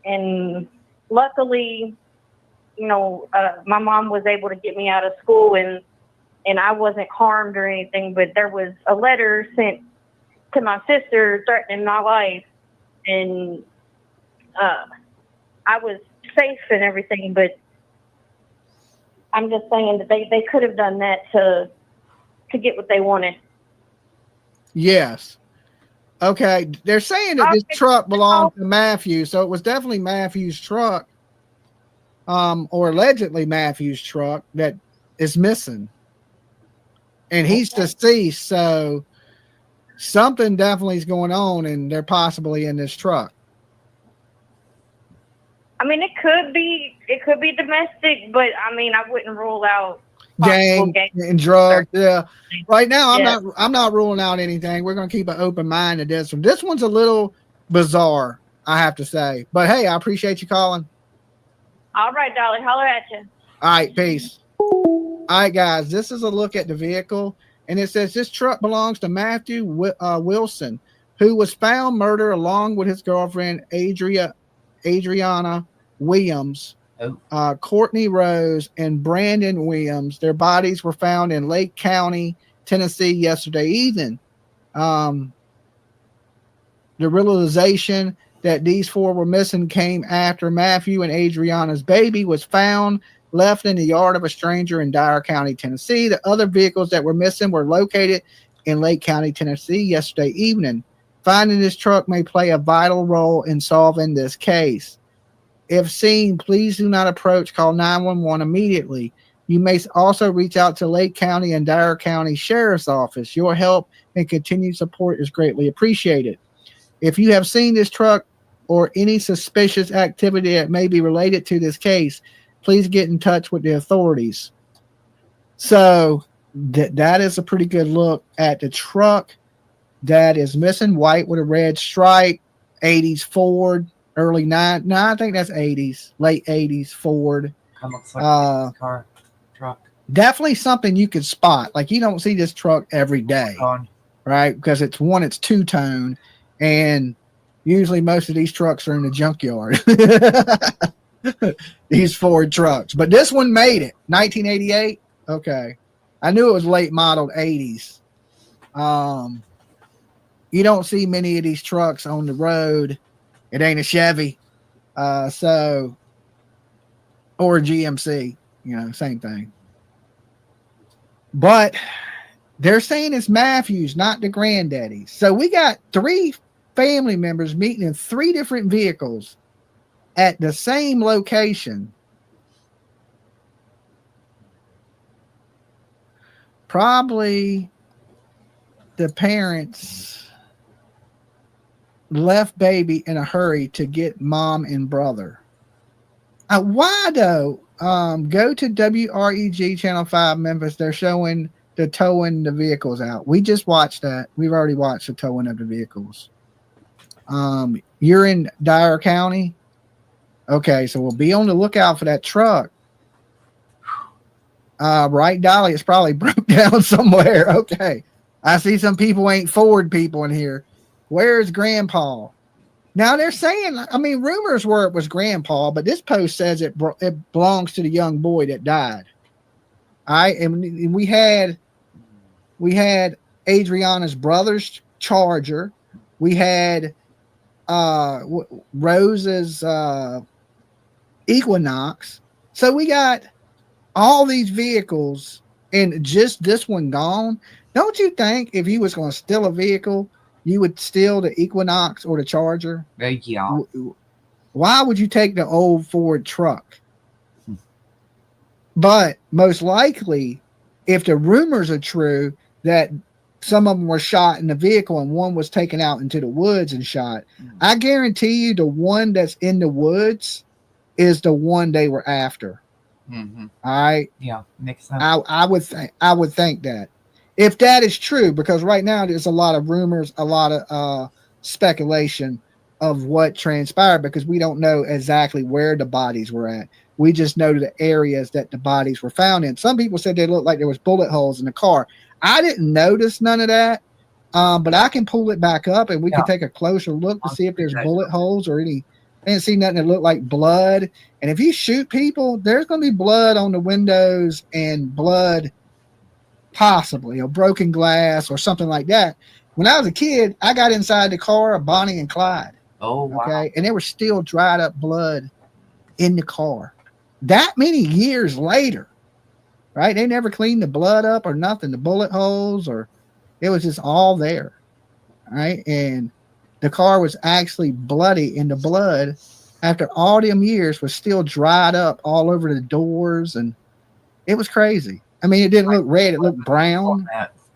K: And luckily, you know, my mom was able to get me out of school and I wasn't harmed or anything. But there was a letter sent to my sister threatening my life. And I was safe and everything, but I'm just saying that they could have done that to get what they wanted.
C: Yes. Okay. They're saying that this truck belonged to Matthew, so it was definitely Matthew's truck, or allegedly Matthew's truck that is missing. And he's deceased, so something definitely is going on, and they're possibly in this truck.
K: I mean, it could be domestic, but I mean, I wouldn't rule out
C: gang and drugs. Yeah. Right now, I'm not ruling out anything. We're gonna keep an open mind to this one. This one's a little bizarre, I have to say. But hey, I appreciate you calling.
K: All right, Dolly, holler at you.
C: All right, peace. All right, guys, this is a look at the vehicle, and it says this truck belongs to Matthew Wilson, who was found murdered along with his girlfriend Adriana Williams, Courtney Rose, and Brandon Williams. Their bodies were found in Lake County, Tennessee yesterday evening. The realization that these four were missing came after Matthew and Adriana's baby was found left in the yard of a stranger in Dyer County, Tennessee. The other vehicles that were missing were located in Lake County, Tennessee yesterday evening. Finding this truck may play a vital role in solving this case. If seen, please do not approach. Call 911 immediately. You may also reach out to Lake County and Dyer County Sheriff's Office. Your help and continued support is greatly appreciated. If you have seen this truck or any suspicious activity that may be related to this case, please get in touch with the authorities. So that is a pretty good look at the truck that is missing. White with a red stripe, 80s Ford, early 9. No, I think that's 80s, late 80s Ford.
A: Looks like truck.
C: Definitely something you could spot. Like, you don't see this truck every day. right? Because it's two-tone, and usually most of these trucks are in the junkyard. These Ford trucks. But this one made it. 1988? Okay. I knew it was late modeled 80s. You don't see many of these trucks on the road. It ain't a Chevy. Or a GMC. Same thing. But they're saying it's Matthews, not the granddaddy. So we got 3 family members meeting in 3 different vehicles at the same location. Probably the parents left baby in a hurry to get mom and brother. Why though? Go to WREG Channel 5 Memphis. They're showing the towing the vehicles out. We just watched that. We've already watched the towing of the vehicles. You're in Dyer County? Okay, so we'll be on the lookout for that truck. Right, Dolly? It's probably broke down somewhere. Okay. I see some people ain't Ford people in here. Where's Grandpa? Now they're saying, rumors were it was Grandpa, but this post says it belongs to the young boy that died. All right, and we had Adriana's brother's Charger. We had Rose's Equinox. So we got all these vehicles and just this one gone. Don't you think if you was going to steal a vehicle, you would steal the Equinox or the Charger?
A: Yeah.
C: Why would you take the old Ford truck? But most likely, if the rumors are true that some of them were shot in the vehicle and one was taken out into the woods and shot, I guarantee you the one that's in the woods is the one they were after.
A: Mm-hmm.
C: All right.
A: Yeah, makes sense.
C: I would think that if that is true, because right now there's a lot of rumors, a lot of speculation of what transpired because we don't know exactly where the bodies were at. We just know the areas that the bodies were found in. Some people said they looked like there was bullet holes in the car. I didn't notice none of that, but I can pull it back up and we can take a closer look to see if there's bullet holes or any. I didn't see nothing that looked like blood. And if you shoot people, there's going to be blood on the windows and blood, possibly, or broken glass or something like that. When I was a kid, I got inside the car of Bonnie and Clyde.
A: Oh, wow.
C: Okay, and there was still dried up blood in the car. That many years later, right? They never cleaned the blood up or nothing, the bullet holes, or it was just all there, right? And the car was actually bloody, and the blood, after all them years, was still dried up all over the doors, and it was crazy. I mean, it didn't look red; it looked brown,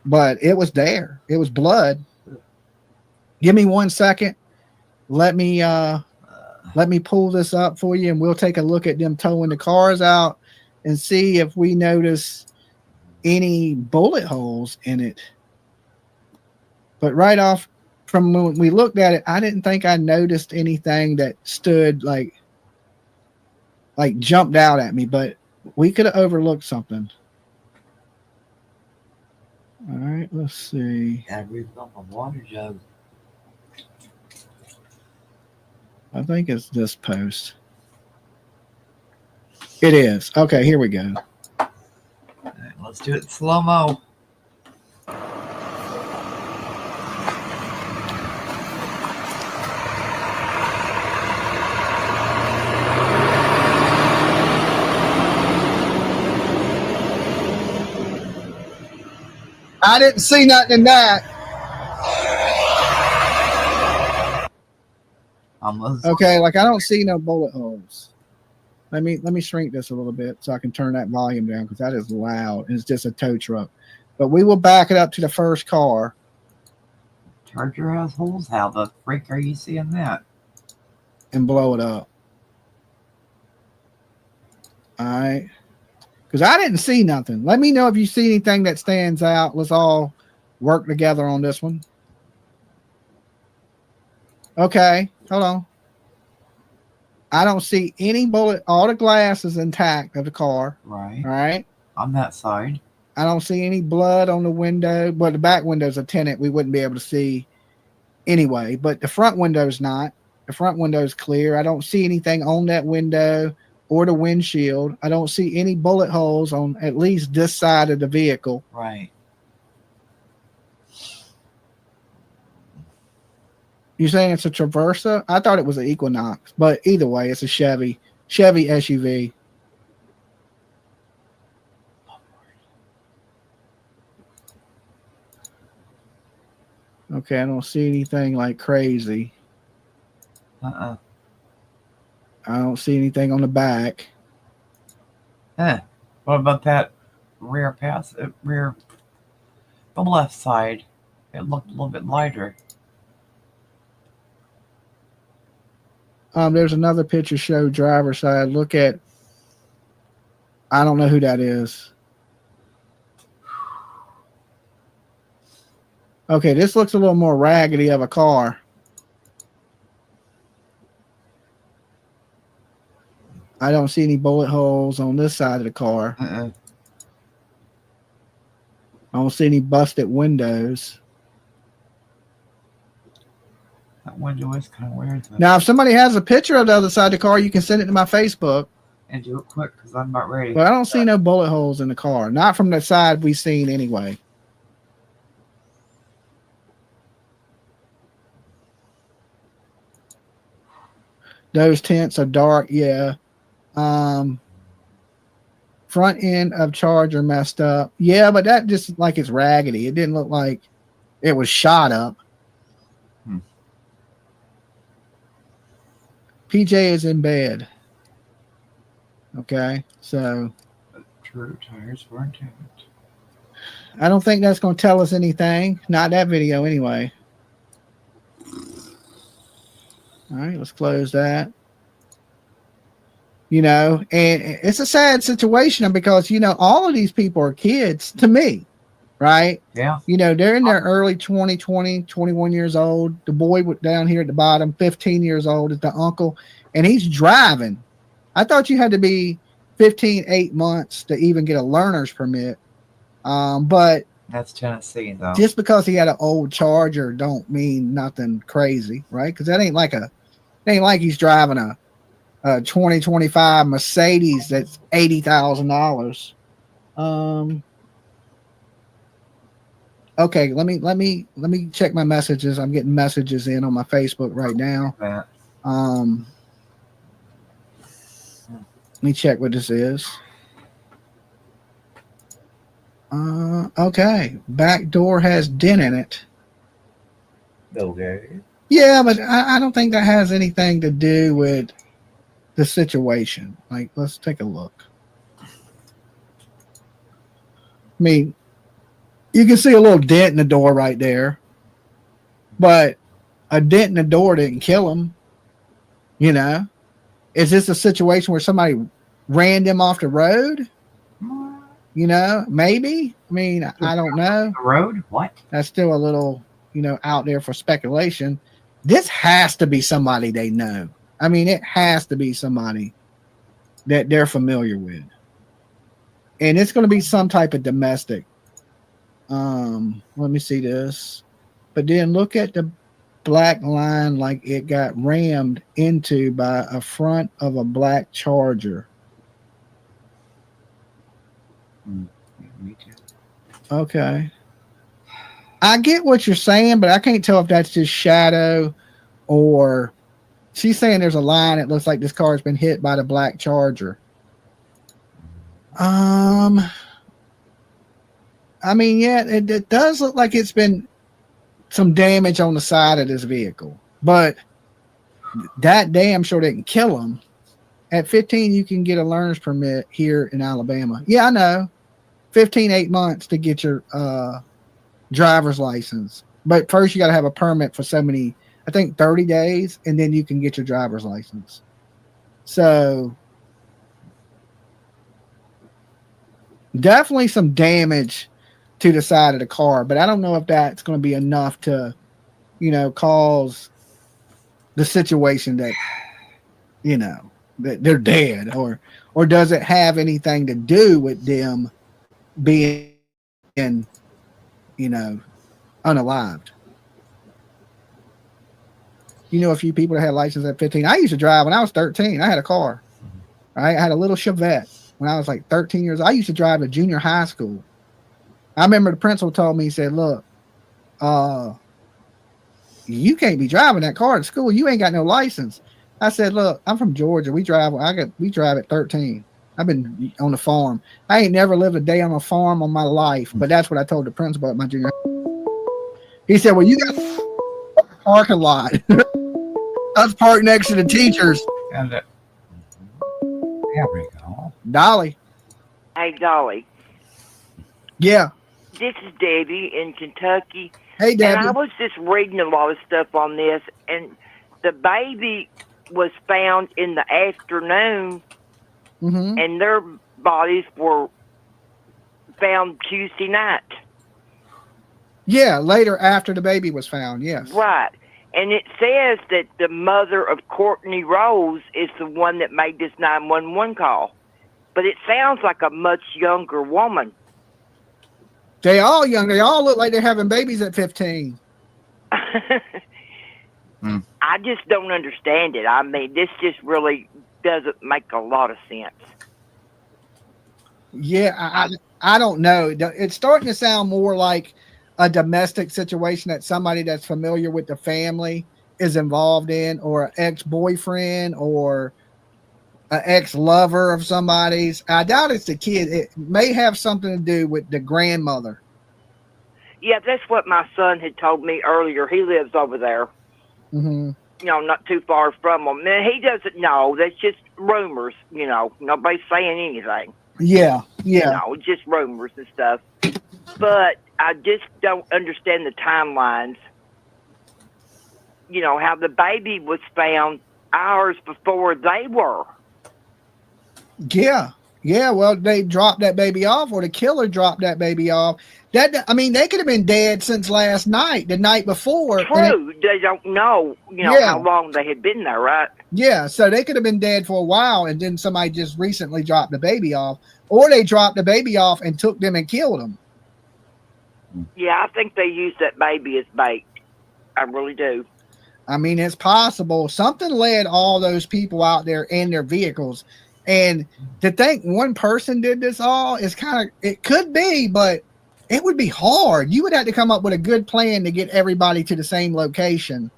C: but it was there. It was blood. Give me 1 second. Let me pull this up for you, and we'll take a look at them towing the cars out and see if we notice any bullet holes in it. But right off from when we looked at it, I didn't think I noticed anything that stood like jumped out at me, but we could have overlooked something. All right, let's see.
A: Gotta refill my water jug.
C: I think it's this post. It is. Okay, here we go.
A: All right, let's do it slow-mo.
C: I didn't see nothing in that.
A: Almost.
C: Okay, like I don't see no bullet holes. Let me shrink this a little bit so I can turn that volume down because that is loud. It's just a tow truck. But we will back it up to the first car.
A: Charger has holes. How the freak are you seeing that?
C: And blow it up. All right. Because I didn't see nothing. Let me know if you see anything that stands out. Let's all work together on this one. Okay. Hold on. I don't see any bullet. All the glass is intact of the car.
A: Right.
C: All right.
A: On that side.
C: I don't see any blood on the window. Well, the back window's a tenant. We wouldn't be able to see anyway, but the front window's not. The front window's clear. I don't see anything on that window or the windshield. I don't see any bullet holes on at least this side of the vehicle.
A: Right.
C: You're saying it's a Traversa? I thought it was an Equinox, but either way, it's a Chevy SUV. Okay, I don't see anything like crazy. I don't see anything on the back.
A: What about that rear rear, the left side? It looked a little bit lighter.
C: There's another picture show driver side. Look at, I don't know who that is. Okay, this looks a little more raggedy of a car. I don't see any bullet holes on this side of the car. I don't see any busted windows.
A: That window is kind of weird.
C: Now, if somebody has a picture of the other side of the car, you can send it to my Facebook.
A: And do it quick because I'm not ready.
C: But I don't see no bullet holes in the car. Not from the side we've seen anyway. Those tents are dark, yeah. Front end of Charger messed up. Yeah, but that just like it's raggedy. It didn't look like it was shot up. PJ is in bed. Okay, so
A: true tires were intact.
C: I don't think that's going to tell us anything. Not that video anyway. All right, let's close that. You know, and it's a sad situation because, you know, all of these people are kids to me, right?
A: Yeah.
C: You know, they're in their early 21 years old. The boy down here at the bottom, 15 years old, is the uncle, and he's driving. I thought you had to be 15, 8 months to even get a learner's permit. But
A: that's Tennessee, though.
C: Just because he had an old Charger don't mean nothing crazy, right? Because that ain't like he's driving a 2025 Mercedes that's $80,000. Okay, let me check my messages. I'm getting messages in on my Facebook right now. Let me check what this is. Okay, back door has dent in it.
A: Okay.
C: Yeah, but I don't think that has anything to do with the situation. Like, let's take a look. I mean, you can see a little dent in the door right there, but a dent in the door didn't kill him. You know, is this a situation where somebody ran them off the road? You know, maybe. I mean, I don't know.
A: The road? What?
C: That's still a little, you know, out there for speculation. This has to be somebody they know. I mean, it has to be somebody that they're familiar with. And it's going to be some type of domestic. Let me see this. But then look at the black line like it got rammed into by a front of a black Charger.
A: Me too.
C: Okay. I get what you're saying, but I can't tell if that's just shadow or she's saying there's a line. It looks like this car has been hit by the black Charger. I mean, yeah, it does look like it's been some damage on the side of this vehicle, but that damn sure didn't kill him. At 15, you can get a learner's permit here in Alabama. Yeah, I know. 8 months to get your driver's license. But first you got to have a permit for so many, I think 30 days, and then you can get your driver's license. So definitely some damage to the side of the car, but I don't know if that's going to be enough to, you know, cause the situation that, you know, that they're dead, or does it have anything to do with them being and, unalived. You know a few people that had license at 15. I used to drive when I was 13. I had a car. I had a little Chevette when I was like 13 years old. I used to drive to junior high school. I remember the principal told me, he said, look, you can't be driving that car at school. You ain't got no license. I said, look, I'm from Georgia. We drive at 13. I've been on the farm. I ain't never lived a day on a farm on my life, but that's what I told the principal at my junior high. He said, well, you got a parking lot. Let's park next to the teachers.
A: And there we go.
C: Dolly.
L: Hey, Dolly.
C: Yeah.
L: This is Debbie in Kentucky.
C: Hey, Debbie.
L: And I was just reading a lot of stuff on this, and the baby was found in the afternoon, and their bodies were found Tuesday night.
C: Yeah, later after the baby was found, yes.
L: Right. And it says that the mother of Courtney Rose is the one that made this 911 call. But it sounds like a much younger woman.
C: They all young. They all look like they're having babies at 15.
L: I just don't understand it. I mean, this just really doesn't make a lot of sense.
C: Yeah, I don't know. It's starting to sound more like a domestic situation that somebody that's familiar with the family is involved in, or an ex-boyfriend or an ex-lover of somebody's. I doubt it's the kid. It may have something to do with the grandmother.
L: Yeah, that's what my son had told me earlier. He lives over there.
C: Mm-hmm.
L: Not too far from him. And he doesn't know. That's just rumors, Nobody's saying anything.
C: Yeah.
L: Just rumors and stuff. But I just don't understand the timelines. How the baby was found hours before they were.
C: Yeah. Well, they dropped that baby off, or the killer dropped that baby off. They could have been dead since last night, the night before.
L: True. They don't know, how long they had been there, right?
C: Yeah, so they could have been dead for a while, and then somebody just recently dropped the baby off, or they dropped the baby off and took them and killed them.
L: Yeah, I think they used that baby as bait. I really do.
C: I mean, it's possible. Something led all those people out there in their vehicles. And to think one person did this all is it could be, but it would be hard. You would have to come up with a good plan to get everybody to the same location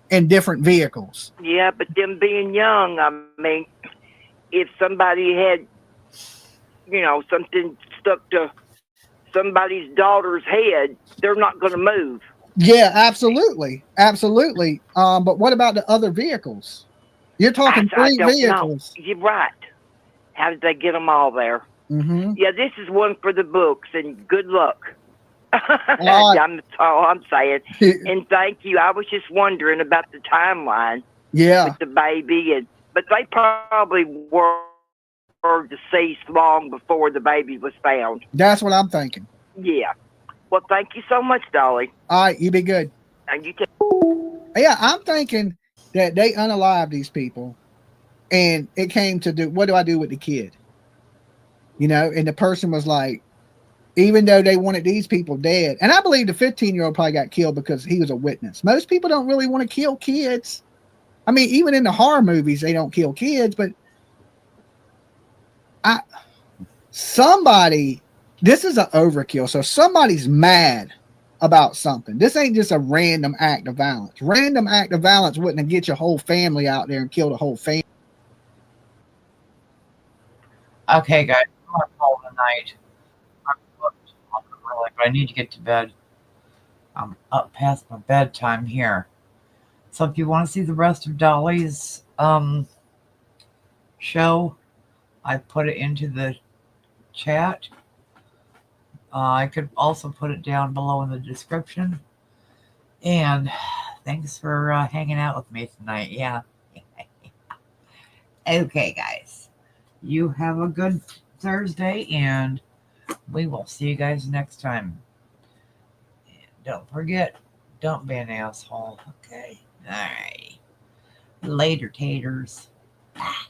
C: in different vehicles.
L: Yeah, but them being young, I mean, if somebody had, something stuck to somebody's daughter's head, they're not going to move.
C: Yeah, absolutely. But what about the other vehicles? You're talking three vehicles.
L: Know. You're right. How did they get them all there?
C: Mm-hmm.
L: Yeah, this is one for the books, and good luck. That's all I'm saying. And thank you. I was just wondering about the timeline.
C: Yeah.
L: With the baby, but they probably were deceased long before the baby was found.
C: That's what I'm thinking.
L: Yeah. Well, thank you so much, Dolly.
C: All right, you be good.
L: And you too.
C: Yeah, I'm thinking that they unalived these people, and it came to what do I do with the kid? And the person was like, even though they wanted these people dead, and I believe the 15-year-old probably got killed because he was a witness. Most people don't really want to kill kids. I mean, even in the horror movies, they don't kill kids, but this is an overkill. So somebody's mad about something. This ain't just a random act of violence. Random act of violence wouldn't get your whole family out there and kill the whole family.
A: Okay, guys, I'm gonna call it a night. I'm booked early, but I need to get to bed. I'm up past my bedtime here. So if you want to see the rest of Dolly's show, I put it into the chat. I could also put it down below in the description. And thanks for hanging out with me tonight. Yeah. Okay, guys. You have a good Thursday, and we will see you guys next time. And don't forget, don't be an asshole. Okay. All right. Later, taters. Ah.